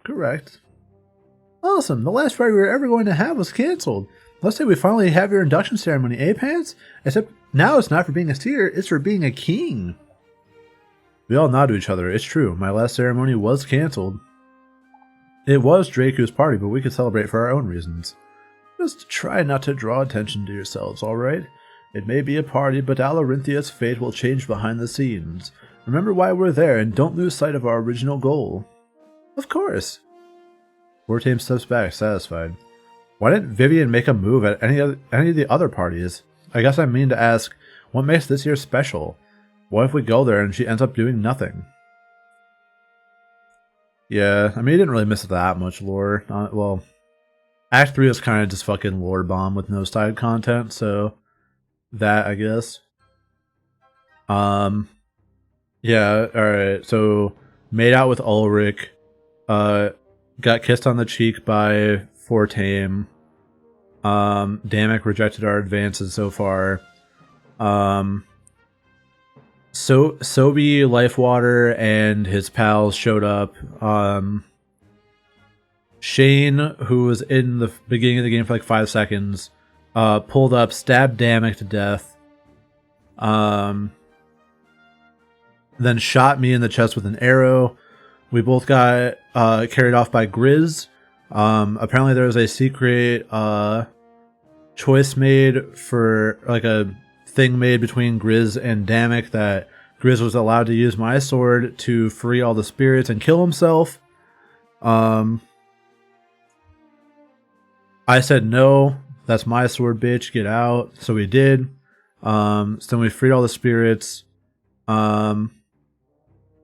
Correct. Awesome. The last party we were ever going to have was cancelled. Let's say we finally have your induction ceremony, eh, Pants? Except now it's not for being a seer, it's for being a king. We all nod to each other. It's true. My last ceremony was cancelled. It was Draku's party, but we could celebrate for our own reasons. Just try not to draw attention to yourselves, alright? It may be a party, but Alarinthia's fate will change behind the scenes. Remember why we're there, and don't lose sight of our original goal. Of course. Fortame steps back, satisfied. Why didn't Vivian make a move at any of the other parties? I guess I mean to ask, what makes this year special? What if we go there and she ends up doing nothing? Yeah, I mean, you didn't really miss that much lore. Well, Act 3 is kind of just fucking lore bomb with no side content, so that, I guess. Yeah, alright, so made out with Ulrich, got kissed on the cheek by Fortame. Damek rejected our advances so far. Sobi, Lifewater, and his pals showed up. Shane, who was in the beginning of the game for like 5 seconds, pulled up, stabbed Damek to death. Then shot me in the chest with an arrow. We both got carried off by Grizz. Apparently there was a secret choice made for, like a thing made between Grizz and Damek that Grizz was allowed to use my sword to free all the spirits and kill himself. I said, no, that's my sword, bitch, get out. So we did. So then we freed all the spirits.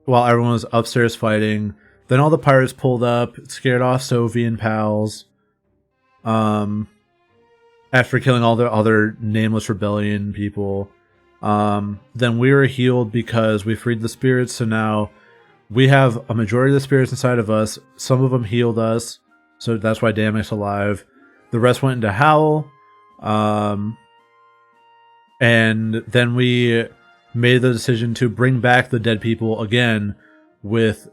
While everyone was upstairs fighting. Then all the pirates pulled up, scared off Sophie and pals. After killing all the other nameless rebellion people. Then we were healed because we freed the spirits, so now we have a majority of the spirits inside of us. Some of them healed us, so that's why Damek's alive. The rest went into Howl. And then we made the decision to bring back the dead people again with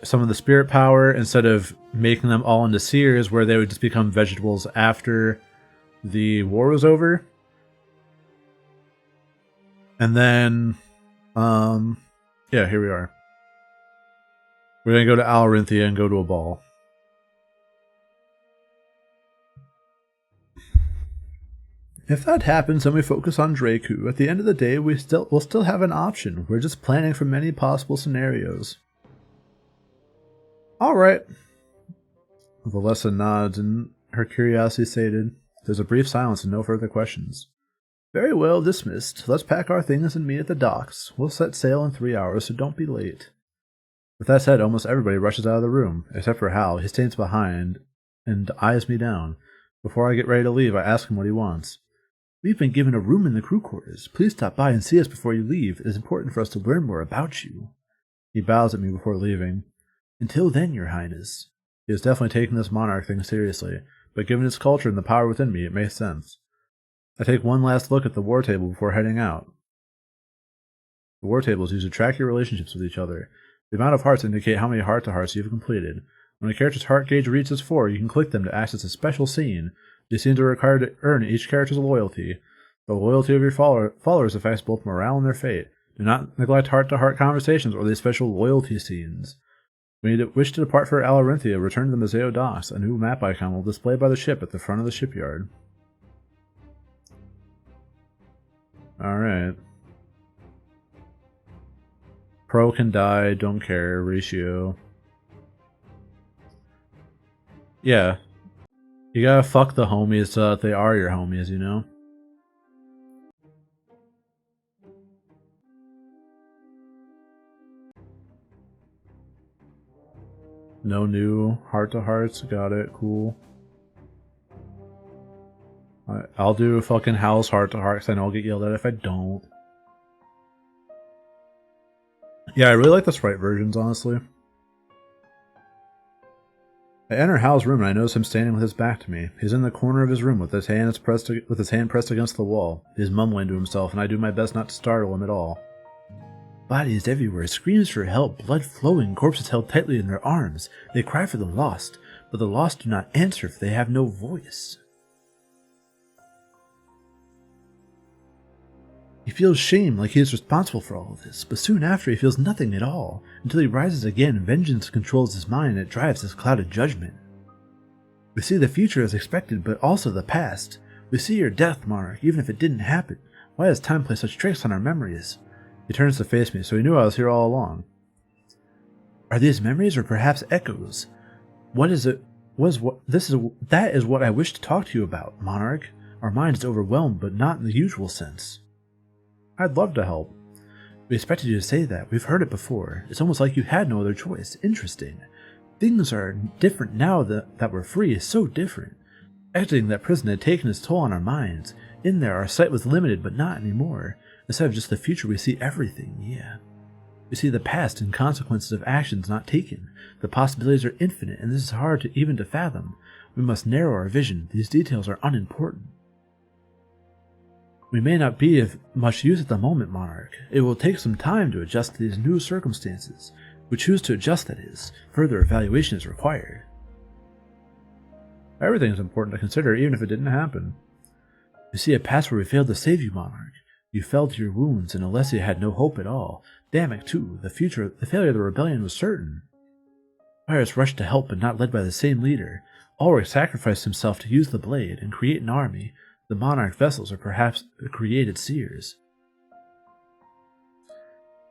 some of the spirit power instead of making them all into seers where they would just become vegetables after the war was over. And then yeah, here we are. We're gonna go to Alarinthia and go to a ball. If that happens, then we focus on Draku. At the end of the day, we'll still have an option. We're just planning for many possible scenarios. Alright. Valessa nods and her curiosity sated. There's a brief silence and no further questions. Very well, dismissed. Let's pack our things and meet at the docks. We'll set sail in 3 hours, so don't be late. With that said, almost everybody rushes out of the room, except for Hal. He stands behind and eyes me down. Before I get ready to leave, I ask him what he wants. We've been given a room in the crew quarters. Please stop by and see us before you leave. It is important for us to learn more about you. He bows at me before leaving. Until then, Your Highness. He is definitely taking this monarch thing seriously, but given its culture and the power within me, it makes sense. I take one last look at the war table before heading out. The war table is used to track your relationships with each other. The amount of hearts indicate how many heart-to-hearts you have completed. When a character's heart gauge reaches 4, you can click them to access a special scene. These scenes are required to earn each character's loyalty. The loyalty of your followers affects both morale and their fate. Do not neglect heart-to-heart conversations or these special loyalty scenes. When you wish to depart for Alarinthia, return to the Museo docks. A new map icon will display by the ship at the front of the shipyard. Alright. Pro can die, don't care, ratio. Yeah. You gotta fuck the homies so that they are your homies, you know? No new heart-to-hearts. Got it. Cool. I'll do fucking house heart-to-heart because I know I'll get yelled at if I don't. Yeah, I really like the sprite versions, honestly. I enter Hal's room and I notice him standing with his back to me. He's in the corner of his room with his hand pressed against the wall. He's mumbling to himself, and I do my best not to startle him at all. Bodies everywhere, screams for help, blood flowing, corpses held tightly in their arms. They cry for the lost, but the lost do not answer for they have no voice. He feels shame like he is responsible for all of this, but soon after he feels nothing at all, until he rises again and vengeance controls his mind and it drives his clouded judgment. We see the future as expected, but also the past. We see your death, Monarch, even if it didn't happen. Why has time played such tricks on our memories? He turns to face me, so he knew I was here all along. Are these memories or perhaps echoes? What is it? That is what I wish to talk to you about, Monarch. Our mind is overwhelmed, but not in the usual sense. I'd love to help. We expected you to say that. We've heard it before. It's almost like you had no other choice. Interesting. Things are different now that we're free is so different. Exiting that prison had taken its toll on our minds. In there, our sight was limited, but not anymore. Instead of just the future, we see everything, yeah. We see the past and consequences of actions not taken. The possibilities are infinite, and this is hard even to fathom. We must narrow our vision. These details are unimportant. We may not be of much use at the moment, Monarch. It will take some time to adjust to these new circumstances. We choose to adjust, that is. Further evaluation is required. Everything is important to consider, even if it didn't happen. You see a past where we failed to save you, Monarch. You fell to your wounds, and Alessia had no hope at all. Damek, too. The failure of the rebellion was certain. Pirates rushed to help, but not led by the same leader. Ulrich sacrificed himself to use the blade and create an army. The Monarch vessels are perhaps created seers.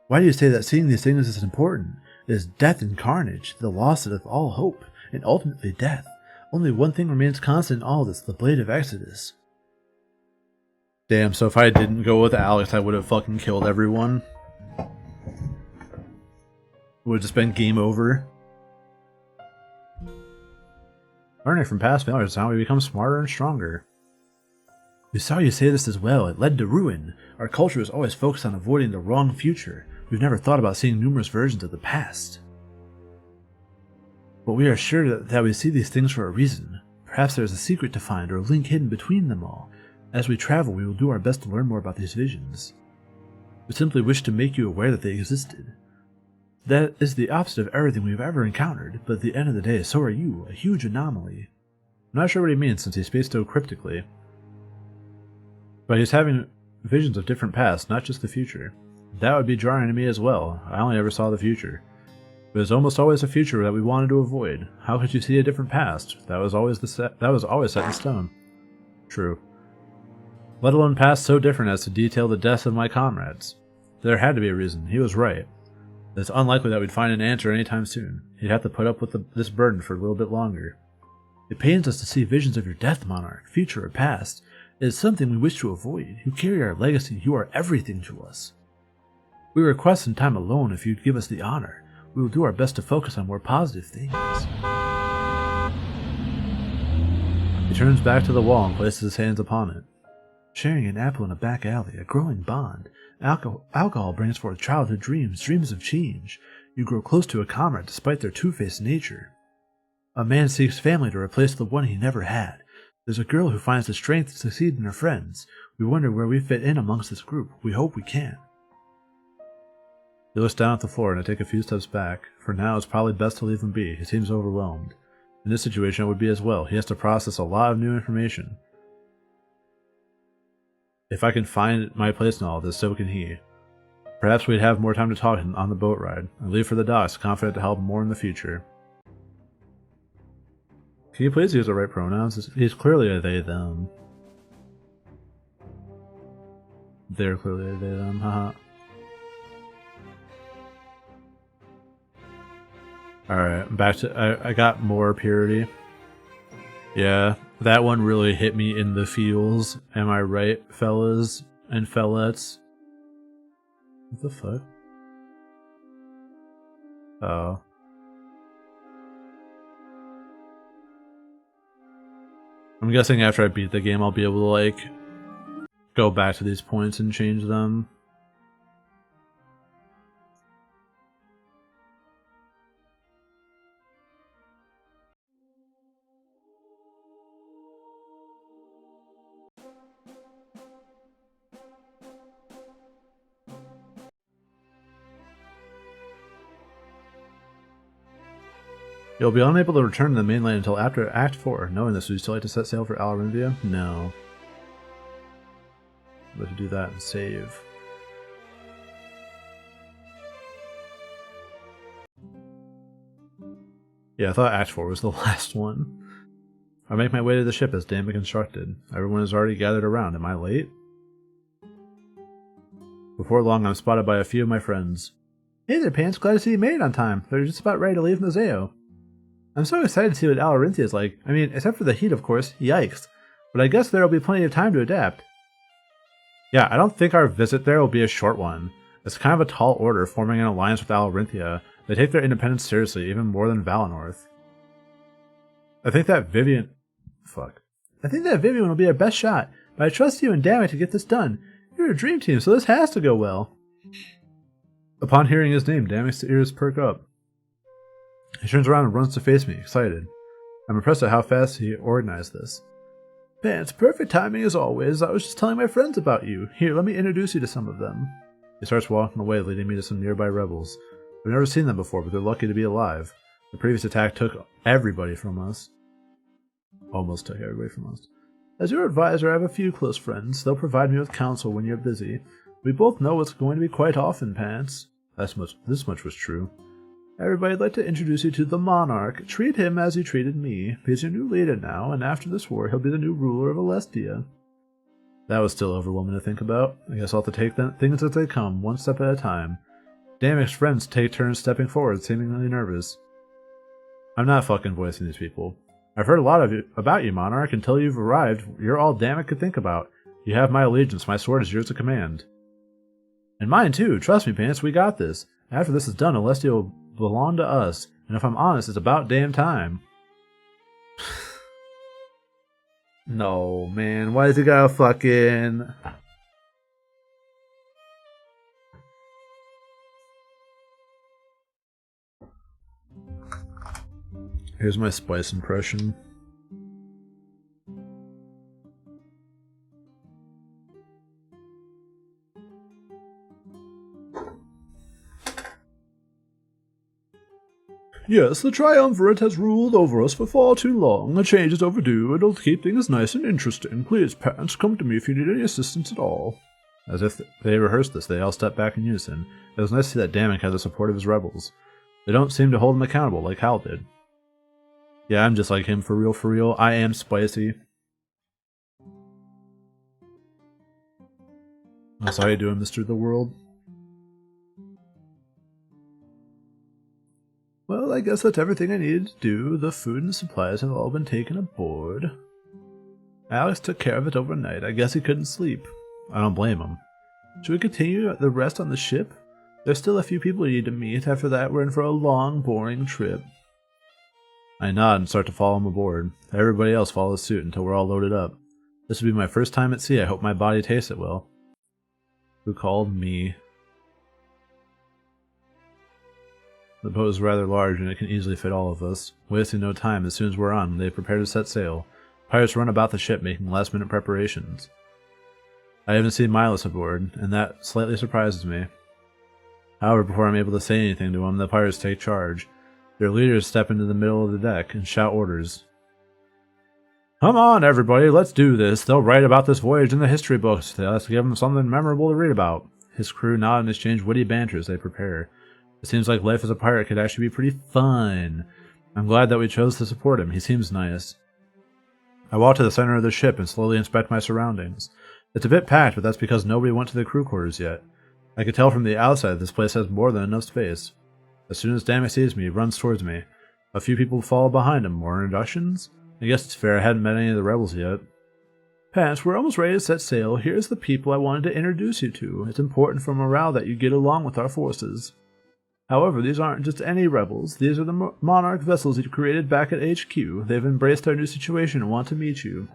Why do you say that seeing these things is important? It is death and carnage, the loss of all hope, and ultimately death. Only one thing remains constant in all this, the Blade of Exodus. Damn, so if I didn't go with Alex, I would have fucking killed everyone. It would have just been game over. Learning from past failures is how we become smarter and stronger. We saw you say this as well. It led to ruin. Our culture is always focused on avoiding the wrong future. We've never thought about seeing numerous versions of the past. But we are sure that we see these things for a reason. Perhaps there is a secret to find or a link hidden between them all. As we travel, we will do our best to learn more about these visions. We simply wish to make you aware that they existed. That is the opposite of everything we've ever encountered, but at the end of the day, so are you, a huge anomaly. I'm not sure what he means since he speaks so cryptically. But he's having visions of different pasts, not just the future. That would be jarring to me as well. I only ever saw the future. It was almost always a future that we wanted to avoid. How could you see a different past? That was always set in stone. True. Let alone past so different as to detail the deaths of my comrades. There had to be a reason. He was right. It's unlikely that we'd find an answer anytime soon. He'd have to put up with this burden for a little bit longer. It pains us to see visions of your death, Monarch, future or past. It is something we wish to avoid. You carry our legacy. You are everything to us. We request some time alone if you'd give us the honor. We will do our best to focus on more positive things. He turns back to the wall and places his hands upon it. Sharing an apple in a back alley, a growing bond. Alcohol brings forth childhood dreams, dreams of change. You grow close to a comrade despite their two-faced nature. A man seeks family to replace the one he never had. There's a girl who finds the strength to succeed in her friends. We wonder where we fit in amongst this group. We hope we can. He looks down at the floor and I take a few steps back. For now, it's probably best to leave him be. He seems overwhelmed. In this situation, it would be as well. He has to process a lot of new information. If I can find my place in all of this, so can he. Perhaps we'd have more time to talk on the boat ride. I leave for the docks, confident to help more in the future. Can you please use the right pronouns? He's clearly a they, them. They're clearly a they, them, haha. Alright, back to... I got more purity. Yeah, that one really hit me in the feels. Am I right, fellas and fellettes? What the fuck? Oh. I'm guessing after I beat the game, I'll be able to, like, go back to these points and change them. You'll be unable to return to the mainland until after Act 4. Knowing this, would you still like to set sail for Alarinthia? No. I'd like to do that and save. Yeah, I thought Act 4 was the last one. I make my way to the ship as Damek instructed. Everyone is already gathered around. Am I late? Before long, I'm spotted by a few of my friends. Hey there, Pants. Glad to see you made it on time. They're just about ready to leave Museo. I'm so excited to see what Alarinthia is like. I mean, except for the heat, of course. Yikes. But I guess there'll be plenty of time to adapt. Yeah, I don't think our visit there will be a short one. It's kind of a tall order, forming an alliance with Alarinthia. They take their independence seriously, even more than Valenorth. I think that Vivian will be our best shot, but I trust you and Damek to get this done. You're a dream team, so this has to go well. Upon hearing his name, Damek's ears perk up. He turns around and runs to face me, excited. I'm impressed at how fast he organized this. Pants, perfect timing as always. I was just telling my friends about you. Here, let me introduce you to some of them. He starts walking away, leading me to some nearby rebels. I've never seen them before, but they're lucky to be alive. The previous attack took everybody from us. Almost took everybody from us. As your advisor, I have a few close friends. They'll provide me with counsel when you're busy. We both know it's going to be quite often, Pants. This much was true. Everybody, I'd like to introduce you to the Monarch. Treat him as you treated me. He's your new leader now, and after this war, he'll be the new ruler of Alestia. That was still overwhelming to think about. I guess I'll have to take things as they come, one step at a time. Damek's friends take turns stepping forward, seemingly nervous. I'm not fucking voicing these people. I've heard a lot about you, Monarch. Until you've arrived, you're all Damek could think about. You have my allegiance. My sword is yours to command. And mine too. Trust me, Pants, we got this. After this is done, Alestia will belong to us. And if I'm honest, it's about damn time. No, man. Why is he gotta fucking... Here's my Spice impression. Yes, the Triumvirate has ruled over us for far too long. A change is overdue. It'll keep things nice and interesting. Please, Pants, come to me if you need any assistance at all. As if they rehearsed this, they all stepped back in unison. It was nice to see that Damek had the support of his rebels. They don't seem to hold him accountable like Hal did. Yeah, I'm just like him for real, for real. I am spicy. That's how you doing, Mr. The World? Well, I guess that's everything I needed to do. The food and supplies have all been taken aboard. Alex took care of it overnight. I guess he couldn't sleep. I don't blame him. Should we continue the rest on the ship? There's still a few people you need to meet. After that, we're in for a long, boring trip. I nod and start to follow him aboard. Everybody else follows suit until we're all loaded up. This will be my first time at sea. I hope my body tastes it well. Who called me? The boat is rather large and it can easily fit all of us. Wasting no time, as soon as we're on, they prepare to set sail. Pirates run about the ship making last-minute preparations. I haven't seen Milos aboard, and that slightly surprises me. However, before I'm able to say anything to him, the pirates take charge. Their leaders step into the middle of the deck and shout orders. Come on, everybody, let's do this. They'll write about this voyage in the history books. Let's give them something memorable to read about. His crew nod and exchange witty banter as they prepare. It seems like life as a pirate could actually be pretty fun. I'm glad that we chose to support him. He seems nice. I walk to the center of the ship and slowly inspect my surroundings. It's a bit packed, but that's because nobody went to the crew quarters yet. I could tell from the outside this place has more than enough space. As soon as Damek sees me, he runs towards me. A few people follow behind him. More introductions? I guess it's fair I hadn't met any of the rebels yet. Pants, we're almost ready to set sail. Here's the people I wanted to introduce you to. It's important for morale that you get along with our forces. However, these aren't just any rebels. These are the Monarch vessels you created back at HQ. They've embraced our new situation and want to meet you.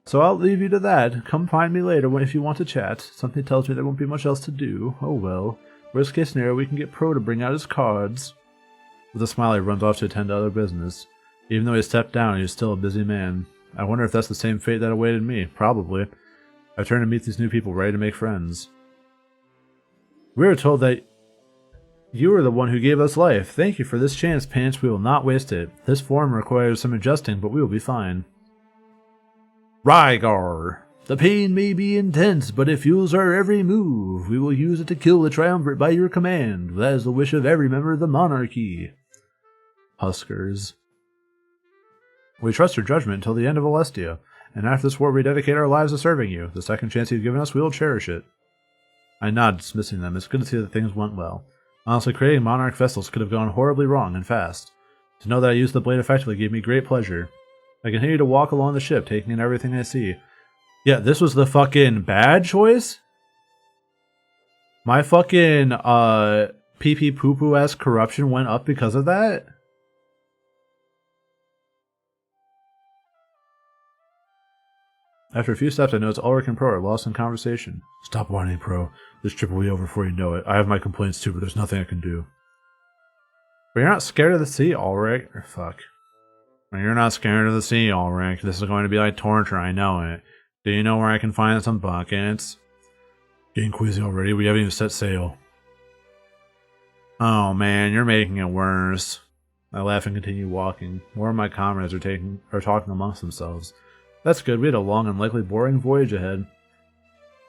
So I'll leave you to that. Come find me later if you want to chat. Something tells me there won't be much else to do. Oh well. Worst case scenario, we can get Pro to bring out his cards. With a smile, he runs off to attend to other business. Even though he stepped down, he's still a busy man. I wonder if that's the same fate that awaited me. Probably. I turn to meet these new people ready to make friends. We were told that you were the one who gave us life. Thank you for this chance, Pants. We will not waste it. This form requires some adjusting, but we will be fine. Rygar. The pain may be intense, but it fuels our every move. We will use it to kill the Triumvirate by your command. That is the wish of every member of the monarchy. Huskers. We trust your judgment until the end of Alestia, and after this war we dedicate our lives to serving you. The second chance you've given us, we will cherish it. I nod, dismissing them. It's good to see that things went well. Honestly, creating Monarch vessels could have gone horribly wrong and fast. To know that I used the blade effectively gave me great pleasure. I continue to walk along the ship, taking in everything I see. Yeah, this was the fucking bad choice? My fucking, pee-pee poo-poo-ass corruption went up because of that? After a few steps, I notice Ulrich and Pro are lost in conversation. Stop whining, Pro. This trip will be over before you know it. I have my complaints too, but there's nothing I can do. But you're not scared of the sea, Ulrich. Or fuck. You're not scared of the sea, Ulrich. This is going to be like torture, I know it. Do you know where I can find some buckets? Getting queasy already? We haven't even set sail. Oh man, you're making it worse. I laugh and continue walking. More of my comrades are talking amongst themselves. That's good, we had a long and likely boring voyage ahead.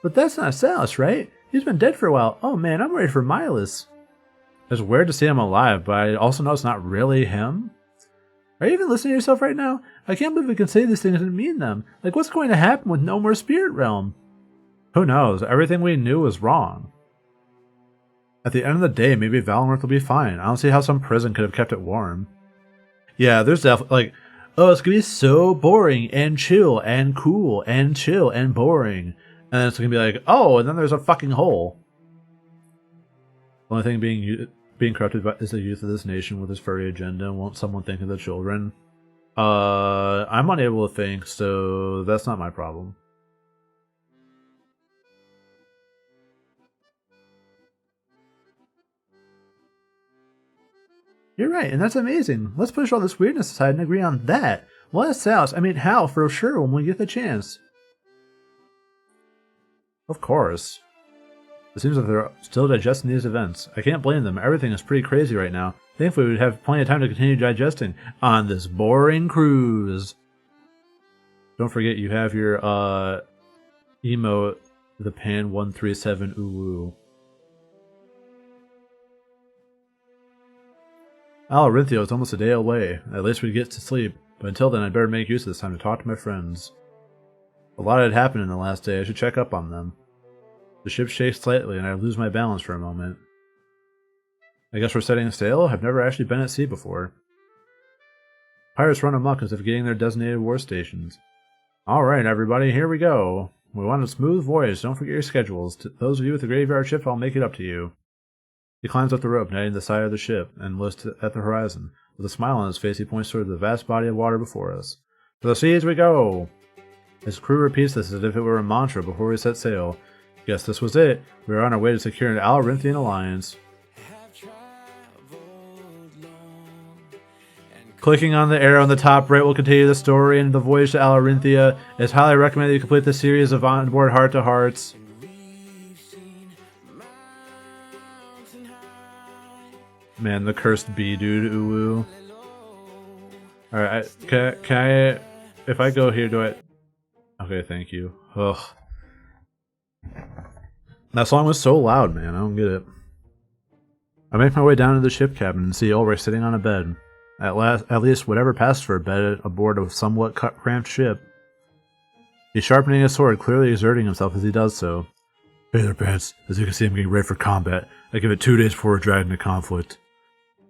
But that's not Salus, right? He's been dead for a while. Oh man, I'm ready for Milas. It's weird to see him alive, but I also know it's not really him. Are you even listening to yourself right now? I can't believe we can say these things and mean them. Like, what's going to happen with no more Spirit Realm? Who knows? Everything we knew was wrong. At the end of the day, maybe Valenworth will be fine. I don't see how some prison could have kept it warm. Yeah, there's definitely, like, oh, it's gonna be so boring and chill and cool and chill and boring. And then it's gonna be like, oh, and then there's a fucking hole. The only thing being corrupted by is the youth of this nation with his furry agenda. Won't someone think of the children? I'm unable to think, so that's not my problem. You're right, and that's amazing. Let's push all this weirdness aside and agree on that. Well, that's Salus. I mean, Hal, for sure, when we get the chance. Of course. It seems that they're still digesting these events. I can't blame them. Everything is pretty crazy right now. Thankfully, we'd have plenty of time to continue digesting on this boring cruise. Don't forget, you have your, emote, the Pan 137 Uwu. Alarinthio is almost a day away. At least we get to sleep. But until then, I'd better make use of this time to talk to my friends. A lot had happened in the last day. I should check up on them. The ship shakes slightly, and I lose my balance for a moment. I guess we're setting sail? I've never actually been at sea before. Pirates run amok as if getting their designated war stations. Alright, everybody, here we go. We want a smooth voyage. Don't forget your schedules. To those of you with the graveyard ship, I'll make it up to you. He climbs up the rope, netting the side of the ship, and looks at the horizon. With a smile on his face, he points toward the vast body of water before us. To the seas we go! His crew repeats this as if it were a mantra before we set sail. Yes, this was it. We were on our way to secure an Alorinthian alliance. Clicking on the arrow on the top right will continue the story and the voyage to Alorinthia. It's highly recommended that you complete the series of onboard heart-to-hearts. Man, the cursed bee dude, uwu. Alright, can I... If I go here, do I... Okay, thank you. Ugh. That song was so loud, man. I don't get it. I make my way down to the ship cabin and see Ulrich sitting on a bed. At least whatever passed for a bed aboard a somewhat cramped ship. He's sharpening his sword, clearly exerting himself as he does so. Hey there, Pants. As you can see, I'm getting ready for combat. I give it 2 days before we're dragged into conflict.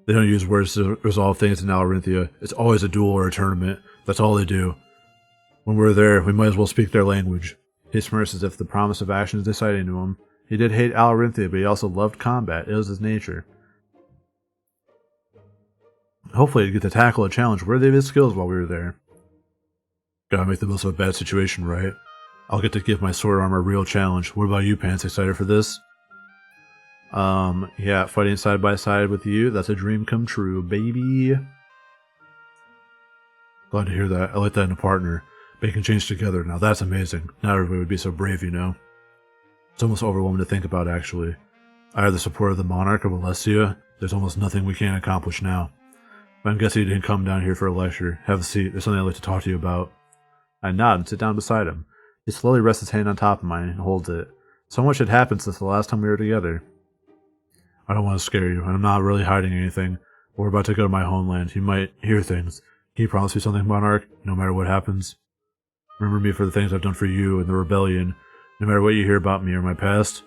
They don't use words to resolve things in Alarinthia. It's always a duel or a tournament. That's all they do. When we're there, we might as well speak their language. He smirks as if the promise of action is exciting to him. He did hate Alarinthia, but he also loved combat. It was his nature. Hopefully he'd get to tackle a challenge worthy of his skills while we were there. Gotta make the most of a bad situation, right? I'll get to give my sword armor a real challenge. What about you, Pants? Excited for this? Yeah, fighting side by side with you, that's a dream come true, baby. Glad to hear that. I like that in a partner. They can change together. Now that's amazing. Not everybody would be so brave, you know. It's almost overwhelming to think about, actually. I have the support of the Monarch of Alessia. There's almost nothing we can't accomplish now. But I'm guessing you didn't come down here for a lecture. Have a seat. There's something I'd like to talk to you about. I nod and sit down beside him. He slowly rests his hand on top of mine and holds it. So much had happened since the last time we were together. I don't want to scare you, and I'm not really hiding anything. We're about to go to my homeland. You might hear things. Can you promise me something, Monarch, no matter what happens? Remember me for the things I've done for you and the rebellion, no matter what you hear about me or my past.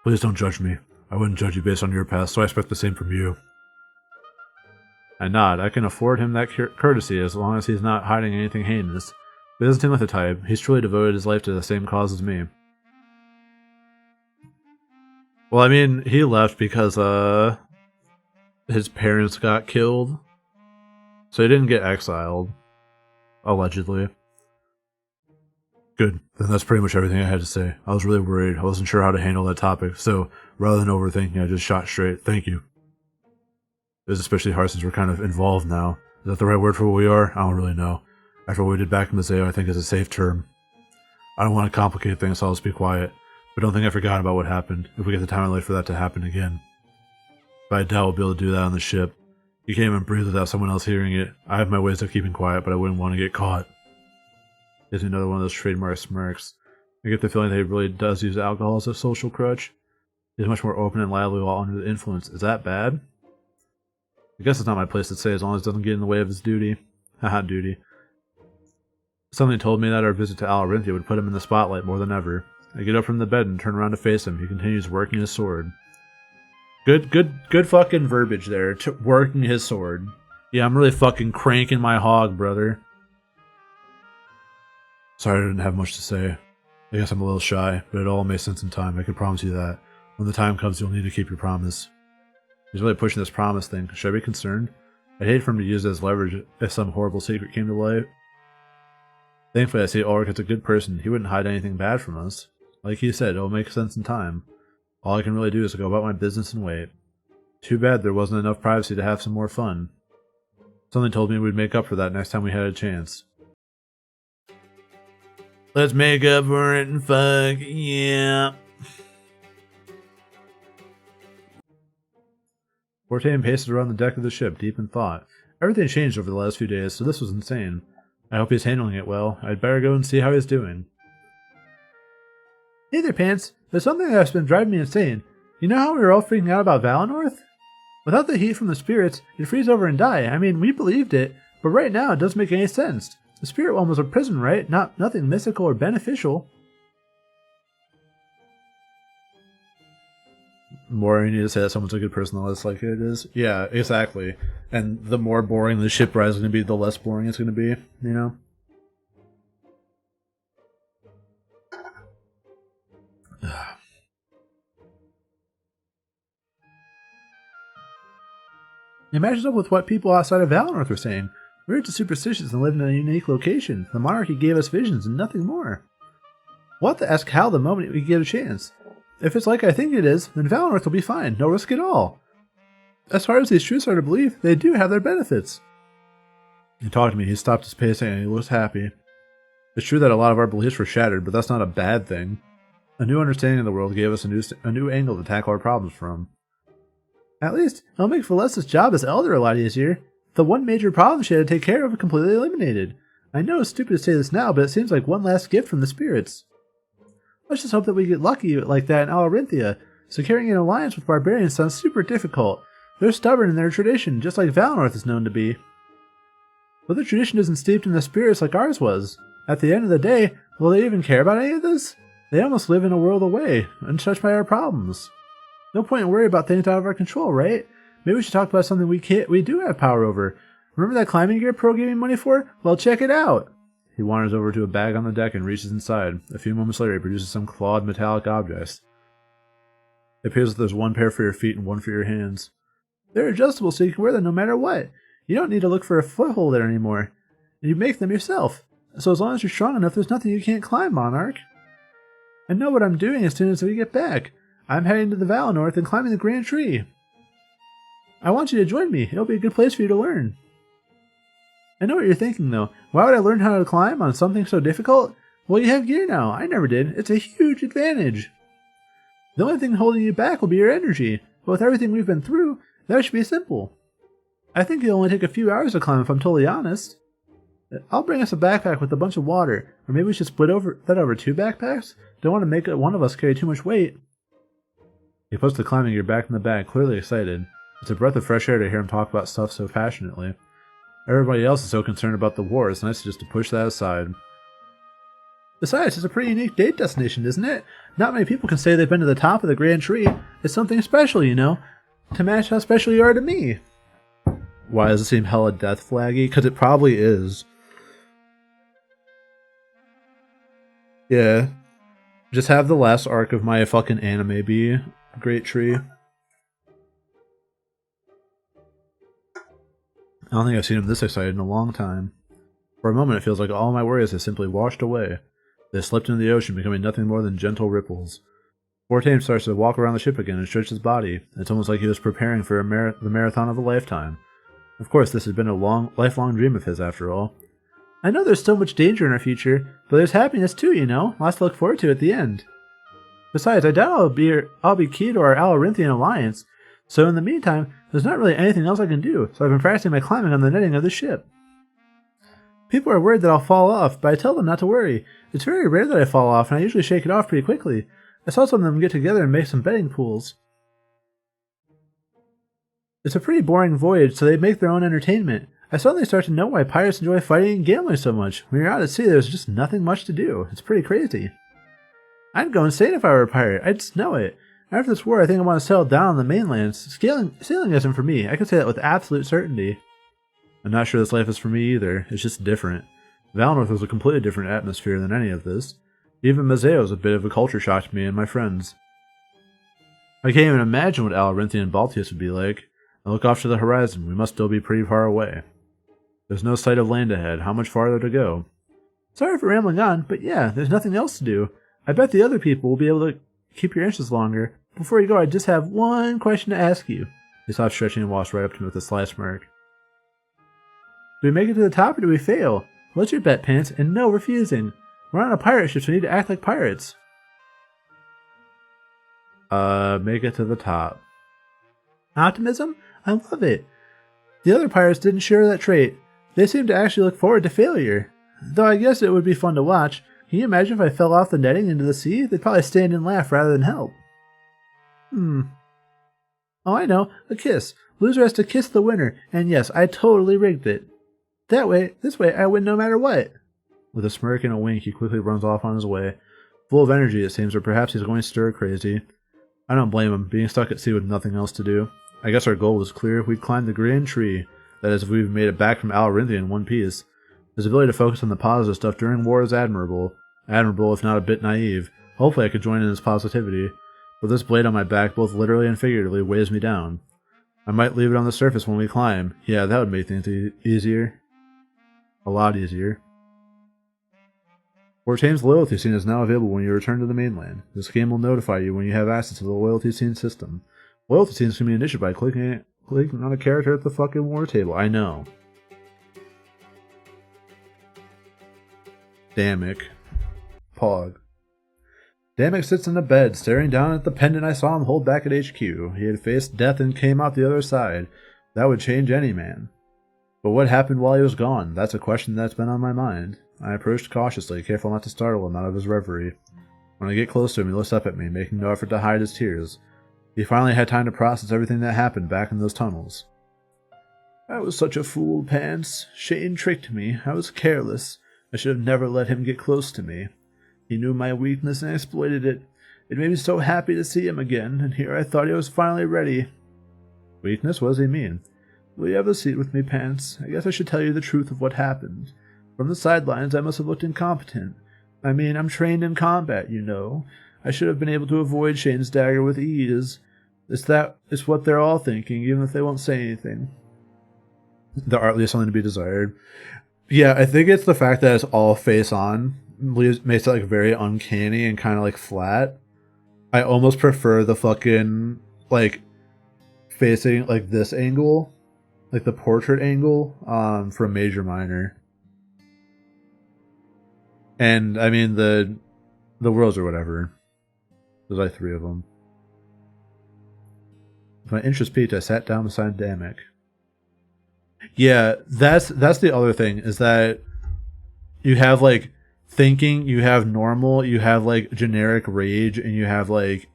Please don't judge me. I wouldn't judge you based on your past, so I expect the same from you. I nod. I can afford him that courtesy as long as he's not hiding anything heinous. But he doesn't seem like the type. He's truly devoted his life to the same cause as me. Well, I mean, he left because, his parents got killed. So he didn't get exiled. Allegedly. Good. Then that's pretty much everything I had to say. I was really worried. I wasn't sure how to handle that topic, so rather than overthinking, I just shot straight. Thank you. It was especially hard since we're kind of involved now. Is that the right word for what we are? I don't really know. After what we did back in Museo, I think is a safe term. I don't want to complicate things, so I'll just be quiet. But don't think I forgot about what happened, if we get the time and light for that to happen again. But I doubt we'll be able to do that on the ship. You can't even breathe without someone else hearing it. I have my ways of keeping quiet, but I wouldn't want to get caught. Is another one of those trademark smirks. I get the feeling that he really does use alcohol as a social crutch. He's much more open and lively while under the influence. Is that bad? I guess it's not my place to say as long as it doesn't get in the way of his duty. Haha, duty. Something told me that our visit to Alarinthia would put him in the spotlight more than ever. I get up from the bed and turn around to face him. He continues working his sword. Good fucking verbiage there. Working his sword. Yeah, I'm really fucking cranking my hog, brother. Sorry I didn't have much to say. I guess I'm a little shy, but it all makes sense in time. I can promise you that. When the time comes, you'll need to keep your promise. He's really pushing this promise thing. Should I be concerned? I'd hate for him to use it as leverage if some horrible secret came to light. Thankfully, I see Ulrich is a good person. He wouldn't hide anything bad from us. Like he said, it'll make sense in time. All I can really do is go about my business and wait. Too bad there wasn't enough privacy to have some more fun. Something told me we'd make up for that next time we had a chance. Let's make up for it and fuck, yeah. Fortean paced around the deck of the ship, deep in thought. Everything changed over the last few days, so this was insane. I hope he's handling it well. I'd better go and see how he's doing. Hey there, Pants. There's something that's been driving me insane. You know how we were all freaking out about Valinor? Without the heat from the spirits, it'd freeze over and die. I mean, we believed it, but right now it doesn't make any sense. The spirit realm was a prison, right? Nothing mystical or beneficial. More you need to say that someone's a good person, the less likely it is. Yeah, exactly. And the more boring the ship ride is going to be, the less boring it's going to be, you know? It matches up with what people outside of Valinor were saying. We're just superstitious and live in a unique location. The monarchy gave us visions and nothing more. We'll have to ask Hal the moment we get a chance. If it's like I think it is, then Valinor will be fine. No risk at all. As far as these truths are to believe, they do have their benefits. He talked to me. He stopped his pacing and he looks happy. It's true that a lot of our beliefs were shattered, but that's not a bad thing. A new understanding of the world gave us a new angle to tackle our problems from. At least, it'll make Valeska's job as elder a lot easier. The one major problem she had to take care of completely eliminated. I know it's stupid to say this now, but it seems like one last gift from the spirits. Let's just hope that we get lucky like that in Alarinthia. Securing an alliance with barbarians sounds super difficult. They're stubborn in their tradition, just like Valinor is known to be. But their tradition isn't steeped in the spirits like ours was. At the end of the day, will they even care about any of this? They almost live in a world away, untouched by our problems. No point in worrying about things out of our control, right? Maybe we should talk about something we do have power over. Remember that climbing gear Pro gave me money for? Well, check it out. He wanders over to a bag on the deck and reaches inside. A few moments later, he produces some clawed metallic objects. It appears that there's one pair for your feet and one for your hands. They're adjustable so you can wear them no matter what. You don't need to look for a foothold there anymore. And you make them yourself. So as long as you're strong enough, there's nothing you can't climb, Monarch. I know what I'm doing as soon as we get back. I'm heading to the Valinor and climbing the Grand Tree. I want you to join me. It'll be a good place for you to learn. I know what you're thinking, though. Why would I learn how to climb on something so difficult? Well, you have gear now. I never did. It's a huge advantage. The only thing holding you back will be your energy. But with everything we've been through, that should be simple. I think it'll only take a few hours to climb if I'm totally honest. I'll bring us a backpack with a bunch of water. Or maybe we should split that over 2 backpacks? Don't want to make one of us carry too much weight. He puts the climbing gear back in the bag, clearly excited. It's a breath of fresh air to hear him talk about stuff so passionately. Everybody else is so concerned about the war, it's nice just to push that aside. Besides, it's a pretty unique date destination, isn't it? Not many people can say they've been to the top of the Grand Tree. It's something special, you know, to match how special you are to me. Why does it seem hella death flaggy? Because it probably is. Yeah. Just have the last arc of my fucking anime be Great Tree. I don't think I've seen him this excited in a long time. For a moment it feels like all my worries have simply washed away. They slipped into the ocean, becoming nothing more than gentle ripples. Fortane starts to walk around the ship again and stretch his body. It's almost like he was preparing for the marathon of a lifetime. Of course, this had been a lifelong dream of his after all. I know there's so much danger in our future, but there's happiness too, you know? Lots to look forward to at the end. Besides, I doubt I'll be key to our Alorinthian alliance, so in the meantime, there's not really anything else I can do, so I've been practicing my climbing on the netting of the ship. People are worried that I'll fall off, but I tell them not to worry. It's very rare that I fall off, and I usually shake it off pretty quickly. I saw some of them get together and make some betting pools. It's a pretty boring voyage, so they make their own entertainment. I suddenly start to know why pirates enjoy fighting and gambling so much. When you're out at sea, there's just nothing much to do. It's pretty crazy. I'd go insane if I were a pirate. I'd just know it. After this war, I think I want to settle down on the mainland. Sailing isn't for me. I can say that with absolute certainty. I'm not sure this life is for me either. It's just different. Valinor was a completely different atmosphere than any of this. Even Mazeo was a bit of a culture shock to me and my friends. I can't even imagine what Alorinthian and Baltius would be like. I look off to the horizon. We must still be pretty far away. There's no sight of land ahead. How much farther to go? Sorry for rambling on, but yeah, there's nothing else to do. I bet the other people will be able to keep your interest longer. Before you go, I just have one question to ask you. He stops stretching and walks right up to me with a sly smirk. Do we make it to the top or do we fail? What's your bet, Pants? And no refusing. We're on a pirate ship, so we need to act like pirates. Make it to the top. Optimism? I love it. The other pirates didn't share that trait. They seem to actually look forward to failure. Though I guess it would be fun to watch. Can you imagine if I fell off the netting into the sea? They'd probably stand and laugh rather than help. Oh, I know. A kiss. Loser has to kiss the winner. And yes, I totally rigged it. This way, I win no matter what. With a smirk and a wink, he quickly runs off on his way. Full of energy, it seems, or perhaps he's going stir crazy. I don't blame him, being stuck at sea with nothing else to do. I guess our goal was clear. We'd climb the Grand Tree. That is, if we've made it back from Alorinthian in one piece. His ability to focus on the positive stuff during war is admirable. Admirable, if not a bit naive. Hopefully I could join in his positivity. But this blade on my back, both literally and figuratively, weighs me down. I might leave it on the surface when we climb. Yeah, that would make things easier. A lot easier. Fortane's loyalty scene is now available when you return to the mainland. This game will notify you when you have access to the loyalty scene system. Loyalty scenes can be initiated by clicking on a character at the fucking war table. I know. Damek. Pog. Damek sits in the bed, staring down at the pendant I saw him hold back at HQ. He had faced death and came out the other side. That would change any man. But what happened while he was gone? That's a question that's been on my mind. I approached cautiously, careful not to startle him out of his reverie. When I get close to him, he looks up at me, making no effort to hide his tears. He finally had time to process everything that happened back in those tunnels. I was such a fool, Pants. Shane tricked me. I was careless. I should have never let him get close to me. He knew my weakness and exploited it. It made me so happy to see him again, and here I thought he was finally ready. Weakness? What does he mean? Will you have a seat with me, Pants? I guess I should tell you the truth of what happened. From the sidelines, I must have looked incompetent. I mean, I'm trained in combat, you know. I should have been able to avoid Shane's dagger with ease. It's what they're all thinking, even if they won't say anything. The art leaves something to be desired. Yeah, I think it's the fact that it's all face on makes it like very uncanny and kind of like flat. I almost prefer the fucking like facing like this angle, like the portrait angle from Major Minor. And I mean the worlds or whatever. There's like 3 of them. With my interest piqued, I sat down beside Damek. Yeah, that's the other thing, is that you have like thinking, you have normal, you have like generic rage, and you have like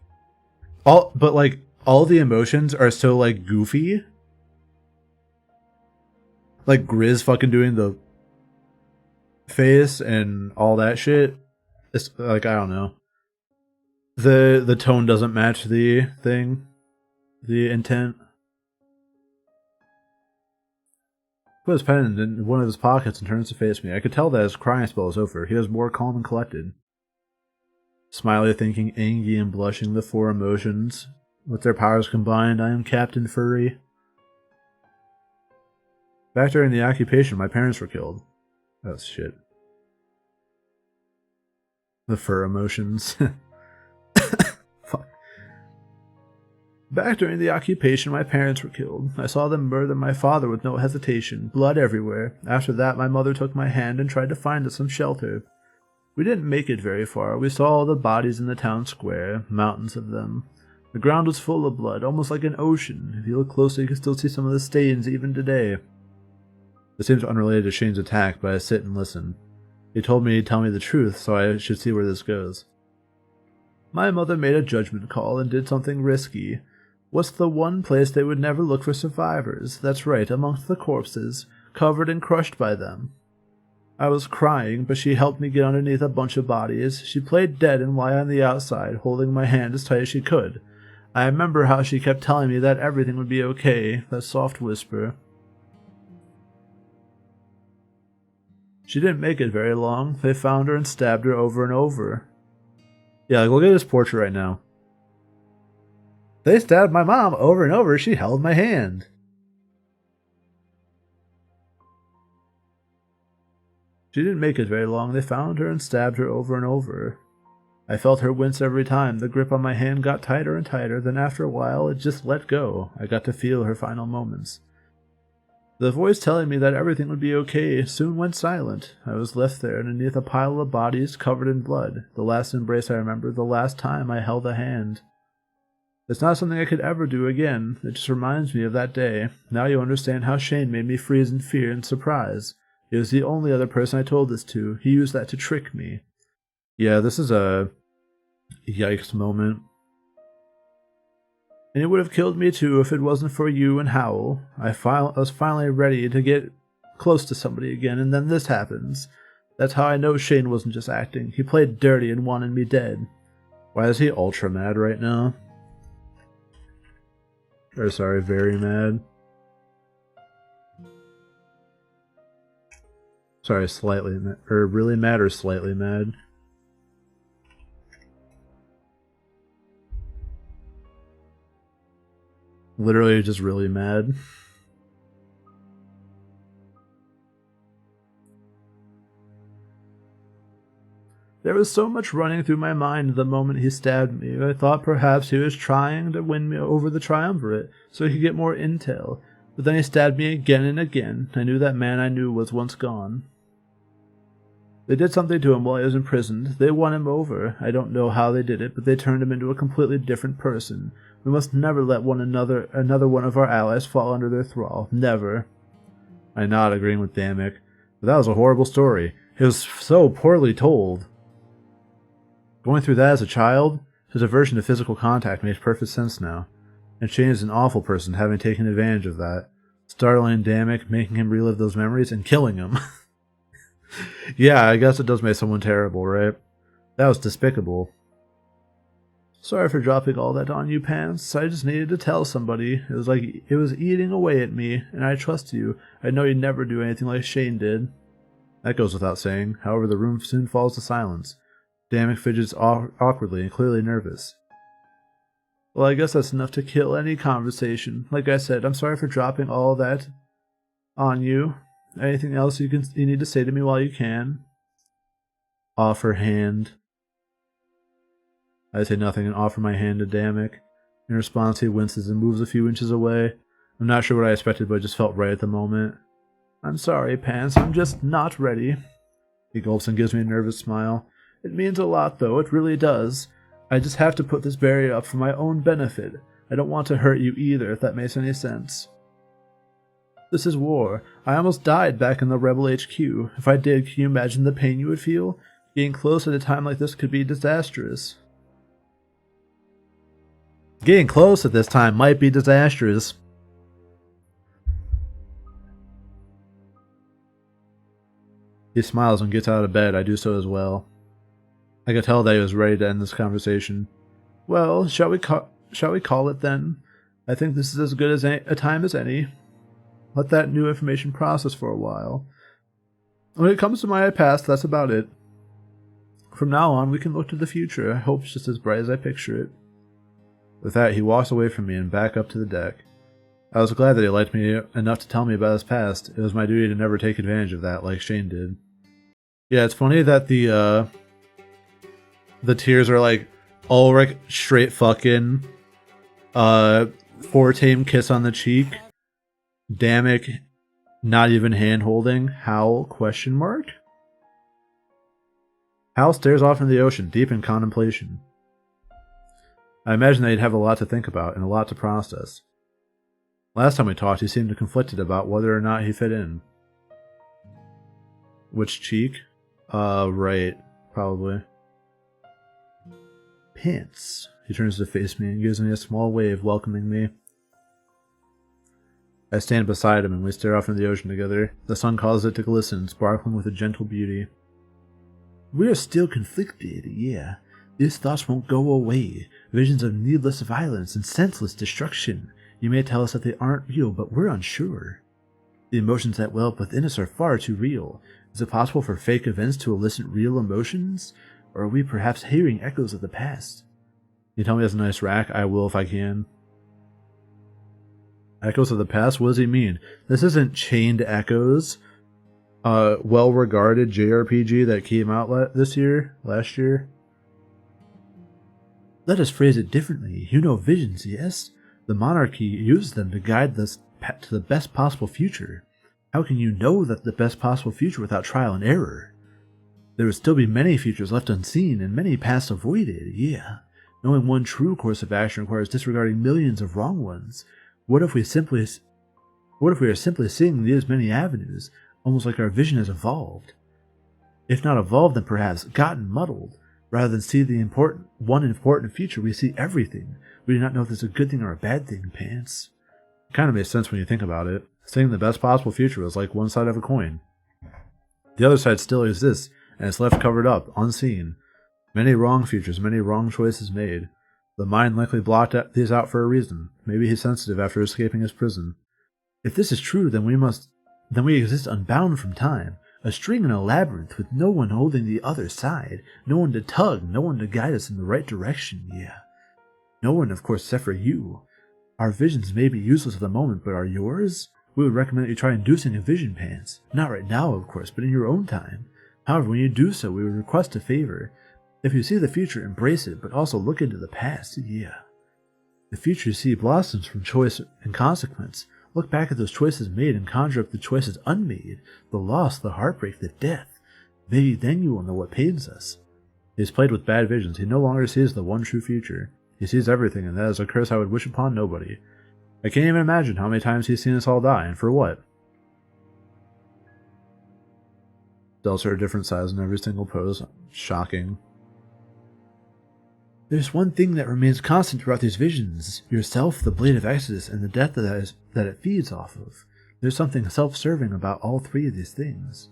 all the emotions are so like goofy. Like Grizz fucking doing the face and all that shit. It's like, I don't know. The tone doesn't match the thing, the intent. Put his pen in one of his pockets and turns to face me. I could tell that his crying spell was over. He was more calm and collected. Smiley, thinking, angry, and blushing, the 4 emotions. With their powers combined, I am Captain Furry. Back during the occupation, my parents were killed. That's shit. The fur emotions. Fuck. Back during the occupation, my parents were killed. I saw them murder my father with no hesitation, blood everywhere. After that, my mother took my hand and tried to find us some shelter. We didn't make it very far. We saw all the bodies in the town square, mountains of them. The ground was full of blood, almost like an ocean. If you look closely, you can still see some of the stains even today. It seems unrelated to Shane's attack, but I sit and listen. He told me he'd tell me the truth, so I should see where this goes. My mother made a judgment call and did something risky. What's the one place they would never look for survivors? That's right, amongst the corpses, covered and crushed by them. I was crying, but she helped me get underneath a bunch of bodies. She played dead and lie on the outside, holding my hand as tight as she could. I remember how she kept telling me that everything would be okay, that soft whisper. She didn't make it very long. They found her and stabbed her over and over. Yeah, like, look at this portrait right now. They stabbed my mom over and over. She held my hand. She didn't make it very long. They found her and stabbed her over and over. I felt her wince every time. The grip on my hand got tighter and tighter. Then after a while, it just let go. I got to feel her final moments. The voice telling me that everything would be okay soon went silent. I was left there underneath a pile of bodies covered in blood. The last embrace I remember, the last time I held a hand. It's not something I could ever do again. It just reminds me of that day. Now you understand how Shane made me freeze in fear and surprise. He was the only other person I told this to. He used that to trick me. Yeah, this is a yikes moment. And it would have killed me too if it wasn't for you and Howl. I was finally ready to get close to somebody again, and then this happens. That's how I know Shane wasn't just acting. He played dirty and wanted me dead. Why is he ultra mad right now? Or sorry, very mad. Sorry, slightly mad. Or really mad or slightly mad. Literally just really mad. There was so much running through my mind the moment he stabbed me. I thought perhaps he was trying to win me over the triumvirate so he could get more intel. But then he stabbed me again and again. I knew that man I knew was once gone. They did something to him while he was imprisoned. They won him over. I don't know how they did it, but they turned him into a completely different person. We must never let another one of our allies fall under their thrall. Never. I nod, agreeing with Damek. But that was a horrible story. It was so poorly told. Going through that as a child, his aversion to physical contact makes perfect sense now. And Shane is an awful person, having taken advantage of that. Startling Damek, making him relive those memories, and killing him. Yeah, I guess it does make someone terrible, right? That was despicable. Sorry for dropping all that on you, Pants. I just needed to tell somebody. It was like it was eating away at me, and I trust you. I know you'd never do anything like Shane did. That goes without saying. However, the room soon falls to silence. Damek fidgets awkwardly and clearly nervous. Well, I guess that's enough to kill any conversation. Like I said, I'm sorry for dropping all that on you. Anything else you need to say to me while you can? Offer hand. I say nothing and offer my hand to Damek. In response, he winces and moves a few inches away. I'm not sure what I expected, but it just felt right at the moment. I'm sorry, Pants. I'm just not ready. He gulps and gives me a nervous smile. It means a lot, though. It really does. I just have to put this barrier up for my own benefit. I don't want to hurt you either, if that makes any sense. This is war. I almost died back in the Rebel HQ. If I did, can you imagine the pain you would feel? Getting close at a time like this could be disastrous. Getting close at this time might be disastrous. He smiles and gets out of bed. I do so as well. I could tell that he was ready to end this conversation. Well, shall we call it then? I think this is as good as a time as any. Let that new information process for a while. When it comes to my past, that's about it. From now on, we can look to the future. I hope it's just as bright as I picture it. With that, he walks away from me and back up to the deck. I was glad that he liked me enough to tell me about his past. It was my duty to never take advantage of that like Shane did. Yeah, it's funny that the tears are like all like straight fucking foretame kiss on the cheek. Damek not even hand holding. Hal question mark? Hal stares off into the ocean, deep in contemplation. I imagine that he'd have a lot to think about and a lot to process. Last time we talked, he seemed conflicted about whether or not he fit in. Which cheek? Right. Probably. Pants. He turns to face me and gives me a small wave, welcoming me. I stand beside him and we stare off into the ocean together. The sun causes it to glisten, sparkling with a gentle beauty. We are still conflicted, yeah. These thoughts won't go away. Visions of needless violence and senseless destruction. You may tell us that they aren't real, but we're unsure. The emotions that well up within us are far too real. Is it possible for fake events to elicit real emotions? Or are we perhaps hearing echoes of the past? You tell me that's a nice rack? I will if I can. Echoes of the past? What does he mean? This isn't Chained Echoes, well-regarded JRPG that came out last year. Let us phrase it differently. You know visions, yes? The monarchy uses them to guide us to the best possible future. How can you know that the best possible future without trial and error? There would still be many futures left unseen and many paths avoided, yeah. Knowing one true course of action requires disregarding millions of wrong ones. What if we are simply seeing these many avenues, almost like our vision has evolved? If not evolved, then perhaps gotten muddled. Rather than see the important future, we see everything. We do not know if it's a good thing or a bad thing, Pants. It kind of makes sense when you think about it. Seeing the best possible future is like one side of a coin. The other side still exists, and it's left covered up, unseen. Many wrong futures, many wrong choices made. The mind likely blocked these out for a reason. Maybe he's sensitive after escaping his prison. If this is true, then we exist unbound from time. A string in a labyrinth with no one holding the other side. No one to tug, no one to guide us in the right direction, yeah. No one, of course, except for you. Our visions may be useless at the moment, but are yours? We would recommend that you try inducing a vision, Pants. Not right now, of course, but in your own time. However, when you do so, we would request a favor. If you see the future, embrace it, but also look into the past, yeah. The future you see blossoms from choice and consequence. Look back at those choices made and conjure up the choices unmade, the loss, the heartbreak, the death. Maybe then you will know what pains us. He has played with bad visions. He no longer sees the one true future. He sees everything, and that is a curse I would wish upon nobody. I can't even imagine how many times he's seen us all die, and for what? Delts are a different size in every single pose. Shocking. There's one thing that remains constant throughout these visions. Yourself, the blade of Exodus, and the death that it feeds off of. There's something self-serving about all three of these things.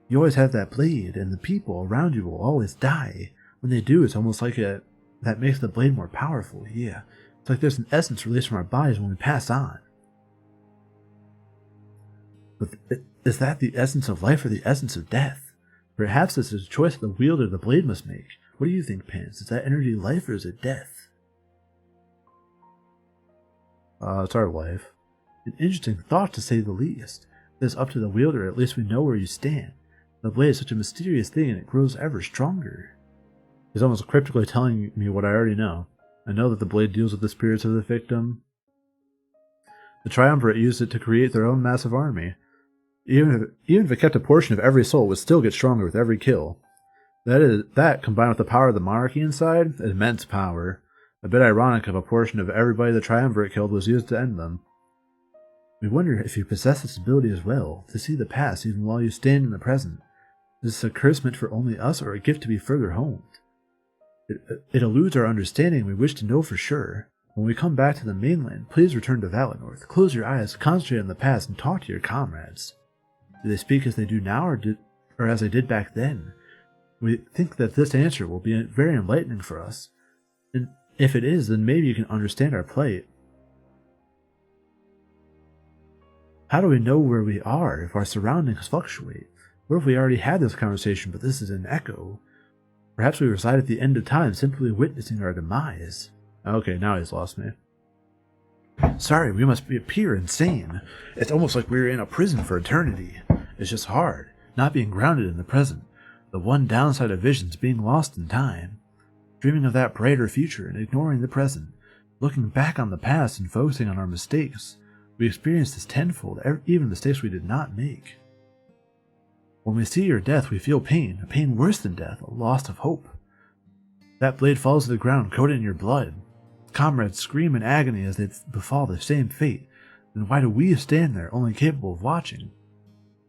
You always have that blade, and the people around you will always die. When they do, it's almost like that makes the blade more powerful, yeah. It's like there's an essence released from our bodies when we pass on. But is that the essence of life or the essence of death? Perhaps it's a choice that the wielder of the blade must make. What do you think, Pants? Is that energy life or is it death? It's our life. An interesting thought, to say the least. If it's up to the wielder, at least we know where you stand. The blade is such a mysterious thing, and it grows ever stronger. He's almost cryptically telling me what I already know. I know that the blade deals with the spirits of the victim. The Triumvirate used it to create their own massive army. Even if it kept a portion of every soul, it would still get stronger with every kill. That, combined with the power of the monarchy inside, immense power. A bit ironic if a portion of everybody the Triumvirate killed was used to end them. We wonder if you possess this ability as well, to see the past even while you stand in the present. Is this a curse meant for only us, or a gift to be further honed? It eludes our understanding, and we wish to know for sure. When we come back to the mainland, please return to Valinor. Close your eyes, concentrate on the past, and talk to your comrades. Do they speak as they do now, or as they did back then? We think that this answer will be very enlightening for us. And if it is, then maybe you can understand our plight. How do we know where we are if our surroundings fluctuate? What if we already had this conversation, but this is an echo? Perhaps we reside at the end of time, simply witnessing our demise. Okay, now he's lost me. Sorry, we must appear insane. It's almost like we're in a prison for eternity. It's just hard, not being grounded in the present. The one downside of visions being lost in time. Dreaming of that brighter future and ignoring the present. Looking back on the past and focusing on our mistakes. We experience this tenfold, even mistakes we did not make. When we see your death, we feel pain, a pain worse than death, a loss of hope. That blade falls to the ground, coated in your blood. Comrades scream in agony as they befall the same fate. Then why do we stand there, only capable of watching?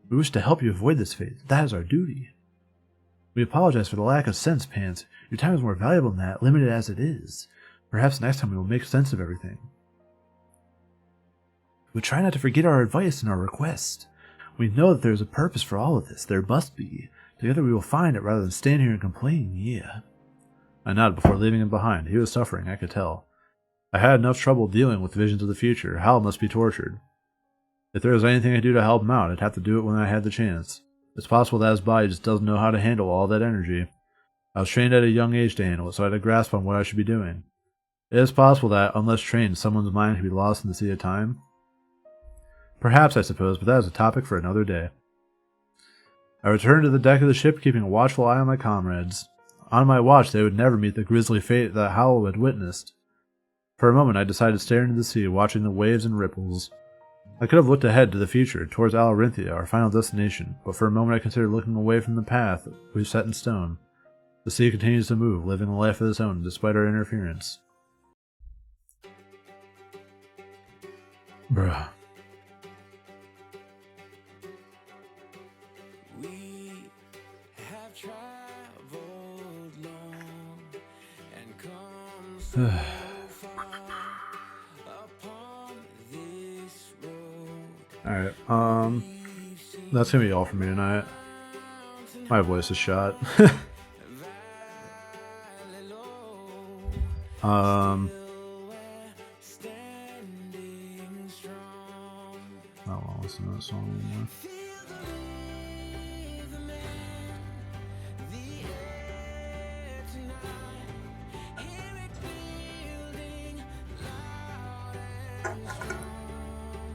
We wish to help you avoid this fate. That is our duty. We apologize for the lack of sense, Pants. Your time is more valuable than that, limited as it is. Perhaps next time we will make sense of everything. We try not to forget our advice and our request. We know that there is a purpose for all of this. There must be. Together we will find it rather than stand here and complain, yeah. I nodded before leaving him behind. He was suffering, I could tell. I had enough trouble dealing with visions of the future. Hal must be tortured. If there was anything I could do to help him out, I'd have to do it when I had the chance. It's possible that his body just doesn't know how to handle all that energy. I was trained at a young age to handle it, so I had a grasp on what I should be doing. It is possible that, unless trained, someone's mind could be lost in the sea of time. Perhaps, I suppose, but that is a topic for another day. I returned to the deck of the ship, keeping a watchful eye on my comrades. On my watch, they would never meet the grisly fate that Hal had witnessed. For a moment, I decided to stare into the sea, watching the waves and ripples. I could have looked ahead to the future, towards Alarinthia, our final destination, but for a moment I considered looking away from the path we've set in stone. The sea continues to move, living a life of its own, despite our interference. Bruh. We have traveled long and come so far upon this road. Alright, that's gonna be all for me tonight. My voice is shot. I don't want to listen to that song anymore.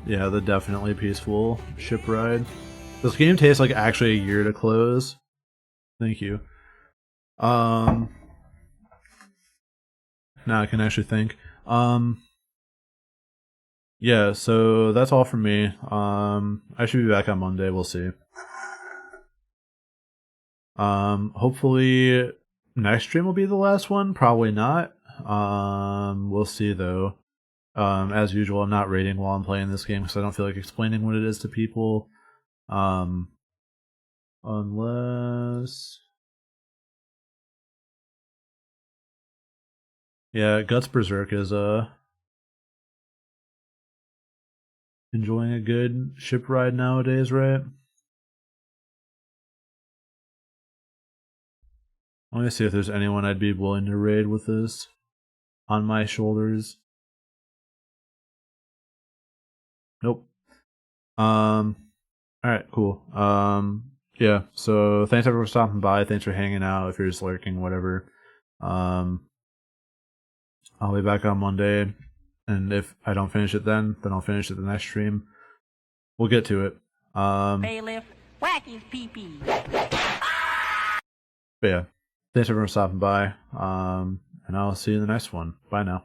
Yeah, the definitely peaceful ship ride. This game takes like actually a year to close. Thank you. Now I can actually think. Yeah, so that's all from me. I should be back on Monday, we'll see. Hopefully next stream will be the last one, probably not. We'll see though. As usual, I'm not rating while I'm playing this game because I don't feel like explaining what it is to people. Unless... Yeah, Guts Berserk is enjoying a good ship ride nowadays, right? Let me see if there's anyone I'd be willing to raid with this on my shoulders. Nope. Alright, cool. Yeah, so thanks everyone for stopping by. Thanks for hanging out. If you're just lurking, whatever. I'll be back on Monday. And if I don't finish it then I'll finish it the next stream. We'll get to it. Bailiff, whack his pee-pee. But yeah, thanks everyone for stopping by. And I'll see you in the next one. Bye now.